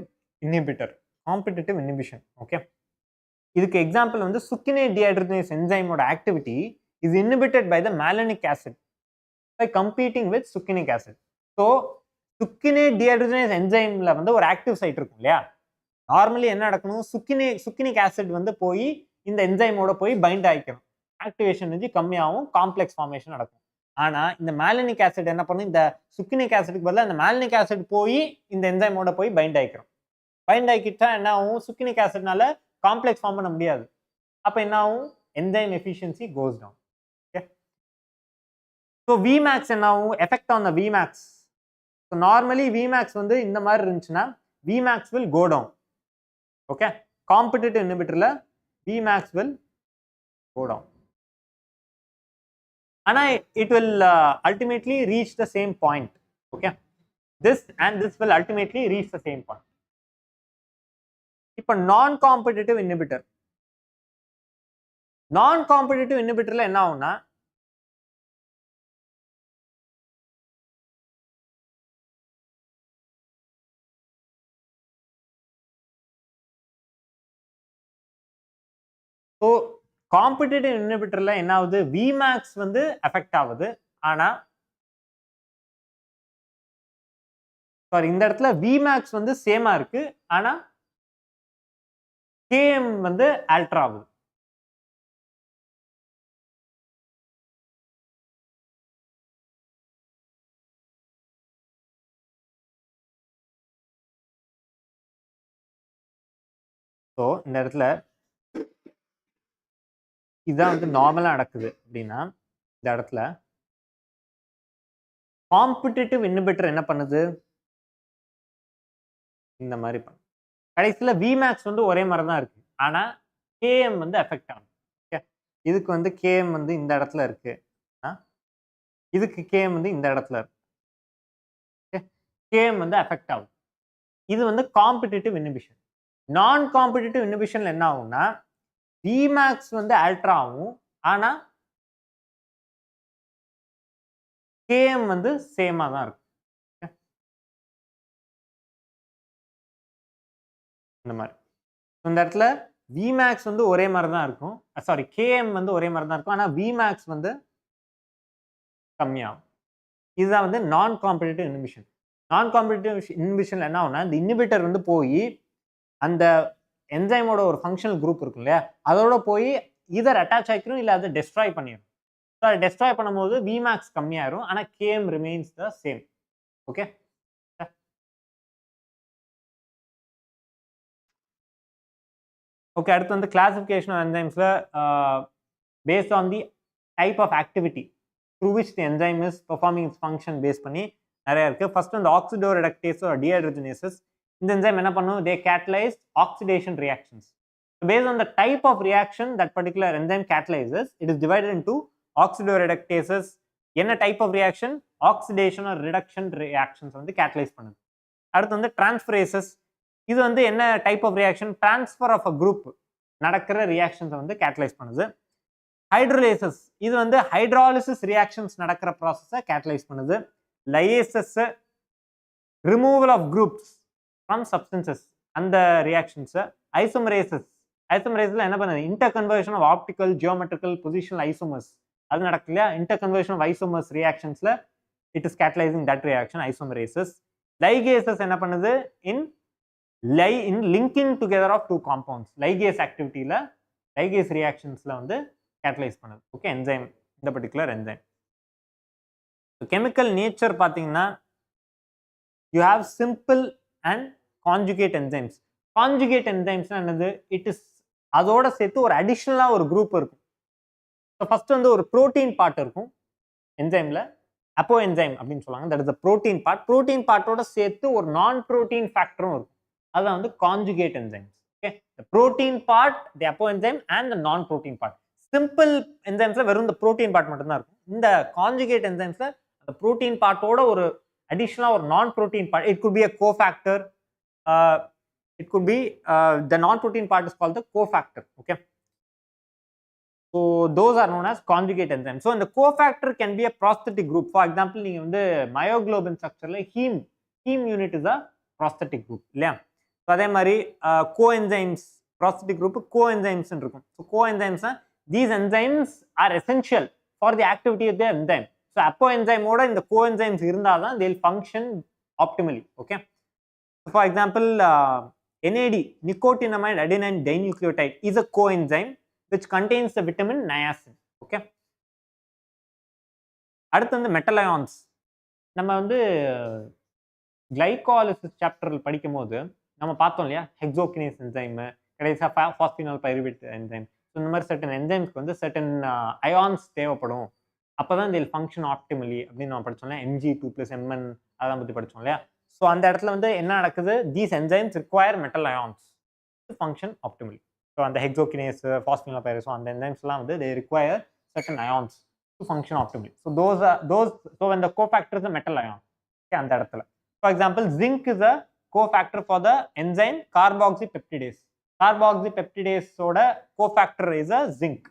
inhibitor, competitive inhibition. Okay, இதுக்கு எக்ஸாம்பிள் வந்து succinate dehydrogenase enzyme activity is inhibited by the malonic acid by competing with succinic acid. So succinate dehydrogenase enzymeல வந்து ஒரு active site இருக்கும் இல்லையா, normally என்ன நடக்கணும், succinic acid வந்து போய் இந்த என்சைமோட போய் பைண்ட் ஆகிக்கணும், ஆக்டிவேஷன் எனர்ஜி கம்மியாகும், காம்ப்ளெக்ஸ் ஃபார்மேஷன் நடக்கும். ஆனா இந்த மாலினிக் ஆசிட் என்ன பண்ணும், இந்த சுக்கினிக் ஆசிடுக்கு பதிலா இந்த மாலினிக் ஆசிட் போய் இந்த என்சைமோட போய் பைண்ட் ஆயிக்கிறோம். பைண்ட் ஆகிக்கிட்டா என்ன ஆகும், சுக்கினிக் ஆசிட்னால காம்ப்ளெக்ஸ் ஃபார்ம் பண்ண முடியாது. அப்ப என்ன ஆகும், enzyme efficiency goes down. Okay, so Vmax என்ன ஆகும், effect on the Vmax. So normally Vmax வந்து இந்த மாதிரி இருந்துச்சுன்னா Vmax will go down. Okay, competitive இன்ஹிபிட்டர்ல விமேக்ஸ் வில் கோ டவுன். ஆனா it will ultimately reach the same point. Okay, this and this will ultimately reach the same point. இப்ப நான் competitive inhibitor, நான் competitive இன்ஹிபிட்டர்ல என்ன ஆகும்னா, ஸோ காம்படிட்டிவ் இன்ஹிபிட்டர்ல என்ன ஆகுது, VMAX வந்து எஃபெக்ட் ஆகுது. ஆனா சாரி, இந்த இடத்துல விமேக்ஸ் வந்து சேமா இருக்கு, ஆனா கேஎம் வந்து ஆல்டர் ஆகுது. ஸோ இந்த இடத்துல இதுதான் வந்து நார்மலா நடக்குது அப்படின்னா, இந்த இடத்துல காம்படிட்டிவ் இன்ஹிபிட்டர் என்ன பண்ணுது, இந்த மாதிரி பண்ணும். கடைசியில் விமேக்ஸ் வந்து ஒரே மாதிரி தான் இருக்கு, ஆனா கேஎம் வந்து எஃபெக்ட் ஆகும். ஓகே, இதுக்கு வந்து கேஎம் வந்து இந்த இடத்துல இருக்கு, இதுக்கு கேஎம் வந்து இந்த இடத்துல இருக்கு. ஓகே, கேஎம் வந்து எஃபெக்ட் ஆகும். இது வந்து காம்படிட்டிவ் இன்ஹிபிஷன். நான் காம்படிட்டிவ் இன்ஹிபிஷன்ல என்ன ஆகும்னா, விமேக்ஸ் வந்து ஆல்டர் ஆகும், ஆனா கேஎம் வந்து சேமா தான் இருக்கும். இந்த மாதிரி இந்த இடத்துல விமேக்ஸ் வந்து ஒரே மாதிரி தான் இருக்கும், சாரி கேஎம் வந்து ஒரே மாதிரி தான் இருக்கும், ஆனா விமேக்ஸ் வந்து கம்மியாகும். இதுதான் வந்து நான் காம்படிட்டிவ் இன்ஹிபிஷன். நான் காம்படிட்டிவ் இன்ஹிபிஷன்ல என்ன ஆகும்னா, இந்த இன்ஹிபிட்டர் வந்து போய் அந்த என்சைமோட ஒரு ஃபங்க்ஷனல் குரூப் இருக்கும் இல்லையா, அதோட போய் இதர் அட்டாச் ஆகிக்கிறோம், இல்லை அதை டெஸ்ட்ராய் பண்ணிடும். ஸோ அதை டெஸ்ட்ராய் பண்ணும்போது விமேக்ஸ் கம்மியாயிரும், ஆனால் KM remains the same. Okay, okay, அடுத்து வந்து கிளாசிஃபிகேஷன் ஆஃப் என்சைம்ஸ்ல based on the type of activity through which the enzyme is performing its function base பண்ணி நிறைய இருக்கு. ஃபர்ஸ்ட் வந்து ஆக்சிடோரெடக்டேஸ் ஆர் டீஹைட்ரோஜனேசஸ். இந்த என்சைம் என்ன பண்ணும், they catalyze oxidation reactions. So based on the type of reaction that particular enzyme catalyzes, it is divided into oxidoreductases. என்ன type of reaction, oxidation or reduction reactions வந்து catalyse பண்ணுது. அடுத்து வந்து transferases. இது வந்து என்ன type of reaction, transfer of a group நடக்கிற ரியாக்ஷன்ஸை வந்து கேட்டலைஸ் பண்ணுது. ஹைட்ரோலேசஸ், இது வந்து ஹைட்ராலிசிஸ் ரியாக்ஷன்ஸ் நடக்கிற ப்ராசஸை கேட்டலைஸ் பண்ணுது. Lyases, removal of groups from substances, அந்த ரியாக்ஷன்ஸ். ஐசோமரேசஸ், ஐசோமரேஸ்ல என்ன பண்ணுது, interconversion of optical geometrical positional isomers, அது நடக்கு இல்லையா, இன்டர் கன்வர்ஷன் ஆஃப் ஐசோமர்ஸ் ரியாக்ஷன்ஸ்ல it is catalysing that reaction, isomerases. Ligases என்ன பண்ணுது, in linking together of two compounds, ligase ஆக்டிவிட்டியில லைகேஸ் ரியாக்ஷன்ஸ்ல வந்து கேட்டலைஸ் பண்ணுது. ஓகே, என்சைம், இந்த பர்டிகுலர் என்சைம். கெமிக்கல் நேச்சர் பார்த்தீங்கன்னா you have simple and conjugate enzymes. Conjugate என்சைம்ஸ்னா என்னது, இட் இஸ் அதோட சேர்த்து ஒரு அடிஷ்னலாக ஒரு குரூப் இருக்கும். ஸோ ஃபர்ஸ்ட் வந்து ஒரு ப்ரோட்டீன் பார்ட் இருக்கும் என்சைம்ல, அப்போ என்சைம் அப்படின்னு சொல்லுவாங்க, that is the protein part. Protein பார்ட்டோட சேர்த்து ஒரு நான் ப்ரோட்டீன் ஃபேக்டரும் இருக்கும், அதான் வந்து conjugate enzymes. Okay, the protein part, the apoenzyme and the நான் ப்ரோட்டீன் பார்ட். சிம்பிள் என்சைம்ஸ்ல வெறும் இந்த ப்ரோட்டீன் பார்ட் மட்டும் தான் இருக்கும். இந்த கான்ஜுகேட் என்சைம்ஸ்ல அந்த ப்ரோட்டீன் பார்ட்டோட ஒரு அடிஷனலா ஒரு non protein part, it could B a cofactor, it could be the non-protein part is called the cofactor. Okay, so those are known as conjugate enzymes. So in the cofactor can be a prosthetic group. For example, நீங்க வந்து myoglobin structureல heme unit is a prosthetic group இல்லையா. So அதே மாதிரி coenzymes, prosthetic group coenzymes இருக்கும். So coenzymes, these enzymes are essential for the activity of the enzyme. So அப்போ என்சைமோட இந்த coenzymes இருந்தால் தான் they will function optimally. Okay, for example, NAD, nicotinamide adenine dinucleotide, is a coenzyme which contains the vitamin niacin. Okay, அடுத்து வந்து metal ions. நம்ம வந்து glycolysis சாப்டர்ல படிக்கும்போது, நம்ம பார்த்தோம் இல்லையா? ஹெக்ஸோகினேஸ் என்சைமு, கடைசியா பாஸ்பினல் பைருவேட் என்சைம். இந்த மாரி சர்டன் என்சைம்ஸ்க்கு வந்து சர்டன் அயான்ஸ் தேவைப்படும். அப்பதான் தே வில் ஃபங்ஷன் ஆப்டிமலி அப்படின்னு நம்ம படிச்சோம் இல்லையா? Mg2+Mn அதெல்லாம் பத்தி படிச்சோம் இல்லையா? ஸோ அந்த இடத்துல வந்து என்ன நடக்குது? These enzymes require metal ions to function optimally. So அந்த ஹெக்ஸோகினேஸ், பாஸ்பினல் பைருவேட் அந்த என்சைம்ஸ்லாம் வந்து they require certain ions to function optimally. So so when the cofactor is a metal ion. Okay அந்த இடத்துல. For example, zinc is a cofactor for the enzyme carboxypeptidase. Carboxypeptidase ஓட cofactor is a zinc.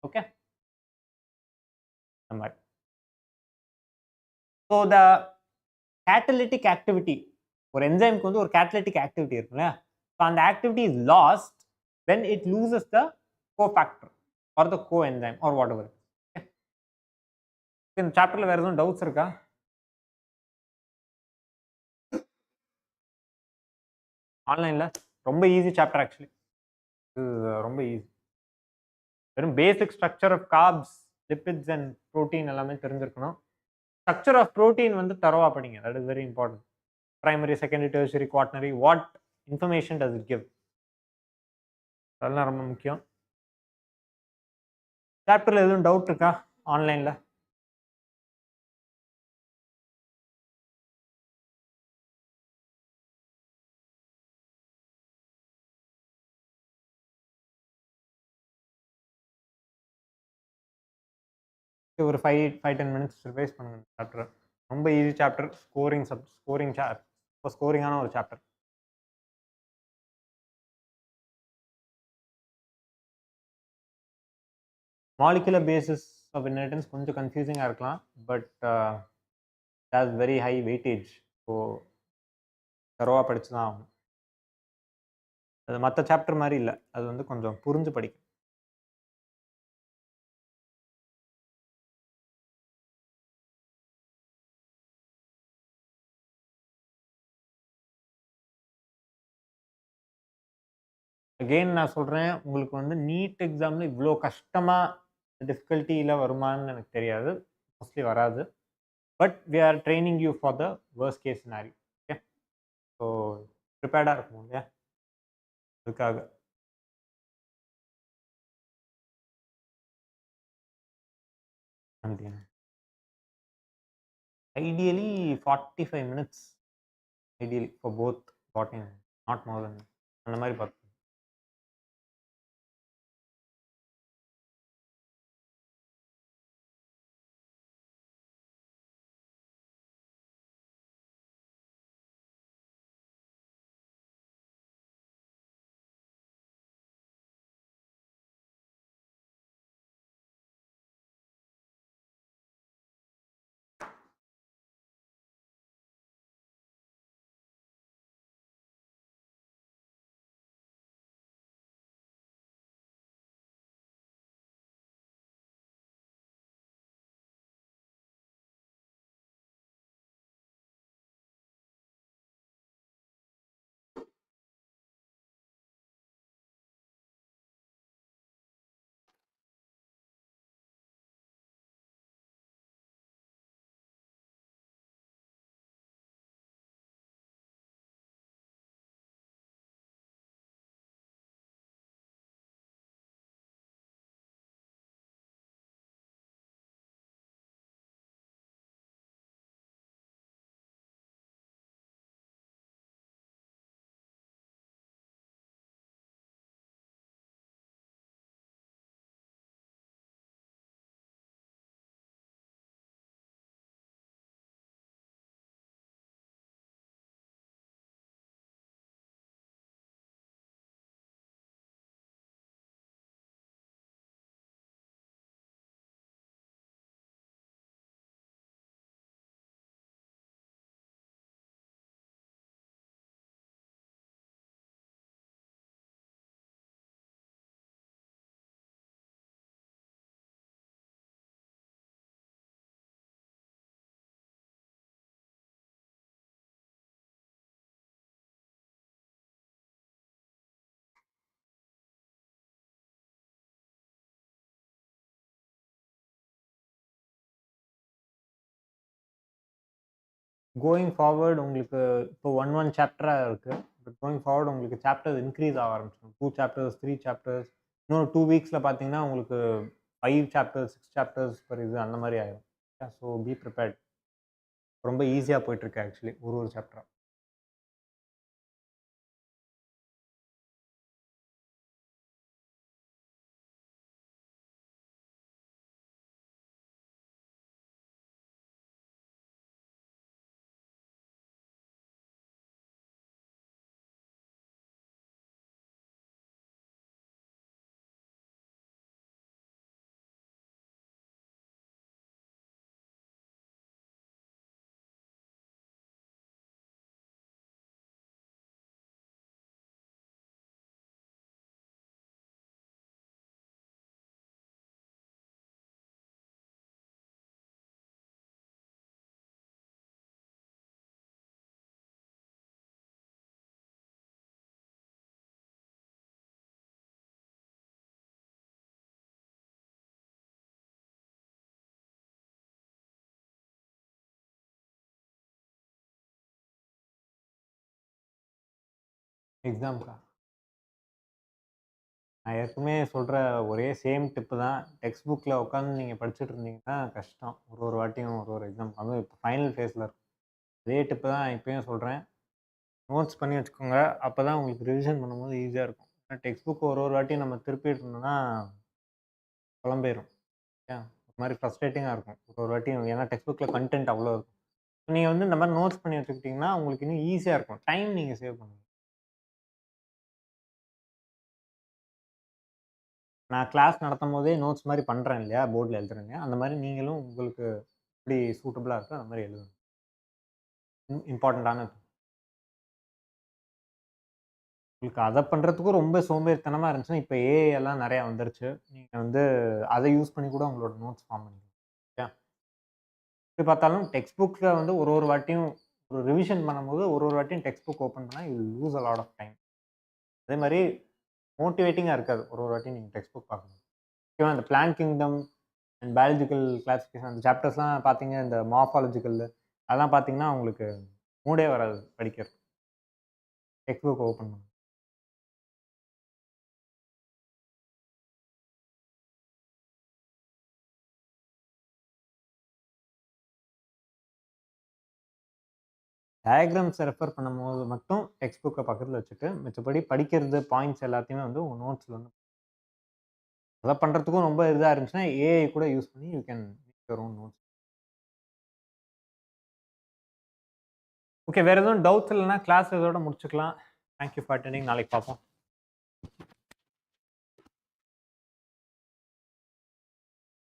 Okay. அந்த மாதிரி. So the catalytic activity ஒரு என்சைம்க்கு வந்து ஒரு catalytic activity இருக்குல்ல. So அந்த activity is lost when it loses the cofactor or the coenzyme or whatever. Okay. இந்த சாப்டர்ல வேற எதுவும் டவுட்ஸ் இருக்கா? ஆன்லைன்ல ரொம்ப ஈஸி சாப்டர் ஆக்சுவலி. இது ரொம்ப ஈஸி. வெறும் basic structure of carbs, lipids and protein எல்லாமே தெரிஞ்சிருக்கணும். ஸ்ட்ரக்சர் ஆஃப் புரோட்டீன் வந்து தரோவா படிங்க. That is very important. Primary, secondary, tertiary, quaternary, what information does it give? அதெல்லாம் ரொம்ப முக்கியம். சாப்டர்ல எதுவும் டவுட் இருக்கா ஆன்லைன்ல? ஒரு 5-10 மினிட்ஸ் ரிவைஸ் பண்ணுங்க சாப்டர். ரொம்ப ஈஸி சாப்டர். ஸ்கோரிங்கான ஒரு chapter. Molecular basis of inheritance கொஞ்சம் கன்ஃபியூசிங்கா இருக்கலாம். But has very high weightage. So தரோவா படிச்சு தான் ஆகணும். அது மற்ற சாப்டர் மாதிரி இல்லை. அது வந்து கொஞ்சம் புரிஞ்சு படிக்கும். அகெயின் நான் சொல்றேன், உங்களுக்கு வந்து நீட் எக்ஸாம்ல இவ்வளோ கஷ்டமா டிஃபிகல்ட்டியில வருமான்னு எனக்கு தெரியாது. மோஸ்ட்லி வராது. But we are training you for the worst case scenario. Okay. So ப்ரிப்பேர்டா இருக்கணும் இல்லையா? அதுக்காக. Ideally 45 minutes ideally for both botany not more then அந்த மாதிரி பார்த்து கோயிங் ஃபார்வர்ட் உங்களுக்கு இப்போ 1 சாப்டரா இருக்கு. பட் கோயிங் ஃபார்வர்ட் உங்களுக்கு சாப்டர்ஸ் இன்கிரீஸ் ஆக ஆரம்பிச்சுரும். 2 சாப்டர்ஸ், 3 சாப்டர்ஸ். இன்னும் 2 வீக்ஸ்ல பார்த்தீங்கன்னா, உங்களுக்கு 5 சாப்டர்ஸ், 6 சாப்டர்ஸ் பெர் இது அந்த மாரி ஆயிரும். So be prepared. ரொம்ப ஈஸியா போயிட்டு இருக்கு ஆக்சுவலி ஒரு சாப்டரா. எக்ஸாம்க்கா? நான் ஏற்கனவே சொல்ற ஒரே சேம் டிப்பு தான். டெக்ஸ்ட் புக்ல உட்காந்து நீங்க படிச்சுட்டு இருந்தீங்கன்னா கஷ்டம். ஒரு வாட்டியும் ஒரு எக்ஸாம் அதுவும் இப்போ ஃபைனல் ஃபேஸ்ல இருக்கும். அதே டிப்பு தான் இப்பயும் சொல்றேன். நோட்ஸ் பண்ணி வச்சுக்கோங்க. அப்பதான் உங்களுக்கு ரிவிஷன் பண்ணும்போது ஈஸியா இருக்கும். டெக்ஸ்ட் புக் ஒரு வாட்டியும் நம்ம திருப்பிட்டு இருந்தோம்னா குழம்பிரும். ஏன் ஒரு மாரி ஃப்ரஸ்ட்ரேட்டிங்கா இருக்கும். ஒரு வாட்டியும் ஏன்னா டெக்ஸ்ட் புக்ல கன்டென்ட் அவ்வளோ இருக்கும். நீங்க வந்து இந்த மாரி நோட்ஸ் பண்ணி வச்சுக்கிட்டீங்கன்னா, உங்களுக்கு இன்னும் ஈஸியா இருக்கும். டைம் நீங்க சேவ் பண்ணுவீங்க. நான் கிளாஸ் நடத்தும்போதே நோட்ஸ் மாரி பண்றேன் இல்லையா? போர்ட்ல எழுதுறேங்க. அந்த மாரி நீங்களும் உங்களுக்கு எப்படி சூட்டபிளா இருக்கோ அந்த மாரி எழுதுங்க. இம்பார்ட்டன்ட்டானது. உங்களுக்கு அத பண்றதுக்கும் ரொம்ப சோம்பேறித்தனமா இருந்துச்சுன்னா, இப்ப ஏஐ எல்லாம் நெறையா வந்துருச்சு. நீங்க வந்து அத யூஸ் பண்ணி கூட உங்களோட நோட்ஸ் ஃபார்ம் பண்ணிக்கலாம். ஓகே. எப்படி பார்த்தாலும் டெக்ஸ்ட் புக்ல வந்து ஒரு வாட்டியும் ஒரு ரிவிஷன் பண்ணும்போது ஒரு வாட்டியும் டெக்ஸ்ட் புக் ஓப்பன் பண்ணா you will lose a lot of time. அதே மாரி மோட்டிவேட்டிங்கா இருக்காது. வாட்டியும் நீங்க டெக்ஸ்ட் புக் பார்க்கும்போது. முக்கியமா இந்த plant kingdom and biological classification அந்த சாப்டர்ஸ்லாம் பார்த்தீங்க, இந்த மார்ஃபாலஜிக்கல் அதெல்லாம் பார்த்தீங்கன்னா, உங்களுக்கு மூடே வராது படிக்கிறதுக்கு. டெக்ஸ்ட் புக் ஓப்பன் பண்ணா. டயகிராம்ஸ ரெஃபர் பண்ணும்போது மட்டும் டெக்ஸ்ட் புக்க பக்கத்துல வச்சுட்டு, மிச்சபடி படிக்கிறது பாயிண்ட்ஸ் எல்லாத்தையுமே வந்து உங்க நோட்ஸ்ல வந்து அத பண்றதுக்கும் ரொம்ப இதா இருந்துச்சுன்னா, ஏஐ கூட யூஸ் பண்ணி you can make your own notes. Okay. வேற எதுவும் டவுட்ஸ் இல்லன்னா கிளாஸ் இதோட முடிச்சுக்கலாம். Thank you for attending. நாளைக்கு பார்ப்போம்.